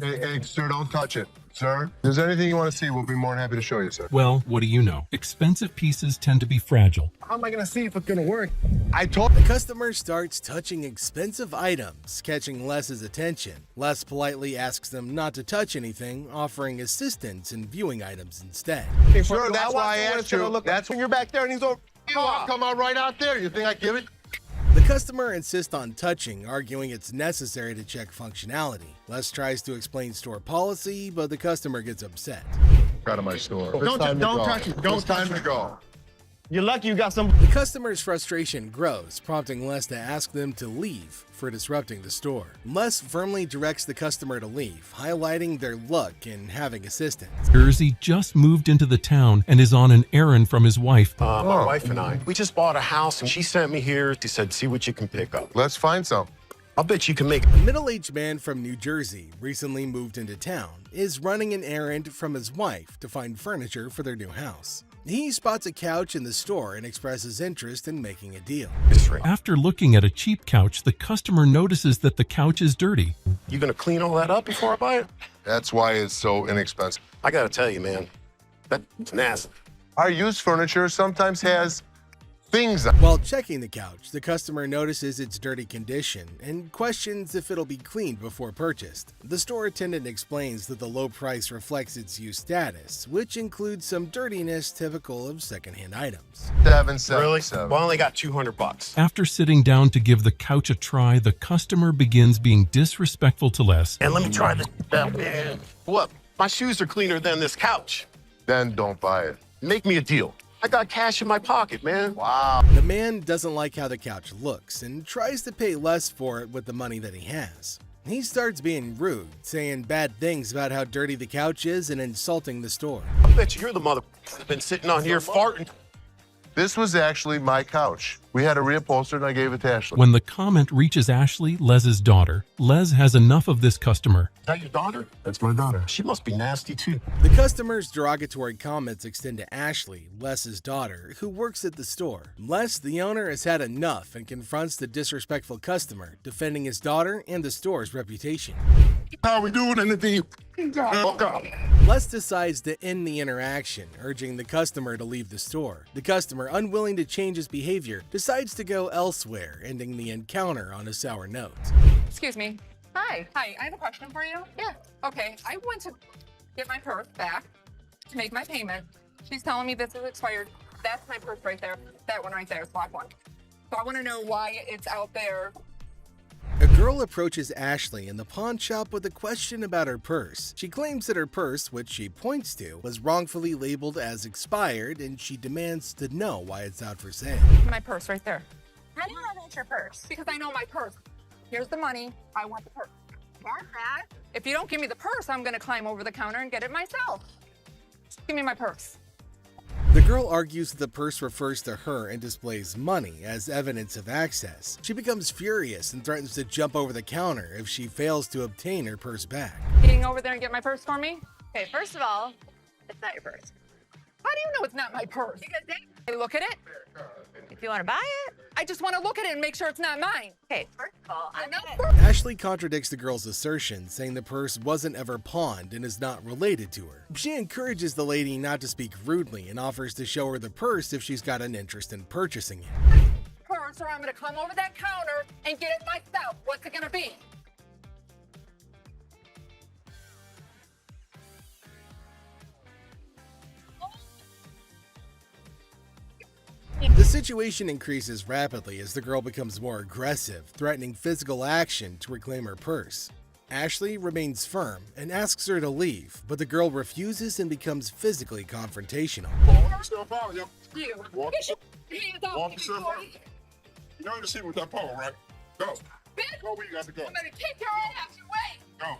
Hey, sir, don't touch it. Sir, if there's anything you want to see, we'll be more than happy to show you, sir. Well, what do you know? Expensive pieces tend to be fragile. How am I going to see if it's going to work? The customer starts touching expensive items, catching Les's attention. Les politely asks them not to touch anything, offering assistance in viewing items instead. Hey, sir, that's why I asked you. That's when you're back there and he's over. I'll come out right out there. You think I give it? The customer insists on touching, arguing it's necessary to check functionality. Les tries to explain store policy, but the customer gets upset. Out of my store. Don't touch it. It's time to go. You're lucky you got some. The customer's frustration grows, prompting Les to ask them to leave for disrupting the store. Les firmly directs the customer to leave, highlighting their luck in having assistance. Jersey just moved into the town and is on an errand from his wife. My wife and I, we just bought a house and she sent me here. She said, see what you can pick up. Let's find some. I'll bet you can make. A middle-aged man from New Jersey, recently moved into town, is running an errand from his wife to find furniture for their new house. He spots a couch in the store and expresses interest in making a deal. After looking at a cheap couch, the customer notices that the couch is dirty. You gonna clean all that up before I buy it? That's why it's so inexpensive. I gotta tell you, man, that's nasty. Our used furniture sometimes has things. While checking the couch, the customer notices its dirty condition and questions if it'll be cleaned before purchased. The store attendant explains that the low price reflects its used status, which includes some dirtiness typical of secondhand items. Really? Well, I only got $200. After sitting down to give the couch a try, the customer begins being disrespectful to Les. And let me try this out, man. What? My shoes are cleaner than this couch. Then don't buy it. Make me a deal. I got cash in my pocket, man. Wow. The man doesn't like how the couch looks and tries to pay less for it with the money that he has. He starts being rude, saying bad things about how dirty the couch is and insulting the store. I bet you're the mother that's been sitting on here farting. This was actually my couch. We had a reupholstered and I gave it to Ashley. When the comment reaches Ashley, Les's daughter, Les has enough of this customer. Is that your daughter? That's my daughter. She must be nasty too. The customer's derogatory comments extend to Ashley, Les's daughter, who works at the store. Les, the owner, has had enough and confronts the disrespectful customer, defending his daughter and the store's reputation. How we doing anything? Les decides to end the interaction, urging the customer to leave the store. The customer, unwilling to change his behavior, decides to go elsewhere, ending the encounter on a sour note. Excuse me. Hi. Hi, I have a question for you. Yeah. Okay, I went to get my purse back to make my payment. She's telling me this is expired. That's my purse right there. That one right there, black one. So I want to know why it's out there. A girl approaches Ashley in the pawn shop with a question about her purse. She claims that her purse, which she points to, was wrongfully labeled as expired, and she demands to know why it's out for sale. My purse right there. How do you know that's your purse? Because I know my purse. Here's the money. I want the purse. Want that? If you don't give me the purse, I'm gonna climb over the counter and get it myself. Give me my purse. The girl argues that the purse refers to her and displays money as evidence of access. She becomes furious and threatens to jump over the counter if she fails to obtain her purse back. Getting over there and get my purse for me? Okay, first of all, it's not your purse. How do you know it's not my purse? Because they look at it. If you want to buy it, I just want to look at it and make sure it's not mine. Okay, first of all, I'm not. Ashley contradicts the girl's assertion, saying the purse wasn't ever pawned and is not related to her. She encourages the lady not to speak rudely and offers to show her the purse if she's got an interest in purchasing it. Purse, or I'm going to climb over that counter and get it myself. What's it going to be? The situation increases rapidly as the girl becomes more aggressive, threatening physical action to reclaim her purse. Ashley remains firm and asks her to leave, but the girl refuses and becomes physically confrontational. You. Walk. Get your hands off Walk me, yourself boy. out. You know the shit with that pole, right? Go. Bitch, Go where you got to go. I'm going to kick your ass. Wait. Go.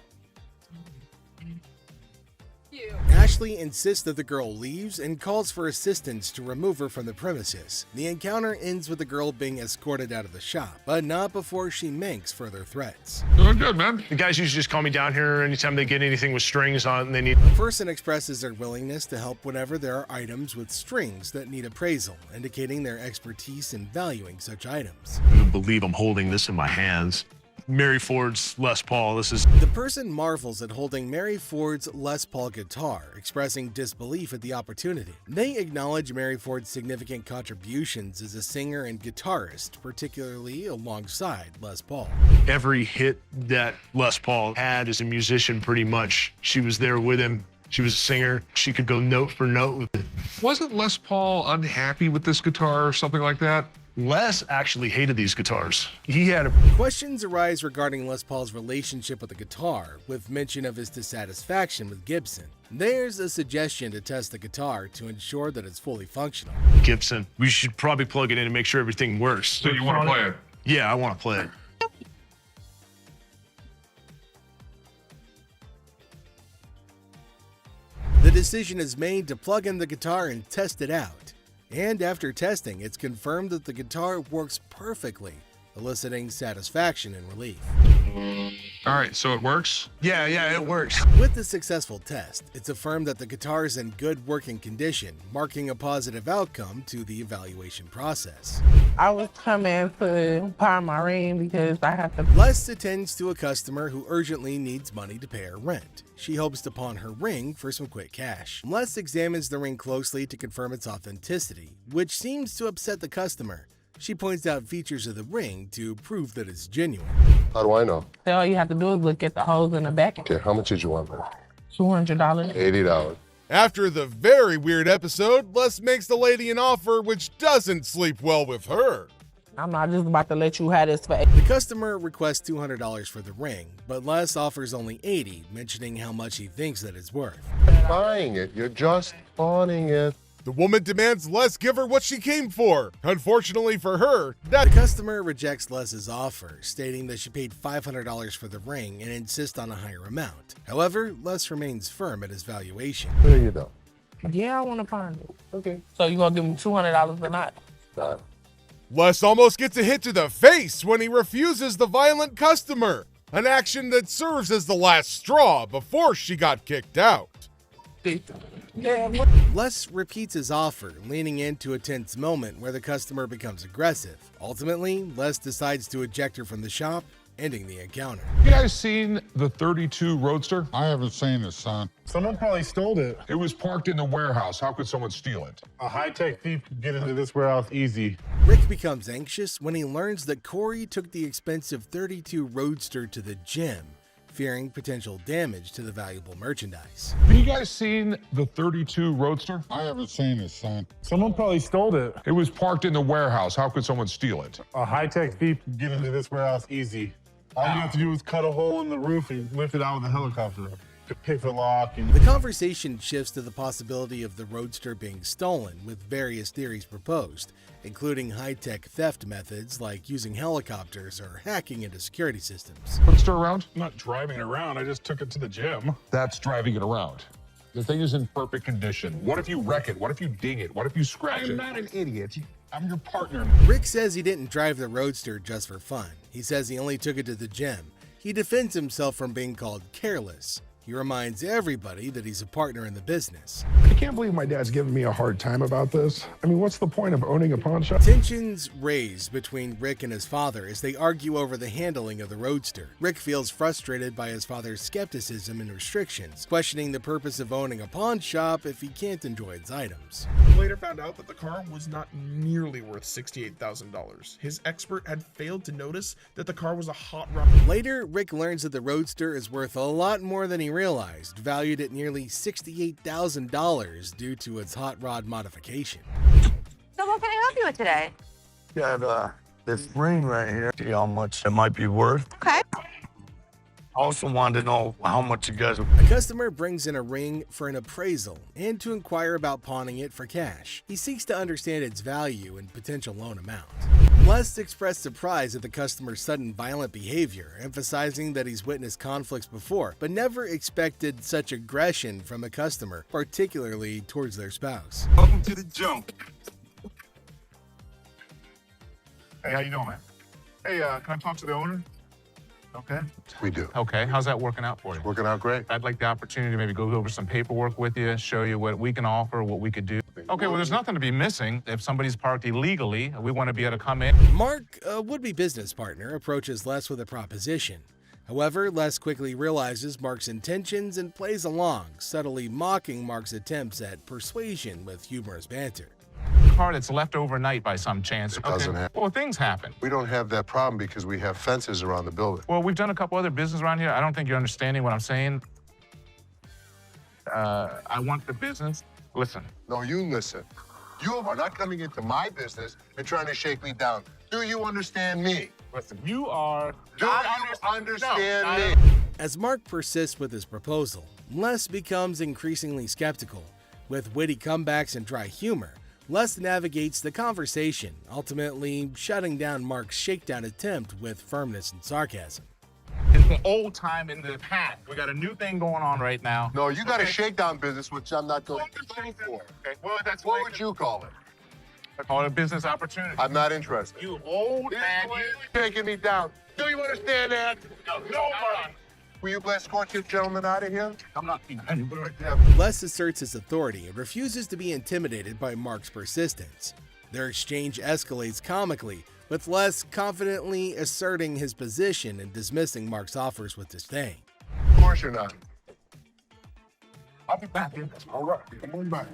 You. Ashley insists that the girl leaves and calls for assistance to remove her from the premises. The encounter ends with the girl being escorted out of the shop, but not before she makes further threats. Doing good, man. The guys usually just call me down here anytime they get anything with strings on it and they need. The person expresses their willingness to help whenever there are items with strings that need appraisal, indicating their expertise in valuing such items. I don't believe I'm holding this in my hands. Mary Ford's Les Paul. This is. The person marvels at holding Mary Ford's Les Paul guitar, expressing disbelief at the opportunity. They acknowledge Mary Ford's significant contributions as a singer and guitarist, particularly alongside Les Paul. Every hit that Les Paul had as a musician, pretty much, she was there with him. She was a singer. She could go note for note with it. Wasn't Les Paul unhappy with this guitar or something like that? Les actually hated these guitars. He had a... Questions arise regarding Les Paul's relationship with the guitar, with mention of his dissatisfaction with Gibson. There's a suggestion to test the guitar to ensure that it's fully functional. Gibson. We should probably plug it in and make sure everything works. So you want to play it? Yeah, I want to play it. The decision is made to plug in the guitar and test it out. And after testing, it's confirmed that the guitar works perfectly, eliciting satisfaction and relief. All right, so it works? Yeah, it works. With the successful test, it's affirmed that the guitar is in good working condition, marking a positive outcome to the evaluation process. I was coming to pawn my ring because I have to. Les attends to a customer who urgently needs money to pay her rent. She hopes to pawn her ring for some quick cash. Les examines the ring closely to confirm its authenticity, which seems to upset the customer. She points out features of the ring to prove that it's genuine. How do I know? All you have to do is look at the holes in the back. Okay, how much did you want, man? $200. $80. After the very weird episode, Les makes the lady an offer which doesn't sleep well with her. I'm not just about to let you have this for. The customer requests $200 for the ring, but Les offers only $80, mentioning how much he thinks that it's worth. Buying it, you're just pawning it. The woman demands Les give her what she came for. Unfortunately for her, the customer rejects Les's offer, stating that she paid $500 for the ring and insists on a higher amount. However, Les remains firm at his valuation. There you go. Yeah, I want to pawn it. Okay. So you gonna give me $200 or not? Done. Les almost gets a hit to the face when he refuses the violent customer, an action that serves as the last straw before she got kicked out. Les repeats his offer, leaning into a tense moment where the customer becomes aggressive. Ultimately, Les decides to eject her from the shop ending the encounter. You guys seen the 32 Roadster? I haven't seen it, son. Someone probably stole it. It was parked in the warehouse. How could someone steal it? A high-tech thief could get into this warehouse easy. Rick becomes anxious when he learns that Corey took the expensive 32 Roadster to the gym, fearing potential damage to the valuable merchandise. Have you guys seen the 32 Roadster? I haven't seen it, son. Someone probably stole it. It was parked in the warehouse. How could someone steal it? A high-tech thief could get into this warehouse easy. All you have to do is cut a hole in the roof and lift it out with a helicopter. To pick the lock. And the conversation shifts to the possibility of the Roadster being stolen, with various theories proposed, including high-tech theft methods like using helicopters or hacking into security systems. Roadster around? I'm not driving it around. I just took it to the gym. That's driving it around. The thing is in perfect condition. What if you wreck it? What if you ding it? What if you scratch it? I'm not an idiot. I'm your partner. Rick says he didn't drive the Roadster just for fun. He says he only took it to the gym. He defends himself from being called careless. He reminds everybody that he's a partner in the business. I can't believe my dad's giving me a hard time about this. I mean, what's the point of owning a pawn shop? Tensions raise between Rick and his father as they argue over the handling of the Roadster. Rick feels frustrated by his father's skepticism and restrictions, questioning the purpose of owning a pawn shop if he can't enjoy its items. Later found out that the car was not nearly worth $68,000. His expert had failed to notice that the car was a hot rod. Later, Rick learns that the Roadster is worth a lot more than he realized, valued at nearly $68,000 due to its hot rod modification. So what can I help you with today? Got this ring right here. See how much it might be worth. Okay. I also wanted to know how much you guys. A customer brings in a ring for an appraisal and to inquire about pawning it for cash. He seeks to understand its value and potential loan amount. Les expressed surprise at the customer's sudden violent behavior, emphasizing that he's witnessed conflicts before, but never expected such aggression from a customer, particularly towards their spouse. Welcome to the junk. Hey, how you doing, man? Hey, can I talk to the owner? Okay. We do. Okay, how's that working out for you? Working out great. I'd like the opportunity to maybe go over some paperwork with you, show you what we can offer, what we could do. Okay, well, there's nothing to be missing. If somebody's parked illegally, we want to be able to come in. Mark, a would-be business partner, approaches Les with a proposition. However, Les quickly realizes Mark's intentions and plays along, subtly mocking Mark's attempts at persuasion with humorous banter. Car that's left overnight by some chance. It doesn't happen. Well, things happen. We don't have that problem because we have fences around the building. Well, we've done a couple other business around here. I don't think you're understanding what I'm saying. I want the business. Listen. No, you listen. You are not coming into my business and trying to shake me down. Do you understand me? Listen, you are... Do you understand me? As Mark persists with his proposal, Les becomes increasingly skeptical. With witty comebacks and dry humor, Les navigates the conversation, ultimately shutting down Mark's shakedown attempt with firmness and sarcasm. It's an old time in the past. We got a new thing going on right now. No, you got a shakedown business, which I'm not going to pay for. Okay, well, that's what would you call it? I call it a business opportunity. I'm not interested. You old man, you're taking me down. Do you understand that? No, man. Will you escort your gentleman out of here? I'm not. Les asserts his authority and refuses to be intimidated by Mark's persistence. Their exchange escalates comically, with Les confidently asserting his position and dismissing Mark's offers with disdain. Of course you're not. I'll be back. All right, come on back.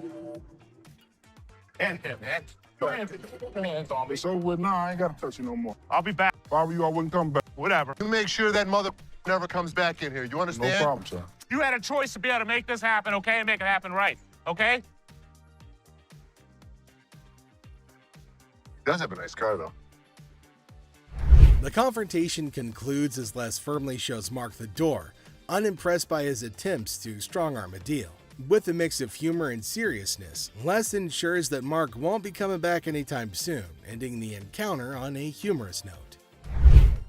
And him, man. Go ahead. Hands on me. So with now, I ain't gotta touch you no more. I'll be back. If I were you, I wouldn't come back. Whatever. You make sure that mother never comes back in here. You understand? No problem, sir. You had a choice to be able to make this happen, okay, and make it happen right, okay? Does have a nice car, though. The confrontation concludes as Les firmly shows Mark the door, unimpressed by his attempts to strong-arm a deal. With a mix of humor and seriousness, Les ensures that Mark won't be coming back anytime soon, ending the encounter on a humorous note.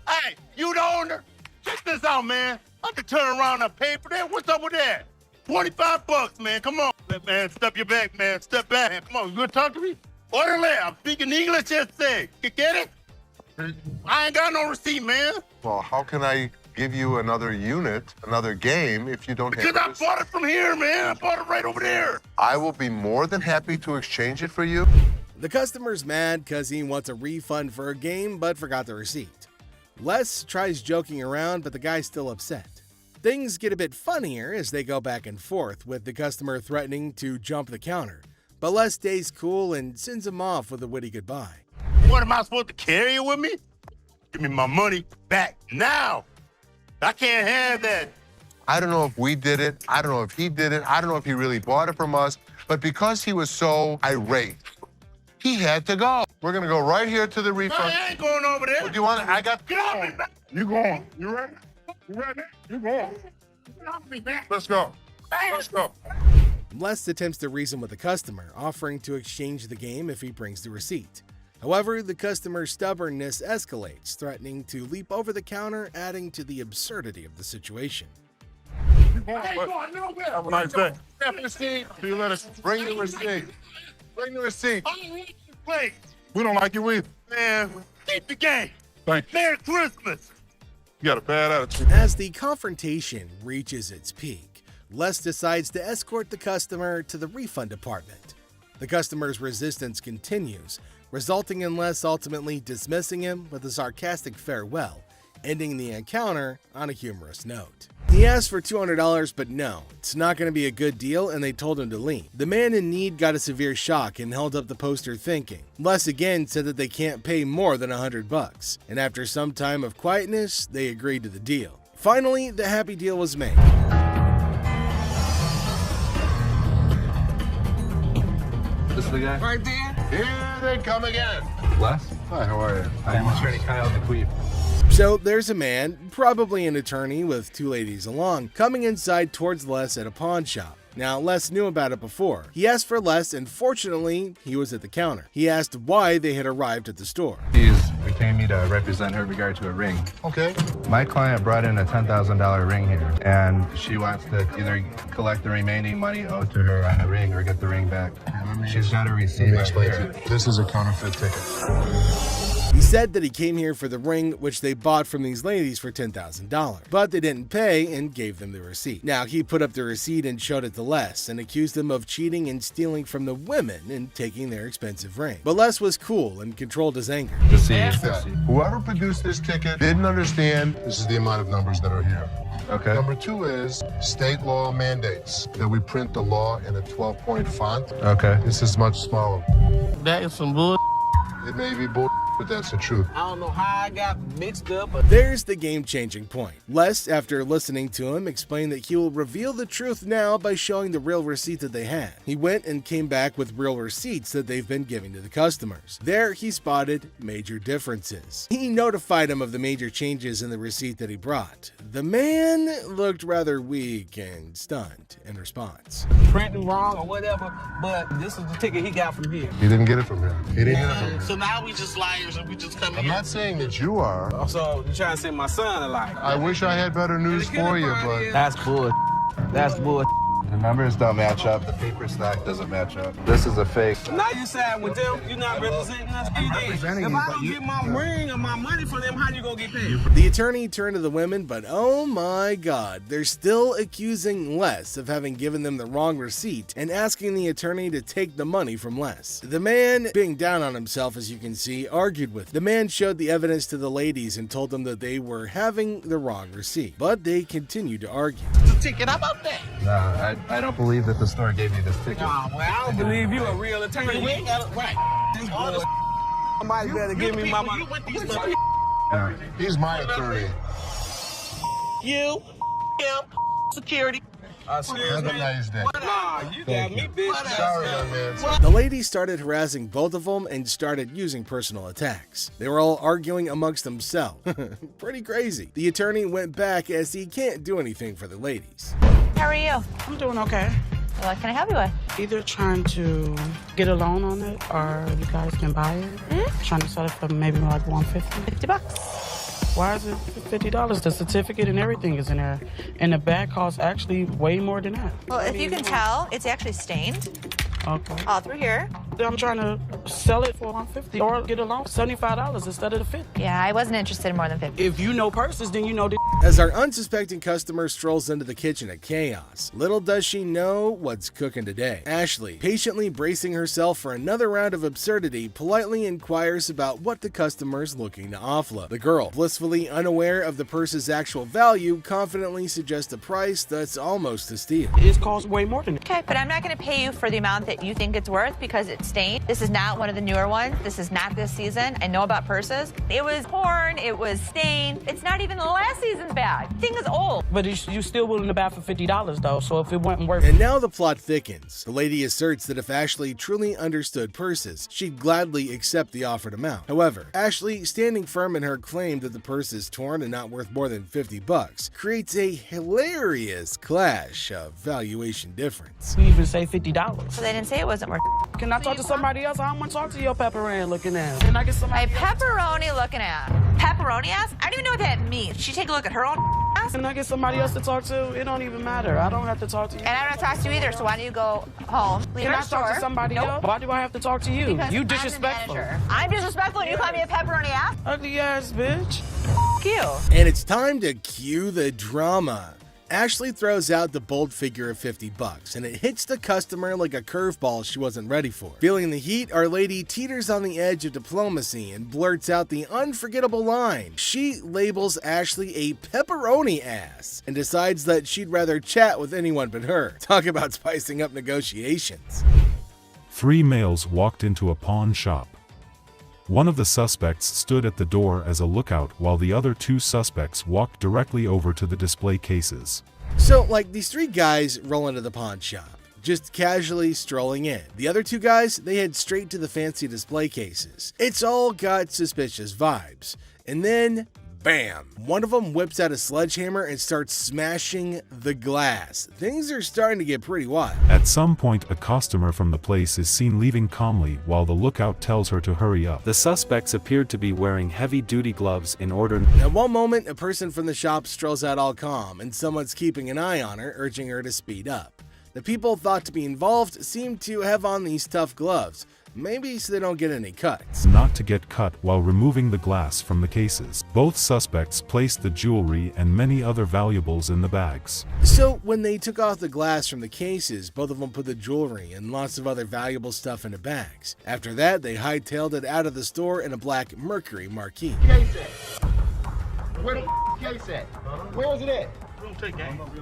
Hey, you the owner? Check this out, man. I can turn around that paper there. What's up with that? 25 bucks, man. Come on. Man, step your back, man. Step back. Come on, you gonna talk to me? Orderly, I'm speaking English, just say. You get it? I ain't got no receipt, man. Well, how can I give you another unit, another game, if you don't have it? Because I bought it from here, man. I bought it right over there. I will be more than happy to exchange it for you. The customer's mad because he wants a refund for a game but forgot the receipt. Les tries joking around, but the guy's still upset. Things get a bit funnier as they go back and forth, with the customer threatening to jump the counter. But Les stays cool and sends him off with a witty goodbye. What, am I supposed to carry it with me? Give me my money back now. I can't have that. I don't know if we did it. I don't know if he did it. I don't know if he really bought it from us. But because he was so irate, he had to go. We're going to go right here to the refund. I ain't going over there. Do you want it? I got... Get off me back. You going. You ready? You ready? You going. Get off me back. Let's go. Let's go. Les attempts to reason with the customer, offering to exchange the game if he brings the receipt. However, the customer's stubbornness escalates, threatening to leap over the counter, adding to the absurdity of the situation. I ain't going nowhere. Have a nice day. Have a receipt. You let us bring the receipt. Bring the receipt. I don't like this place. We don't like you either. Man, keep the game. Thank you. Merry Christmas. You got a bad attitude. As the confrontation reaches its peak, Les decides to escort the customer to the refund department. The customer's resistance continues, resulting in Les ultimately dismissing him with a sarcastic farewell, ending the encounter on a humorous note. He asked for $200, but no, it's not going to be a good deal, and they told him to leave. The man in need got a severe shock and held up the poster thinking. Les again said that they can't pay more than $100, and after some time of quietness, they agreed to the deal. Finally, the happy deal was made. This is the guy? Right there. Here they come again. Les? Hi, how are you? I'm attorney Kyle DeQueef. So there's a man, probably an attorney with two ladies along, coming inside towards Les at a pawn shop. Now, Les knew about it before. He asked for Les, and fortunately, he was at the counter. He asked why they had arrived at the store. She's retained me to represent her in regard to a ring. Okay. My client brought in a $10,000 ring here, and she wants to either collect the remaining money owed to her on the ring or get the ring back. She's got a receipt. Let me explain to you. This is a counterfeit ticket. He said that he came here for the ring, which they bought from these ladies for $10,000, but they didn't pay and gave them the receipt. Now, he put up the receipt and showed it to Les and accused them of cheating and stealing from the women and taking their expensive ring. But Les was cool and controlled his anger. Whoever produced this ticket didn't understand this is the amount of numbers that are here. Okay. Number two is state law mandates that we print the law in a 12-point font. Okay. This is much smaller. That is some bull. It may be bull, but that's the truth. I don't know how I got mixed up, but there's the game-changing point. Les, after listening to him, explained that he will reveal the truth now by showing the real receipt that they had. He went and came back with real receipts that they've been giving to the customers. There, he spotted major differences. He notified him of the major changes in the receipt that he brought. The man looked rather weak and stunned in response. printing wrong or whatever, but this is the ticket he got from here. He didn't get it from here. He didn't get it from here. So now we just liars and we just come I'm not saying that you are. So you trying to say my son a liar? I wish I had better news for you, but... That's bull. That's bull. The numbers don't match up. The paper stock doesn't match up. This is a fake. Now you side with them. You're not representing us. If I don't get my ring or my money from them, how you gonna get paid? The attorney turned to the women, but oh my god, they're still accusing Les of having given them the wrong receipt and asking the attorney to take the money from Les. The man, being down on himself as you can see, argued with. The man showed the evidence to the ladies and told them that they were having the wrong receipt, but they continued to argue. The ticket, how about that? No, I don't believe that the store gave you this ticket. Nah, well, I don't believe you a real attorney. We ain't got it right. This bull. Somebody better give me my money. He's my attorney. You, him, security. Have a nice day. Nah, you got me, bitch. Sorry, young man. The ladies started harassing both of them and started using personal attacks. They were all arguing amongst themselves. Pretty crazy. The attorney went back as he can't do anything for the ladies. How are you? I'm doing okay. What can I help you with? Either trying to get a loan on it or you guys can buy it. Trying to sell it for maybe like $150. $50. Why is it $50? The certificate and everything is in there. And the bag costs actually way more than that. Well, if you can tell, it's actually stained. Okay. All through here. I'm trying to sell it for $150 or get a loan for $75 instead of the $50. Yeah, I wasn't interested in more than 50. If you know purses, then you know the. As our unsuspecting customer strolls into the kitchen at Chaos, little does she know what's cooking today. Ashley, patiently bracing herself for another round of absurdity, politely inquires about what the customer's looking to offload. The girl, blissfully unaware of the purse's actual value, confidently suggests a price that's almost a steal. It costs way more than that. Okay, but I'm not going to pay you for the amount that you think it's worth because it's stained. This is not one of the newer ones. This is not this season. I know about purses. It was torn. It was stained. It's not even the last season's bag. The thing is old. But you still willing to buy for $50 though, so if it wasn't worth. And now the plot thickens. The lady asserts that if Ashley truly understood purses, she'd gladly accept the offered amount. However, Ashley, standing firm in her claim that the purse is torn and not worth more than $50, creates a hilarious clash of valuation difference. You even say $50. So they didn't say it wasn't worth. Can I talk to somebody else? I don't want to talk to your pepperoni looking ass. Can I get somebody? My pepperoni looking at. Pepperoni ass? I don't even know what that means. She take a look at her own ass? Can I get somebody else to talk to? It don't even matter. I don't have to talk to you. And I don't talk to you either, so why don't you go home? Leave Can our I store. talk to somebody else? Why do I have to talk to you? Because You I'm the disrespectful. manager. I'm disrespectful and you call me a pepperoni ass? Ugly ass bitch. F you. And it's time to cue the drama. Ashley throws out the bold figure of $50, and it hits the customer like a curveball she wasn't ready for. Feeling the heat, our lady teeters on the edge of diplomacy and blurts out the unforgettable line. She labels Ashley a pepperoni ass and decides that she'd rather chat with anyone but her. Talk about spicing up negotiations. 3 males walked into a pawn shop. One of the suspects stood at the door as a lookout while the other 2 suspects walked directly over to the display cases. So, like, these 3 guys roll into the pawn shop, just casually strolling in. The other 2 guys, they head straight to the fancy display cases. It's all got suspicious vibes. And then, bam! One of them whips out a sledgehammer and starts smashing the glass. Things are starting to get pretty wild. At some point, a customer from the place is seen leaving calmly while the lookout tells her to hurry up. The suspects appeared to be wearing heavy-duty gloves in order. At one moment, a person from the shop strolls out all calm, and someone's keeping an eye on her, urging her to speed up. The people thought to be involved seem to have on these tough gloves, maybe so they don't get any cuts. Not to get cut while removing the glass from the cases. Both suspects placed the jewelry and many other valuables in the bags. So when they took off the glass from the cases, both of them put the jewelry and lots of other valuable stuff into bags. After that, they hightailed it out of the store in a black Mercury marquee. Case at? Where the case at? Where is it at?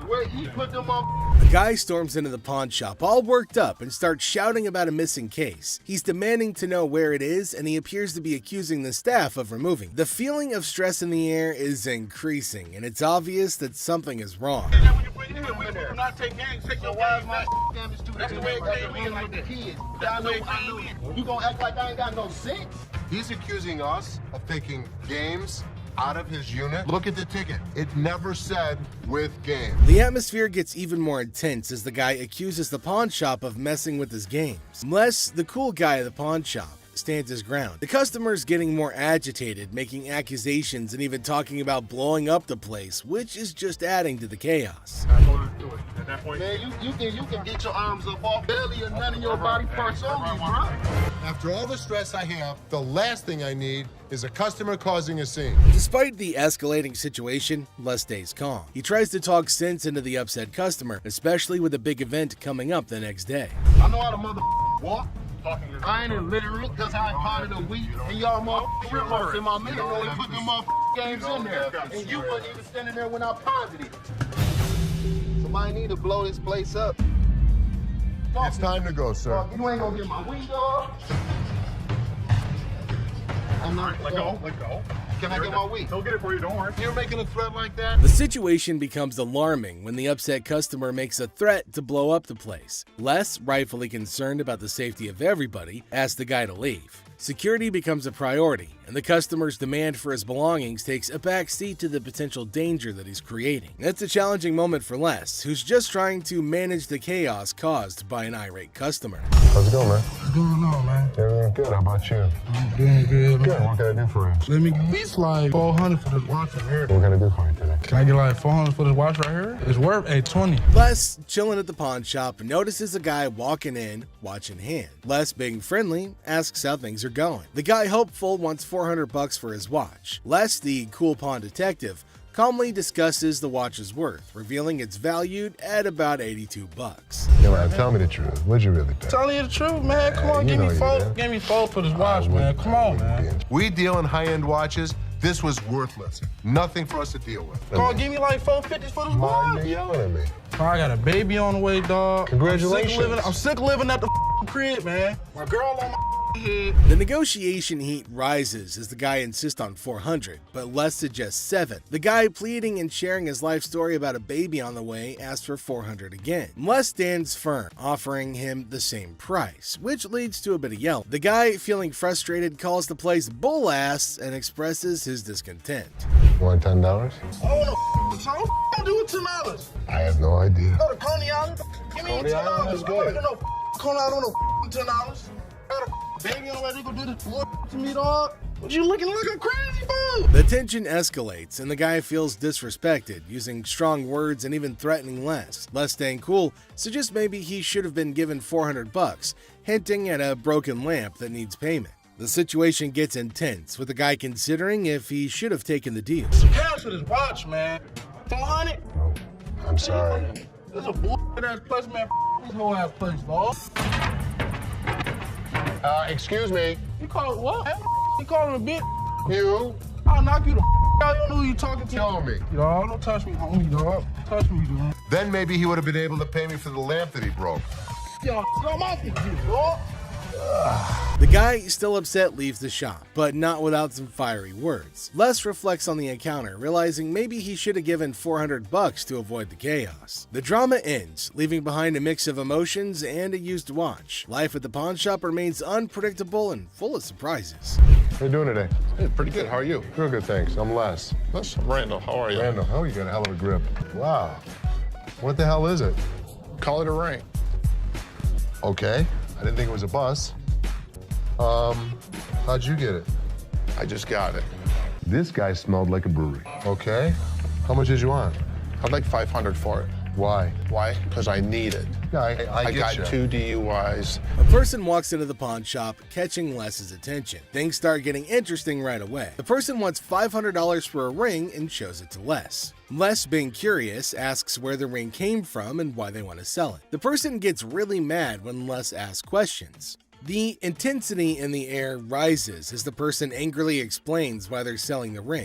Where you put them on? The guy storms into the pawn shop all worked up and starts shouting about a missing case. He's demanding to know where it is, and he appears to be accusing the staff of removing it. The feeling of stress in the air is increasing, and it's obvious that something is wrong. You gonna act like I ain't got no sense? He's accusing us of taking games out of his unit. Look at the ticket. It never said with game. The atmosphere gets even more intense as the guy accuses the pawn shop of messing with his games. Les, the cool guy at the pawn shop, stands his ground. The customer's getting more agitated, making accusations and even talking about blowing up the place, which is just adding to the chaos. At that point, man, you can get your arms up off belly and none of your body parts on me, bro. After all the stress I have, the last thing I need is a customer causing a scene. Despite the escalating situation, Les stays calm. He tries to talk sense into the upset customer, especially with a big event coming up the next day. I know how to walk. I ain't illiterate because I ain't part of the week. And y'all motherfuckers in my middle only put them games in there. And you wasn't even standing there when I paused it. Somebody need to blow this place up. It's time to go, sir. You ain't gonna get my window off. I'm not. Let go. Can I get my weed? He'll get it for you, don't worry. You're making a threat like that? The situation becomes alarming when the upset customer makes a threat to blow up the place. Les, rightfully concerned about the safety of everybody, asks the guy to leave. Security becomes a priority, and the customer's demand for his belongings takes a backseat to the potential danger that he's creating. It's a challenging moment for Les, who's just trying to manage the chaos caused by an irate customer. How's it going, man? What's going on, man? Everything Good. How about you? I'm doing good. Good. What can I do for you? Let me get at least like 400 for this watch right here. What can I do for you today? Can I get like 400 for this watch right here? It's worth $20. Les, chilling at the pawn shop, notices a guy walking in, watch in hand. Les, being friendly, asks how things are going. The guy, hopeful, wants $400 for his watch. Les, the cool pawn detective, calmly discusses the watch's worth, revealing it's valued at about $82. Yeah, man, tell me the truth. What'd you really pay? Telling you the truth, man. Come on, give me four for this watch, man. Come on, man. We deal in high-end watches. This was worthless. Nothing for us to deal with. Come on, give me like $450 for this watch, yo. I got a baby on the way, dog. Congratulations. I'm sick of living at the crib, man. My girl on my head. The negotiation heat rises as the guy insists on $400, but Les suggests $7. The guy, pleading and sharing his life story about a baby on the way, asks for $400 again. Les stands firm, offering him the same price, which leads to a bit of yelling. The guy, feeling frustrated, calls the place bull ass and expresses his discontent. You want $10? I want to so do with $10. I have no idea. Go to Coney Island. Give me Coney Island is good. Coney Island on $10. Got a baby on the way. They gonna do this to me, dog. What you looking like a crazy fool? The tension escalates and the guy feels disrespected, using strong words and even threatening Les. Les, staying cool, suggests maybe he should have been given $400, hinting at a broken lamp that needs payment. The situation gets intense, with the guy considering if he should have taken the deal. Some cash for this watch, man. 400? Oh, I'm sorry. This is a bullshit ass place, man. This whole ass place, dog. Excuse me. You call it what? You call him a bitch? You? I'll knock you the out. You don't know who you talking to. Tell me. Dog, don't touch me, homie, dog. Touch me, dog. Then maybe he would have been able to pay me for the lamp that he broke. Yo, I'm off you, dog. The guy, still upset, leaves the shop, but not without some fiery words. Les reflects on the encounter, realizing maybe he should have given $400 to avoid the chaos. The drama ends, leaving behind a mix of emotions and a used watch. Life at the pawn shop remains unpredictable and full of surprises. How you doing today? Hey, pretty good. How are you? Real good, thanks. I'm Les. That's Randall. How are you? Randall, how you got a hell of a grip. Wow. What the hell is it? Call it a ring. Okay. I didn't think it was a bus. How'd you get it? I just got it. This guy smelled like a brewery. Okay. How much did you want? I'd like $500 for it. Why? Why? Because I need it. Yeah, I got you. 2 DUIs. A person walks into the pawn shop, catching Les's attention. Things start getting interesting right away. The person wants $500 for a ring and shows it to Les. Les, being curious, asks where the ring came from and why they want to sell it. The person gets really mad when Les asks questions. The intensity in the air rises as the person angrily explains why they're selling the ring.